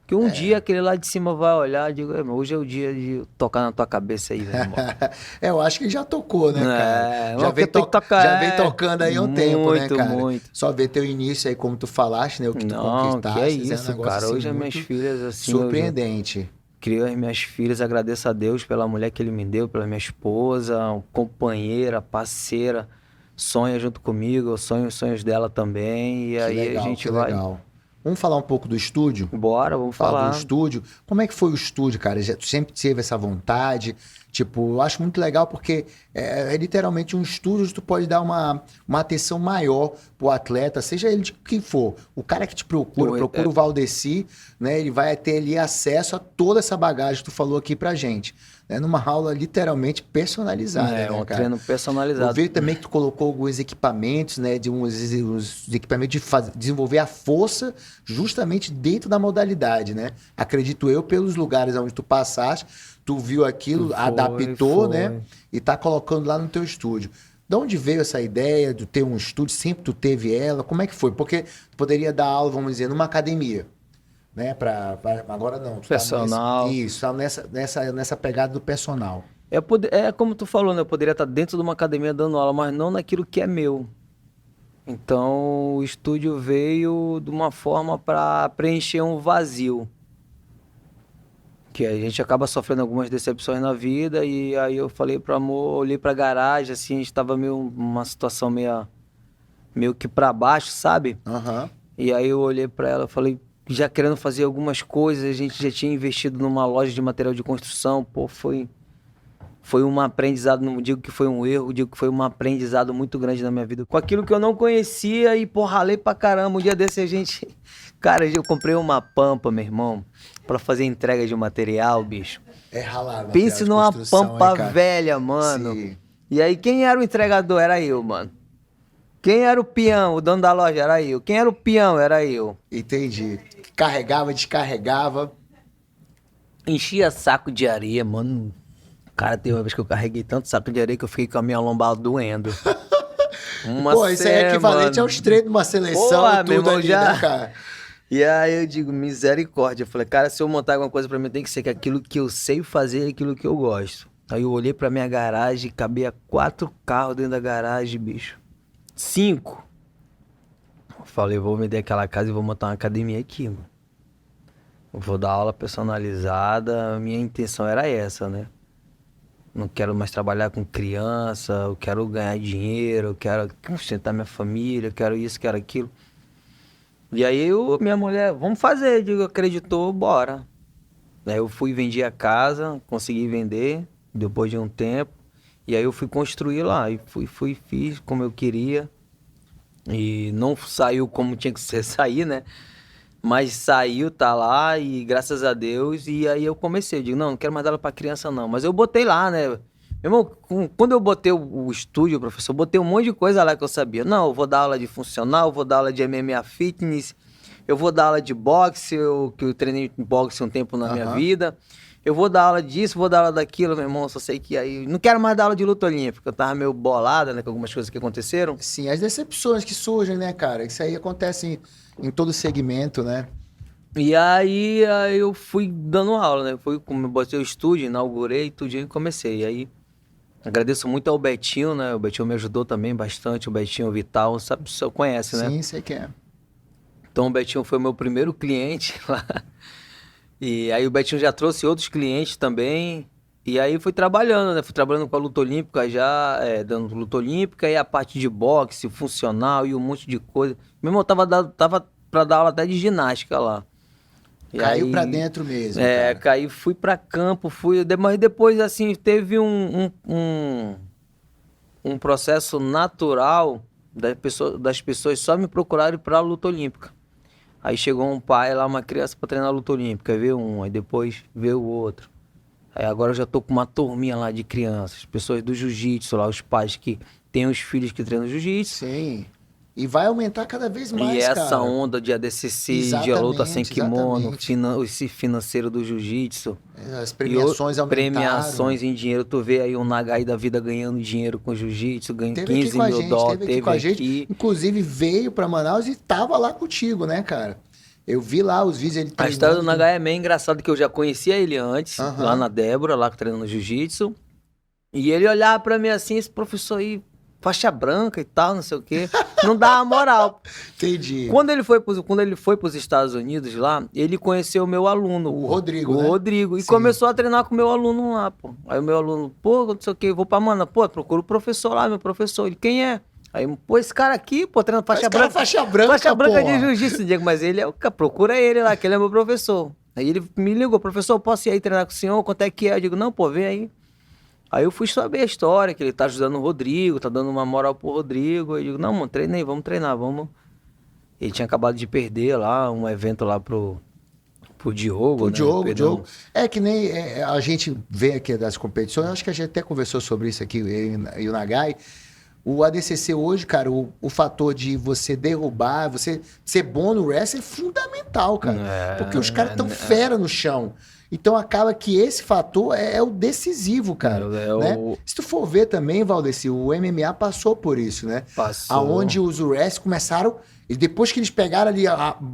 Que um dia aquele lá de cima vai olhar e digo, hoje é o dia de tocar na tua cabeça aí, velho. Eu acho que já tocou, né, cara? É, Já mas vem, tem que tocar, já vem tocando aí há um tempo, né, muito, cara? muito. Só ver teu início aí, como tu falaste, né? O que tu Não, que é conquistaste. um isso, negócio, cara. assim, Hoje as minhas muito filhas, assim, surpreendente. criou as minhas filhas, agradeço a Deus pela mulher que ele me deu, pela minha esposa, companheira, parceira, sonha junto comigo, eu sonho os sonhos dela também, e Que aí legal, a gente que vai. legal. Vamos falar um pouco do estúdio? Bora, vamos Falar falar. do estúdio. Como é que foi o estúdio, cara? Tu sempre teve essa vontade? Tipo, eu acho muito legal porque é literalmente um estúdio onde tu pode dar uma atenção maior pro atleta, seja ele de quem for. O cara que te procura o Valdeci, né? Ele vai ter ali acesso a toda essa bagagem que tu falou aqui pra gente. Né? Numa aula literalmente personalizada, É, né, um cara? treino Eu personalizado. vi também que tu colocou alguns equipamentos, né? De uns equipamentos de desenvolver a força justamente dentro da modalidade, né? Acredito eu, pelos lugares onde tu passaste, tu viu aquilo, adaptou, né? E tá colocando lá no teu estúdio. De onde veio essa ideia de ter um estúdio? Sempre tu teve ela? Como é que foi? Porque tu poderia dar aula, vamos dizer, numa academia, né? Agora não. Tu Personal. Tá nessa pegada do personal. É como tu falou, né? Eu poderia estar dentro de uma academia dando aula, mas não naquilo que é meu. Então, o estúdio veio de uma forma para preencher um vazio. Que a gente acaba sofrendo algumas decepções na vida, e aí eu falei pro amor, olhei pra garagem, assim, a gente tava uma situação meio que pra baixo, sabe? Aham. E aí eu olhei pra ela, falei, já querendo fazer algumas coisas, a gente já tinha investido numa loja de material de construção, pô, foi um aprendizado, não digo que foi um erro, digo que foi um aprendizado muito grande na minha vida. Com aquilo que eu não conhecia e, pô, ralei pra caramba. Um dia desse a gente... Cara, eu comprei uma pampa, meu irmão, pra fazer entrega de material, bicho. É ralar. Pense numa pampa velha, mano. Sim. E aí, quem era o entregador? Era eu, mano. Quem era o peão? O dono da loja era eu. Quem era o peão? Era eu. Entendi. Carregava, descarregava. Enchia saco de areia, mano. Cara, tem uma vez que eu carreguei tanto saco de areia que eu fiquei com a minha lombar doendo. Pô, isso é equivalente aos treinos de uma seleção e tudo irmão, ali, né, cara? E aí eu digo, misericórdia. Eu falei, cara, se eu montar alguma coisa pra mim, tem que ser que aquilo que eu sei fazer é aquilo que eu gosto. Aí eu olhei pra minha garagem, cabia 4 carros dentro da garagem, bicho. 5. Eu falei, vou vender aquela casa e vou montar uma academia aqui, mano. Eu vou dar aula personalizada, a minha intenção era essa, né? Não quero mais trabalhar com criança, eu quero ganhar dinheiro, eu quero sustentar minha família, eu quero isso, quero aquilo. E aí minha mulher, vamos fazer, digo, acreditou, bora. Aí eu fui, vendi a casa, consegui vender, depois de um tempo. E aí eu fui construir lá, e fiz como eu queria. E não saiu como tinha que sair, né? Mas saiu, tá lá, e graças a Deus. E aí eu comecei, eu digo, não quero mais dar aula pra criança não. Mas eu botei lá, né? Meu irmão, quando eu botei o estúdio, professor, eu botei um monte de coisa lá que eu sabia. Não, eu vou dar aula de funcional, eu vou dar aula de MMA fitness, eu vou dar aula de boxe, que eu treinei boxe um tempo na minha vida. eu vou dar aula disso, vou dar aula daquilo, meu irmão, só sei que aí... Não quero mais dar aula de luta olímpica, eu tava meio bolada, né, com algumas coisas que aconteceram. Sim, as decepções que surgem, né, cara? Isso aí acontece em todo segmento, né? E aí eu fui dando aula, né? Fui, como eu botei o estúdio, inaugurei, tudinho e comecei. E aí, agradeço muito ao Betinho, né? O Betinho me ajudou também bastante, o Betinho Vital, sabe, o senhor conhece, né? Sim, sei que é. Então o Betinho foi meu primeiro cliente lá. E aí o Betinho já trouxe outros clientes também. E aí fui trabalhando, né? Fui trabalhando com a luta olímpica já, dando luta olímpica e a parte de boxe, funcional e um monte de coisa. Meu irmão tava pra dar aula até de ginástica lá. E Caiu aí, pra dentro mesmo, cara. caí, fui pra campo, mas depois, assim, teve um processo natural das pessoas só me procurarem pra luta olímpica. Aí chegou um pai lá, uma criança pra treinar luta olímpica, veio um, aí depois veio o outro. Aí agora eu já tô com uma turminha lá de crianças, pessoas do jiu-jitsu lá, os pais que têm os filhos que treinam jiu-jitsu. Sim. E vai aumentar cada vez mais, E essa cara. onda de ADCC, de luta sem kimono, esse financeiro do jiu-jitsu. As premiações aumentaram. Premiações em dinheiro. Tu vê aí o Nagai da vida ganhando dinheiro com jiu-jitsu, ganhando Teve 15 aqui com a mil gente, dólares. teve aqui com a gente. Inclusive veio pra Manaus e tava lá contigo, né, cara? Eu vi lá os vídeos ele A treinando. história do Nagai é meio engraçada, que eu já conhecia ele antes, lá na Débora, lá treinando jiu-jitsu. E ele olhava pra mim assim, esse professor aí, faixa branca e tal, não sei o quê. Não dava moral. Entendi. Quando ele foi pros Estados Unidos lá, ele conheceu o meu aluno. O Rodrigo, O né? Rodrigo. E Sim. começou a treinar com o meu aluno lá, pô. Aí o meu aluno, pô, não sei o quê, eu vou pra Mana. Pô, procura o professor lá, meu professor. Ele, quem é? Aí, pô, esse cara aqui, pô, treinando faixa branca. Faixa branca, Faixa branca porra. de jiu-jitsu, Diego. Mas ele é o cara, procura ele lá, que ele é meu professor. Aí ele me ligou, professor, posso ir aí treinar com o senhor? Quanto é que é? Eu digo, não, pô, vem aí. Aí eu fui saber a história, que ele tá ajudando o Rodrigo, tá dando uma moral pro Rodrigo. Eu digo, não, mano, treinei, vamos treinar, vamos. Ele tinha acabado de perder lá um evento lá pro Diogo, O né? Diogo. É que nem a gente vê aqui das competições, acho que a gente até conversou sobre isso aqui, eu e o Nagai. O ADCC hoje, cara, o fator de você derrubar, você ser bom no wrestling é fundamental, cara. Porque os caras tão fera no chão. Então acaba que esse fator é o decisivo, cara. Né? Se tu for ver também, Valdeci, o MMA passou por isso, né? Passou. Aonde os wrestlers começaram... E depois que eles pegaram ali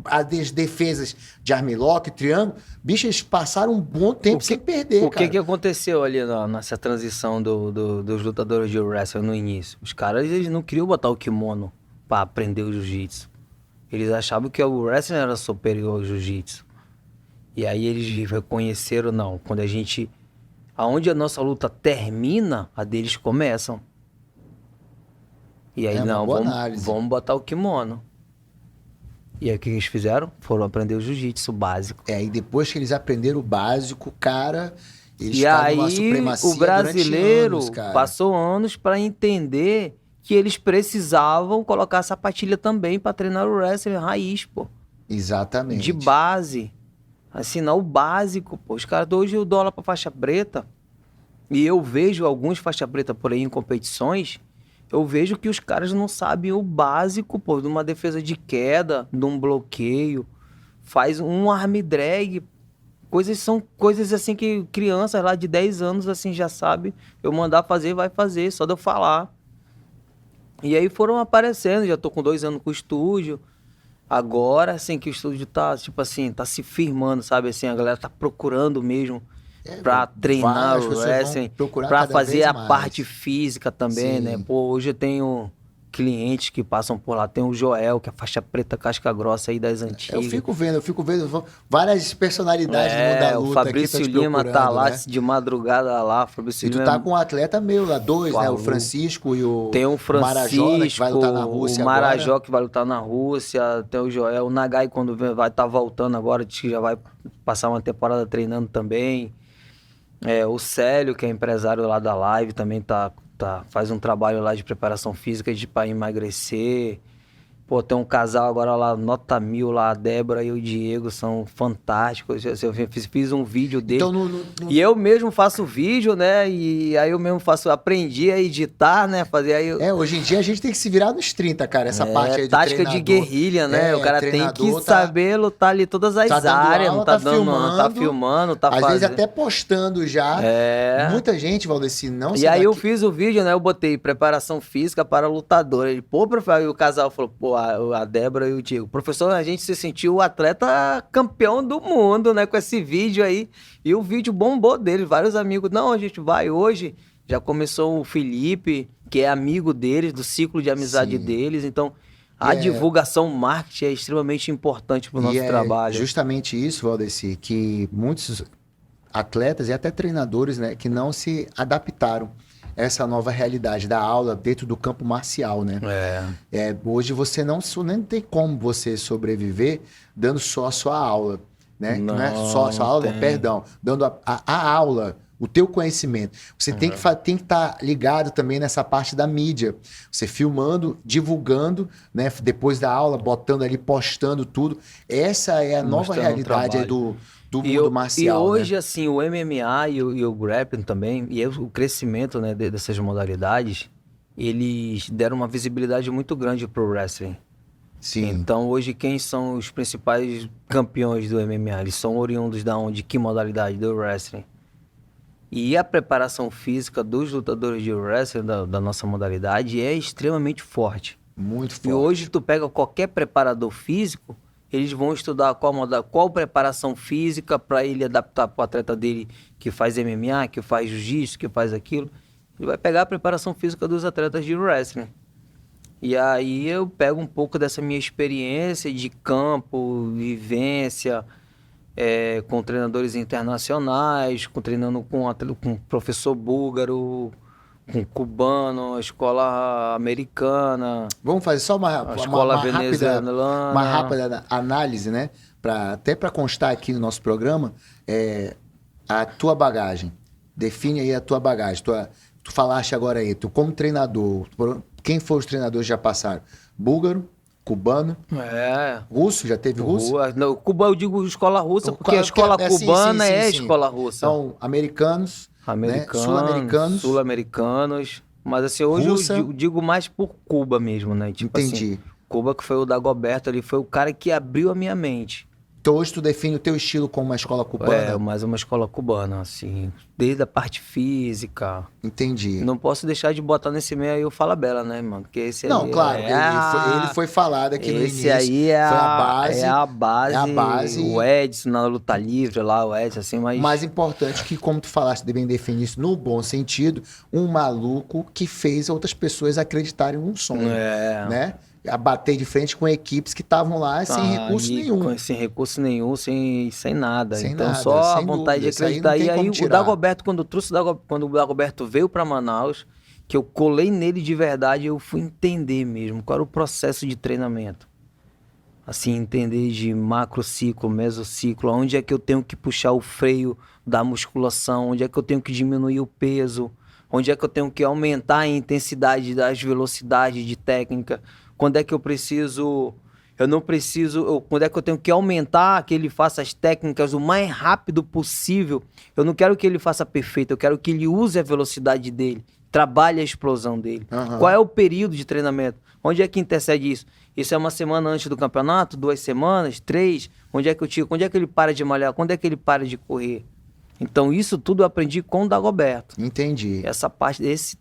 as defesas de armlock, triângulo, bicho, eles passaram um bom tempo sem perder, cara. O que aconteceu ali nessa transição dos lutadores de wrestling no início? Os caras, eles não queriam botar o kimono pra aprender o jiu-jitsu. Eles achavam que o wrestling era superior ao jiu-jitsu. E aí eles reconheceram, não, quando a gente... Aonde a nossa luta termina, a deles começam. E aí, não, vamos botar o kimono. E aí o que eles fizeram? Foram aprender o jiu-jitsu básico. E depois que eles aprenderam o básico, cara, eles ficaram numa supremacia. O brasileiro passou anos para entender que eles precisavam colocar sapatilha também para treinar o wrestling raiz, pô. Exatamente. De base. Assinar o básico, pô. Os caras hoje eu dou aula pra faixa preta e eu vejo alguns faixa preta por aí em competições. Eu vejo que os caras não sabem o básico, pô, de uma defesa de queda, de um bloqueio, faz um arm drag. São coisas assim que crianças lá de 10 anos assim já sabem. Eu mandar fazer, vai fazer, só de eu falar. E aí foram aparecendo, já tô com 2 anos com o estúdio. Agora, assim, que o estúdio tá, tipo assim, tá se firmando, sabe? Assim, a galera tá procurando mesmo. Pra treinar o wrestling, pra fazer a parte física também, né? Pô, hoje eu tenho clientes que passam por lá. Tem o Joel, que é faixa preta casca grossa aí das antigas. Eu fico vendo várias personalidades no mundo da luta. O Fabrício Lima tá lá, né? De madrugada lá. Fabrício Lima... tu tá com um atleta meu lá, 2, né? O Francisco e o tem o Francisco, Marajó, né? Que vai lutar na Rússia o Marajó agora. Que vai lutar na Rússia. Tem o Joel, o Nagai quando vai estar voltando agora, diz que já vai passar uma temporada treinando também. O Célio, que é empresário lá da Live, também faz um trabalho lá de preparação física para emagrecer. Pô, tem um casal agora lá, nota 1000 lá, a Débora e o Diego são fantásticos. Eu fiz um vídeo dele. Então, E eu mesmo faço vídeo, né? E aí eu mesmo aprendi a editar, né? Fazer aí. Hoje em dia a gente tem que se virar nos 30, cara. Essa parte aí de tática treinador. de guerrilha, né? O cara tem que saber lutar ali todas as dando áreas, aula, não tá filmando, tá às fazendo. vezes até postando já. Muita gente, Valdeci, não E aí eu fiz o vídeo, né? Eu botei preparação física para lutador. Ele, pô, professor, e o casal falou, pô, a Débora e o Diego, professor, a gente se sentiu o atleta campeão do mundo, né? Com esse vídeo aí. E o vídeo bombou dele, vários amigos. Não, a gente vai hoje. Já começou o Felipe, que é amigo deles, do ciclo de amizade deles. Então, a divulgação, marketing é extremamente importante para o nosso trabalho. Justamente isso, Valdeci, que muitos atletas e até treinadores, né, que não se adaptaram a essa nova realidade da aula dentro do campo marcial, né? Hoje você nem tem como você sobreviver dando só a sua aula, né? Não é só a sua aula, perdão, dando a aula, o teu conhecimento. Você tem que estar ligado também nessa parte da mídia. Você filmando, divulgando, né? Depois da aula, botando ali, postando tudo. Essa é a nova realidade aí do mundo marcial. E hoje, né? assim, o MMA e o grappling também, e o crescimento, né, dessas modalidades, eles deram uma visibilidade muito grande pro wrestling. Sim. Então, hoje, quem são os principais campeões do MMA? Eles são oriundos da onde? Que modalidade? Do wrestling. E a preparação física dos lutadores de wrestling da nossa modalidade é extremamente forte. Muito forte. E hoje tu pega qualquer preparador físico, eles vão estudar qual preparação física para ele adaptar para o atleta dele que faz MMA, que faz jiu-jitsu, que faz aquilo. Ele vai pegar a preparação física dos atletas de wrestling. E aí eu pego um pouco dessa minha experiência de campo, vivência, com treinadores internacionais, treinando com o professor búlgaro, com cubano, a escola americana. Vamos fazer só uma rápida análise, né? Até para constar aqui no nosso programa, a tua bagagem. Define aí a tua bagagem. Tu falaste agora aí, tu como treinador, quem foram os treinadores que já passaram? Búlgaro, cubano, russo, já teve russo? Não, Cuba eu digo escola russa, porque a escola cubana é a escola russa. Então, americanos, né? Sul-americanos. Mas assim, hoje eu digo mais por Cuba mesmo, né? Tipo Entendi. Assim, Cuba, que foi o Dagoberto ali, foi o cara que abriu a minha mente. Então hoje tu define o teu estilo como uma escola cubana? Mais uma escola cubana, assim. Desde a parte física. Entendi. Não posso deixar de botar nesse meio aí o Fala Bela, né, mano? Porque esse Não, aí claro, ele foi falado aqui no início. Esse aí foi a base. É a base. O Edson na luta livre lá, o Edson, assim, mas... Mais importante que, como tu falaste, devem definir isso no bom sentido, um maluco que fez outras pessoas acreditarem num sonho, né? A bater de frente com equipes que estavam lá sem recurso nenhum. Sem recurso nenhum, sem nada. Sem então nada, só a sem vontade dúvida. de acreditar. E aí o Dagoberto, quando o Dagoberto veio para Manaus, que eu colei nele de verdade, eu fui entender mesmo qual era o processo de treinamento. Assim, entender de macrociclo, mesociclo, onde é que eu tenho que puxar o freio da musculação, onde é que eu tenho que diminuir o peso, onde é que eu tenho que aumentar a intensidade das velocidades de técnica. Quando é que quando é que eu tenho que aumentar, que ele faça as técnicas o mais rápido possível. Eu não quero que ele faça perfeito, eu quero que ele use a velocidade dele, trabalhe a explosão dele. Uhum. Qual é o período de treinamento? Onde é que intercede isso? Isso é uma semana antes do campeonato? 2 semanas? 3? Onde é que eu tiro? Quando é que ele para de malhar? Quando é que ele para de correr? Então, isso tudo eu aprendi com o Dagoberto. Entendi. Essa parte, esses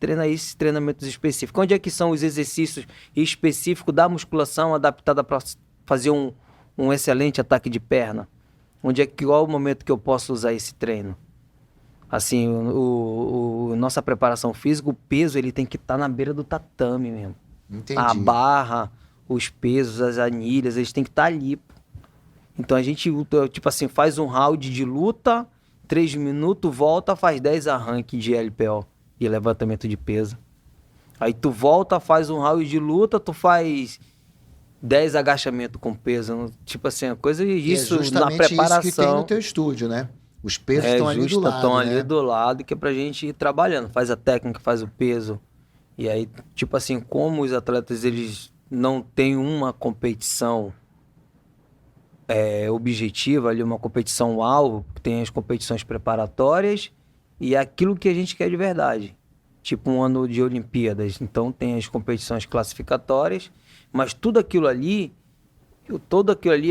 treinamentos específicos. Onde é que são os exercícios específicos da musculação adaptada para fazer um excelente ataque de perna? Qual é o momento que eu posso usar esse treino? Assim, nossa preparação física, o peso, ele tem que estar na beira do tatame mesmo. Entendi. A barra, os pesos, as anilhas, eles têm que estar ali. Então, a gente, tipo assim, faz um round de luta... 3 minutos, volta, faz 10 arranques de LPO e levantamento de peso. Aí tu volta, faz um round de luta, tu faz 10 agachamentos com peso. Tipo assim, a coisa disso na preparação. Isso que tem no teu estúdio, né? Os pesos estão ali do lado, estão ali do lado, que é pra gente ir trabalhando. Faz a técnica, faz o peso. E aí, tipo assim, como os atletas, eles não tem uma competição objetiva ali, uma competição alvo, tem as competições preparatórias e aquilo que a gente quer de verdade. Tipo um ano de Olimpíadas, então tem as competições classificatórias, mas todo aquilo ali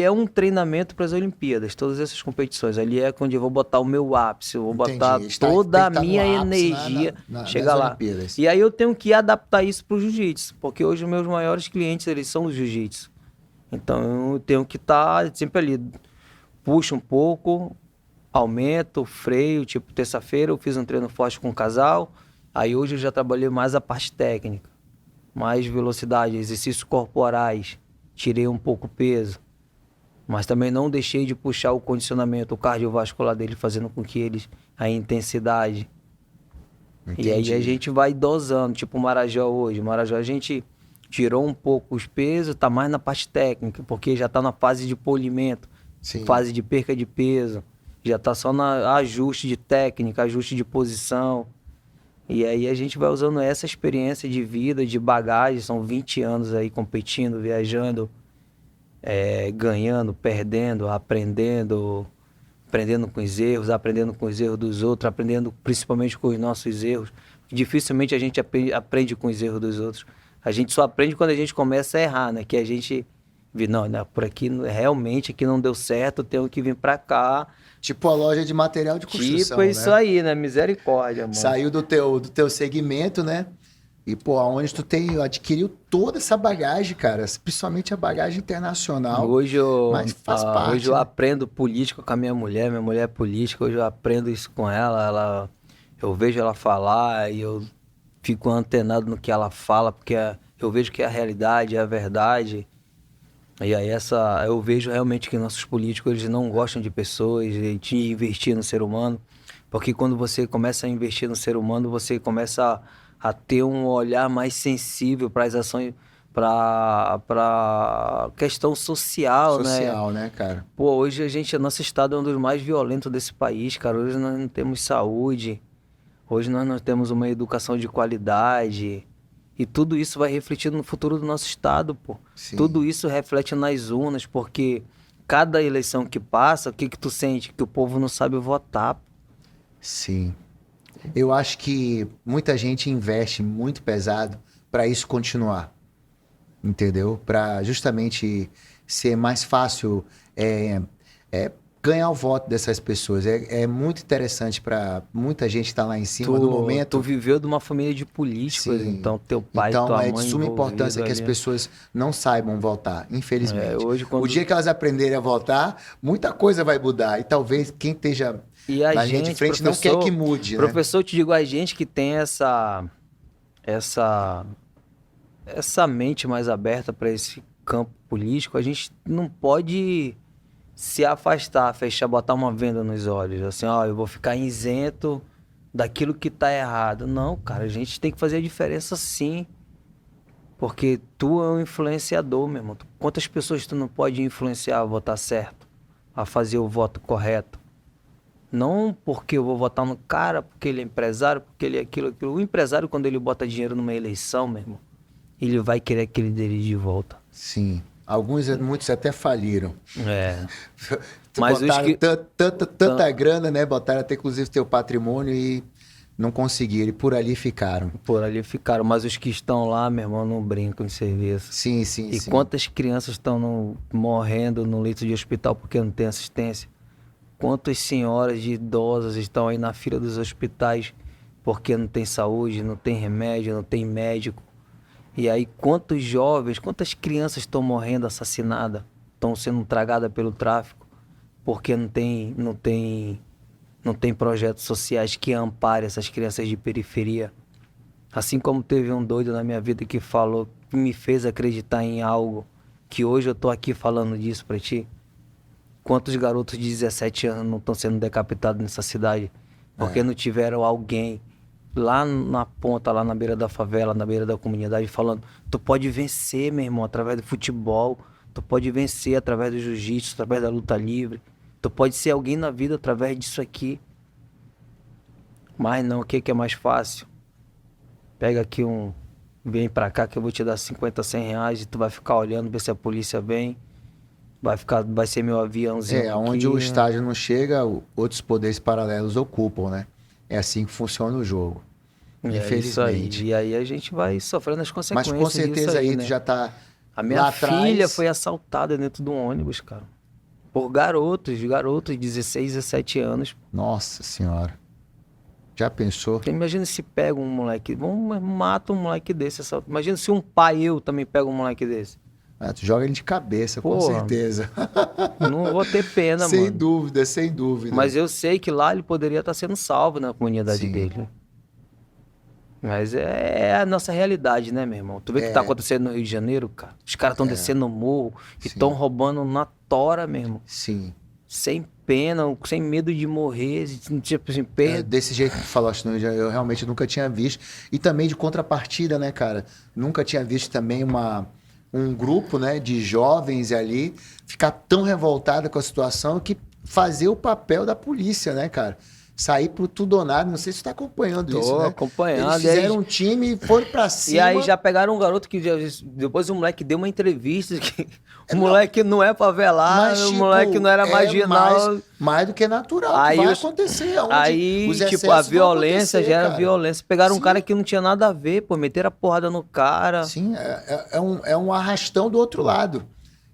é um treinamento para as Olimpíadas, todas essas competições. Ali é onde eu vou botar o meu ápice, eu vou botar toda a minha energia, chegar nas lá. Olimpíadas. E aí eu tenho que adaptar isso para o jiu-jitsu, porque hoje os meus maiores clientes, eles são do jiu-jitsu. Então eu tenho que estar sempre ali, puxo um pouco, aumento, freio, tipo terça-feira eu fiz um treino forte com um casal, aí hoje eu já trabalhei mais a parte técnica, mais velocidade, exercícios corporais, tirei um pouco o peso, mas também não deixei de puxar o condicionamento, o cardiovascular dele, fazendo com que a intensidade. Entendi. E aí a gente vai dosando, tipo o Marajó hoje. O Marajó a gente tirou um pouco os pesos, tá mais na parte técnica, porque já tá na fase de polimento, Sim. fase de perca de peso, já tá só na ajuste de técnica, ajuste de posição. E aí a gente vai usando essa experiência de vida, de bagagem, são 20 anos aí competindo, viajando, ganhando, perdendo, aprendendo com os erros, aprendendo com os erros dos outros, aprendendo principalmente com os nossos erros. Dificilmente a gente aprende com os erros dos outros. A gente só aprende quando a gente começa a errar, né? Que a gente vê, não, por aqui realmente aqui não deu certo, tenho que vir pra cá. Tipo a loja de material de construção, Tipo isso né? aí, né? Misericórdia, mano. Saiu do teu segmento, né? E, pô, aonde tu adquiriu toda essa bagagem, cara, principalmente a bagagem internacional, mas faz parte, hoje eu né? aprendo política com a minha mulher é política, hoje eu aprendo isso com ela, eu vejo ela falar e eu fico antenado no que ela fala, porque eu vejo que é a realidade, é a verdade. E aí eu vejo realmente que nossos políticos eles não gostam de pessoas e de investir no ser humano, porque quando você começa a investir no ser humano, você começa a ter um olhar mais sensível para as ações, para questão social, né? Social, né, cara? Pô, hoje nosso estado é um dos mais violentos desse país, cara. Hoje nós não temos saúde, hoje nós não temos uma educação de qualidade. E tudo isso vai refletir no futuro do nosso estado, pô. Sim. Tudo isso reflete nas urnas, porque cada eleição que passa, o que tu sente? Que o povo não sabe votar. Sim. Eu acho que muita gente investe muito pesado para isso continuar, entendeu? Para justamente ser mais fácil ganhar o voto dessas pessoas. É muito interessante para muita gente estar lá em cima no momento. Tu viveu de uma família de políticos, Sim. então teu pai, então, tua é mãe de suma importância que as ali. pessoas não saibam votar, infelizmente. Hoje, O dia que elas aprenderem a votar, muita coisa vai mudar. E talvez quem esteja na linha de frente não quer que mude, né? Professor, eu te digo, a gente que tem essa mente mais aberta para esse campo político, a gente não pode se afastar, fechar, botar uma venda nos olhos, assim, ó, eu vou ficar isento daquilo que tá errado. Não, cara, a gente tem que fazer a diferença sim, porque tu é um influenciador, meu irmão. Quantas pessoas tu não pode influenciar a votar certo, a fazer o voto correto? Não porque eu vou votar no cara, porque ele é empresário, porque ele é aquilo. O empresário, quando ele bota dinheiro numa eleição, meu irmão, ele vai querer aquele dele de volta. Sim. Muitos até faliram. Mas botaram tanta grana, né? Botaram até inclusive teu patrimônio e não conseguiram. E por ali ficaram. Mas os que estão lá, meu irmão, não brincam em serviço. Sim. E quantas crianças estão morrendo no leito de hospital porque não tem assistência? Quantas senhoras de idosas estão aí na fila dos hospitais porque não tem saúde, não tem remédio, não tem médico? E aí quantos jovens, quantas crianças estão morrendo assassinadas, estão sendo tragadas pelo tráfico porque não tem projetos sociais que amparem essas crianças de periferia? Assim como teve um doido na minha vida que falou, que me fez acreditar em algo, que hoje eu tô aqui falando disso pra ti. Quantos garotos de 17 anos não estão sendo decapitados nessa cidade porque não tiveram alguém lá na ponta, lá na beira da favela, na beira da comunidade, falando, tu pode vencer, meu irmão, através do futebol, tu pode vencer através do jiu-jitsu, através da luta livre, tu pode ser alguém na vida através disso aqui. Mas não, o que é mais fácil? Pega aqui vem pra cá que eu vou te dar 50, 100 reais e tu vai ficar olhando, ver se a polícia vem. Vai ser meu aviãozinho onde o aqui. estágio não chega, outros poderes paralelos ocupam, né? É assim que funciona o jogo. É isso aí. Infelizmente. E aí a gente vai sofrendo as Mas consequências com disso certeza aí né? tu já tá A minha lá filha atrás. foi assaltada dentro de um ônibus, cara. Por garotos, de 16, 17 anos. Nossa senhora. Já pensou? Então, imagina se pega um moleque, mata um moleque desse. Imagina se um pai, eu também pego um moleque desse. Ah, tu joga ele de cabeça, com Porra. certeza. Não vou ter pena, Sem mano. dúvida, sem dúvida. Mas eu sei que lá ele poderia estar sendo salvo na comunidade Sim. dele. Mas é a nossa realidade, né, meu irmão? Tu vê o que tá acontecendo no Rio de Janeiro, cara? Os caras estão descendo no morro e estão roubando na tora mesmo. Sim. Sem pena, sem medo de morrer. Tipo assim, Desse jeito que tu falaste, eu realmente nunca tinha visto. E também de contrapartida, né, cara? Nunca tinha visto também um grupo, né, de jovens ali ficar tão revoltado com a situação que fazer o papel da polícia, né, cara? Sair pro tudo ou nada, não sei se você tá acompanhando isso, né? Acompanhando. Eles fizeram um time e foram pra cima. E aí já pegaram um garoto que depois o moleque deu uma entrevista que o moleque não é favelado, o moleque não era marginal. Mais do que natural, aí vai acontecer. Aí, tipo, a violência já era violência. Pegaram um cara que não tinha nada a ver, pô, meteram a porrada no cara. Sim, é um arrastão do outro lado.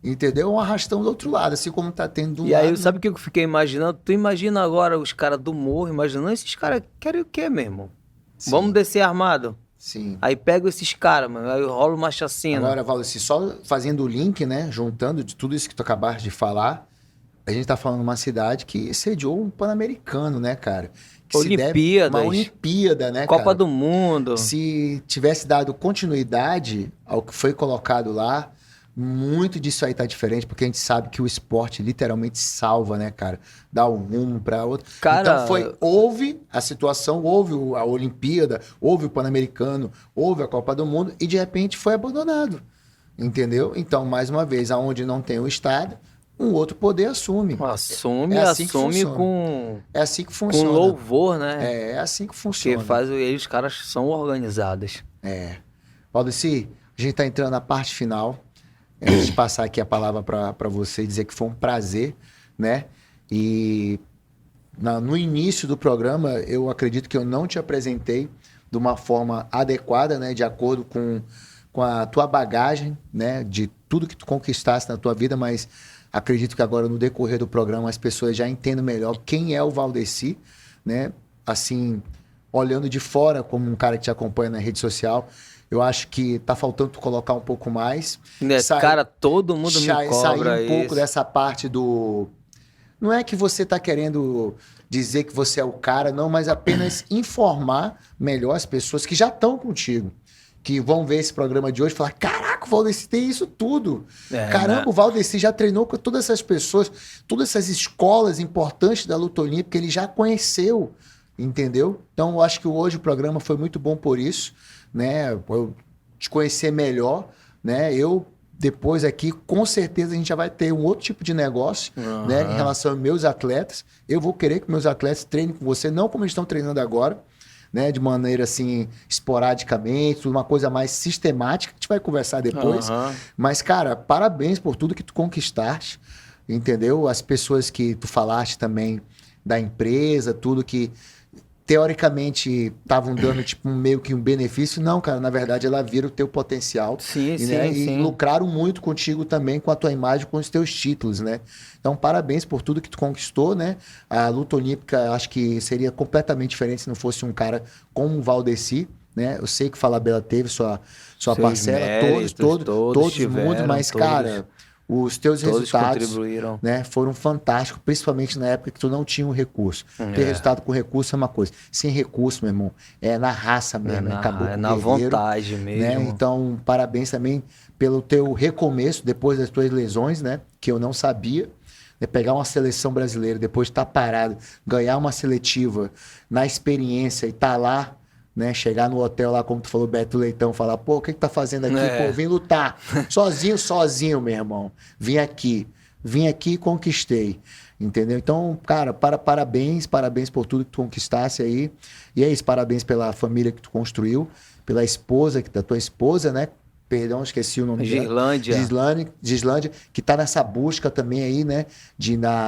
Entendeu? Um arrastão do outro lado, assim como tá tendo do E lado. aí, sabe o que eu fiquei imaginando? Tu imagina agora os caras do morro, imaginando esses caras querem o quê, meu irmão? Sim. Vamos descer armado? Sim. Aí pego esses caras, mano, aí rola uma chacina. Agora, Valdeci, só fazendo o link, né? Juntando de tudo isso que tu acabaste de falar, a gente tá falando de uma cidade que sediou um Pan-Americano, né, cara? Que Olimpíadas. Uma Olimpíada, né, Copa cara? do Mundo. Se tivesse dado continuidade ao que foi colocado lá, muito disso aí tá diferente, porque a gente sabe que o esporte literalmente salva, né, cara? Dá um rumo pra outro. Cara, Então houve a situação, houve a Olimpíada, houve o Pan-Americano, houve a Copa do Mundo e de repente foi abandonado. Entendeu? Então, mais uma vez, aonde não tem o Estado, um outro poder assume. Assume É assim que funciona. com louvor, né? É assim que funciona. Porque os caras são organizados. Valdeci, a gente tá entrando na parte final. Antes de passar aqui a palavra para você, dizer que foi um prazer, né? E no início do programa, eu acredito que eu não te apresentei de uma forma adequada, né? De acordo com a tua bagagem, né? De tudo que tu conquistaste na tua vida, mas acredito que agora no decorrer do programa as pessoas já entendem melhor quem é o Valdeci, né? Assim, olhando de fora como um cara que te acompanha na rede social. Eu acho que tá faltando tu colocar um pouco mais. Cara, todo mundo me cobra sair um pouco isso. dessa parte do... Não é que você tá querendo dizer que você é o cara, não, mas apenas informar melhor as pessoas que já estão contigo. Que vão ver esse programa de hoje e falar, caraca, o Valdeci tem isso tudo. Caramba, o Valdeci já treinou com todas essas pessoas, todas essas escolas importantes da luta olímpica, ele já conheceu, entendeu? Então, eu acho que hoje o programa foi muito bom por isso, né? Eu te conhecer melhor, né? Eu depois aqui, com certeza a gente já vai ter um outro tipo de negócio, né? Em relação aos meus atletas. Eu vou querer que meus atletas treinem com você, não como eles estão treinando agora, né? De maneira assim, esporadicamente, uma coisa mais sistemática, que a gente vai conversar depois. Mas, cara, parabéns por tudo que tu conquistaste, entendeu? As pessoas que tu falaste também da empresa, tudo que teoricamente estavam dando tipo meio que um benefício, não, cara, na verdade ela vira o teu potencial, e lucraram muito contigo também, com a tua imagem, com os teus títulos, né? Então, parabéns por tudo que tu conquistou, né? A luta olímpica, acho que seria completamente diferente se não fosse um cara como o Valdeci, né? Eu sei que o Falabella teve sua parcela, todos mundo, mas, cara, os teus resultados, né, foram fantásticos, principalmente na época que tu não tinha um recurso. Ter resultado com recurso é uma coisa. Sem recurso, meu irmão, é na raça mesmo. É na vontade mesmo. Né? Então, parabéns também pelo teu recomeço depois das tuas lesões, né? Que eu não sabia. Pegar uma seleção brasileira, depois de estar parado, ganhar uma seletiva na experiência e estar lá, né? Chegar no hotel lá, como tu falou, Beto Leitão, falar, pô, o que tá fazendo aqui? Pô, vim lutar. Sozinho, meu irmão. Vim aqui e conquistei. Entendeu? Então, cara, parabéns por tudo que tu conquistasse aí. E é isso, parabéns pela família que tu construiu, pela esposa, da tua esposa, né? Perdão, esqueci o nome dela. Gislândia, que tá nessa busca também aí, né?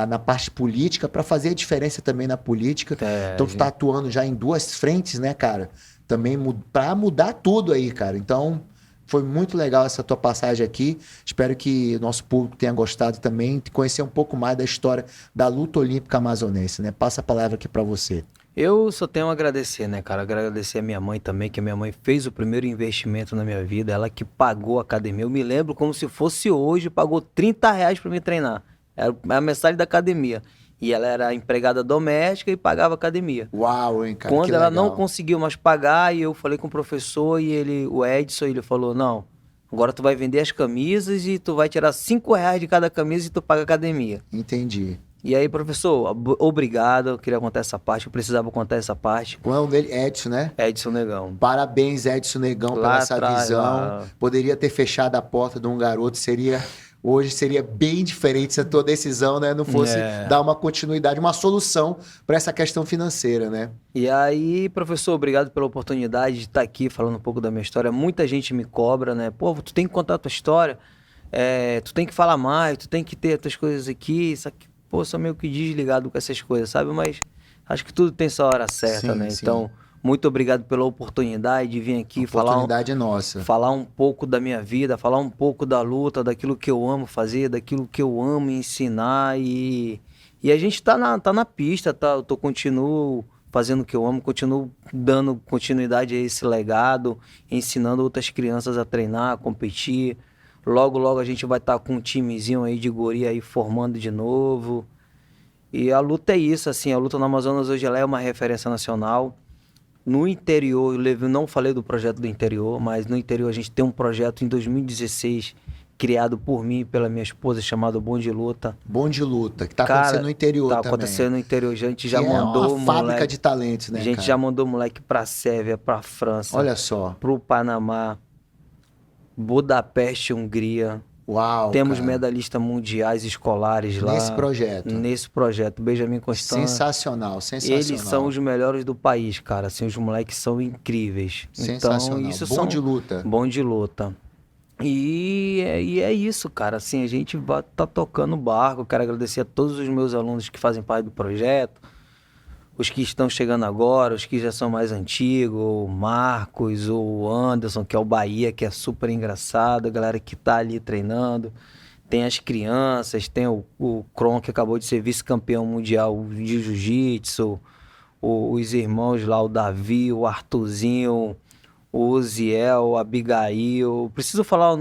Na parte política, para fazer a diferença também na política. Então, tu tá atuando já em duas frentes, né, cara? Também para mudar tudo aí, cara. Então, foi muito legal essa tua passagem aqui. Espero que o nosso público tenha gostado também, de conhecer um pouco mais da história da luta olímpica amazonense, né? Passa a palavra aqui para você. Eu só tenho a agradecer, né, cara? Agradecer a minha mãe também, que a minha mãe fez o primeiro investimento na minha vida, ela que pagou a academia. Eu me lembro como se fosse hoje, pagou R$ 30 para me treinar. Era a mensagem da academia. E ela era empregada doméstica e pagava academia. Uau, hein, cara? Quando ela não conseguiu mais pagar, e eu falei com o professor, e o Edson, ele falou, não, agora tu vai vender as camisas e tu vai tirar R$ 5 de cada camisa e tu paga a academia. Entendi. E aí, professor, obrigado, eu queria contar essa parte, eu precisava contar essa parte. Qual é o nome dele? Edson, né? Edson Negão. Parabéns, Edson Negão, pela essa visão. Poderia ter fechado a porta de um garoto, hoje seria bem diferente se a tua decisão, né, não fosse dar uma continuidade, uma solução para essa questão financeira, né? E aí, professor, obrigado pela oportunidade de estar aqui falando um pouco da minha história. Muita gente me cobra, né? Pô, tu tem que contar a tua história, tu tem que falar mais, tu tem que ter as tuas coisas aqui, isso aqui. Pô, sou meio que desligado com essas coisas, sabe? Mas acho que tudo tem sua hora certa, né? Sim. Então, muito obrigado pela oportunidade de vir aqui oportunidade é nossa. Falar um pouco da minha vida, falar um pouco da luta, daquilo que eu amo fazer, daquilo que eu amo ensinar. E a gente tá na pista, tá? Eu continuo fazendo o que eu amo, continuo dando continuidade a esse legado, ensinando outras crianças a treinar, a competir. Logo a gente vai estar com um timezinho aí de guri aí formando de novo. E a luta é isso, assim, a luta no Amazonas hoje ela é uma referência nacional. No interior, eu não falei do projeto do interior, mas no interior a gente tem um projeto em 2016 criado por mim e pela minha esposa chamado Bom de Luta. Bom de Luta, que tá acontecendo no interior também. Tá acontecendo no interior, a gente já mandou uma fábrica de talentos, né, a gente já mandou moleque pra Sérvia, pra França. Olha só. Pro Panamá. Budapeste, Hungria. Uau, temos medalhistas mundiais escolares lá. Nesse projeto. Benjamin Constant. Sensacional. Eles são os melhores do país, cara. Assim, os moleques são incríveis. Sensacional. Então, isso Bom de luta. Bom de luta. E é isso, cara. Assim, a gente tá tocando o barco. Quero agradecer a todos os meus alunos que fazem parte do projeto. Os que estão chegando agora, os que já são mais antigos, o Marcos, o Anderson, que é o Bahia, que é super engraçado, a galera que tá ali treinando. Tem as crianças, tem o Kron, que acabou de ser vice-campeão mundial de jiu-jitsu, os irmãos lá, o Davi, o Arthurzinho, o Uziel, a Abigail. Preciso falar,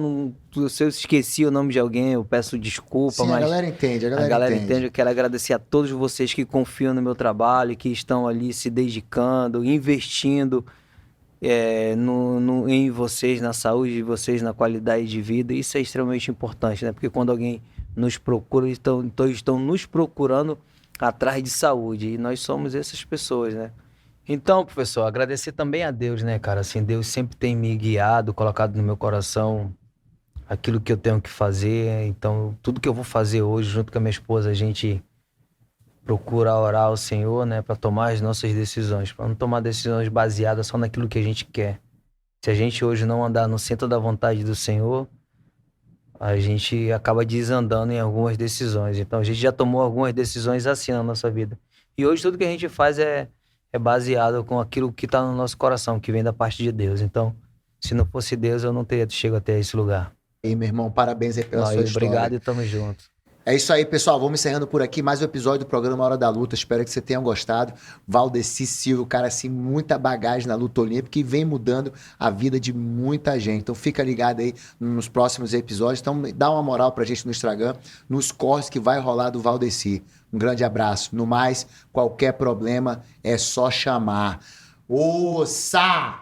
se eu esqueci o nome de alguém, eu peço desculpa. Sim, mas a galera entende, a galera entende. Eu quero agradecer a todos vocês que confiam no meu trabalho, que estão ali se dedicando, investindo em vocês, na saúde de vocês, na qualidade de vida. Isso é extremamente importante, né? Porque quando alguém nos procura, estão nos procurando atrás de saúde. E nós somos essas pessoas, né? Então, professor, agradecer também a Deus, né, cara? Assim, Deus sempre tem me guiado, colocado no meu coração aquilo que eu tenho que fazer. Então, tudo que eu vou fazer hoje, junto com a minha esposa, a gente procura orar ao Senhor, né, para tomar as nossas decisões, para não tomar decisões baseadas só naquilo que a gente quer. Se a gente hoje não andar no centro da vontade do Senhor, a gente acaba desandando em algumas decisões. Então, a gente já tomou algumas decisões assim na nossa vida. E hoje tudo que a gente faz é baseado com aquilo que está no nosso coração, que vem da parte de Deus. Então, se não fosse Deus, eu não teria chegado até esse lugar. E meu irmão, parabéns aí pela sua história. Obrigado e tamo junto. É isso aí, pessoal. Vamos encerrando por aqui mais um episódio do programa Hora da Luta. Espero que você tenha gostado. Valdeci Silva, cara, assim, muita bagagem na luta olímpica e vem mudando a vida de muita gente. Então fica ligado aí nos próximos episódios. Então dá uma moral pra gente no Instagram, nos corres que vai rolar do Valdeci. Um grande abraço. No mais, qualquer problema é só chamar. Ossa!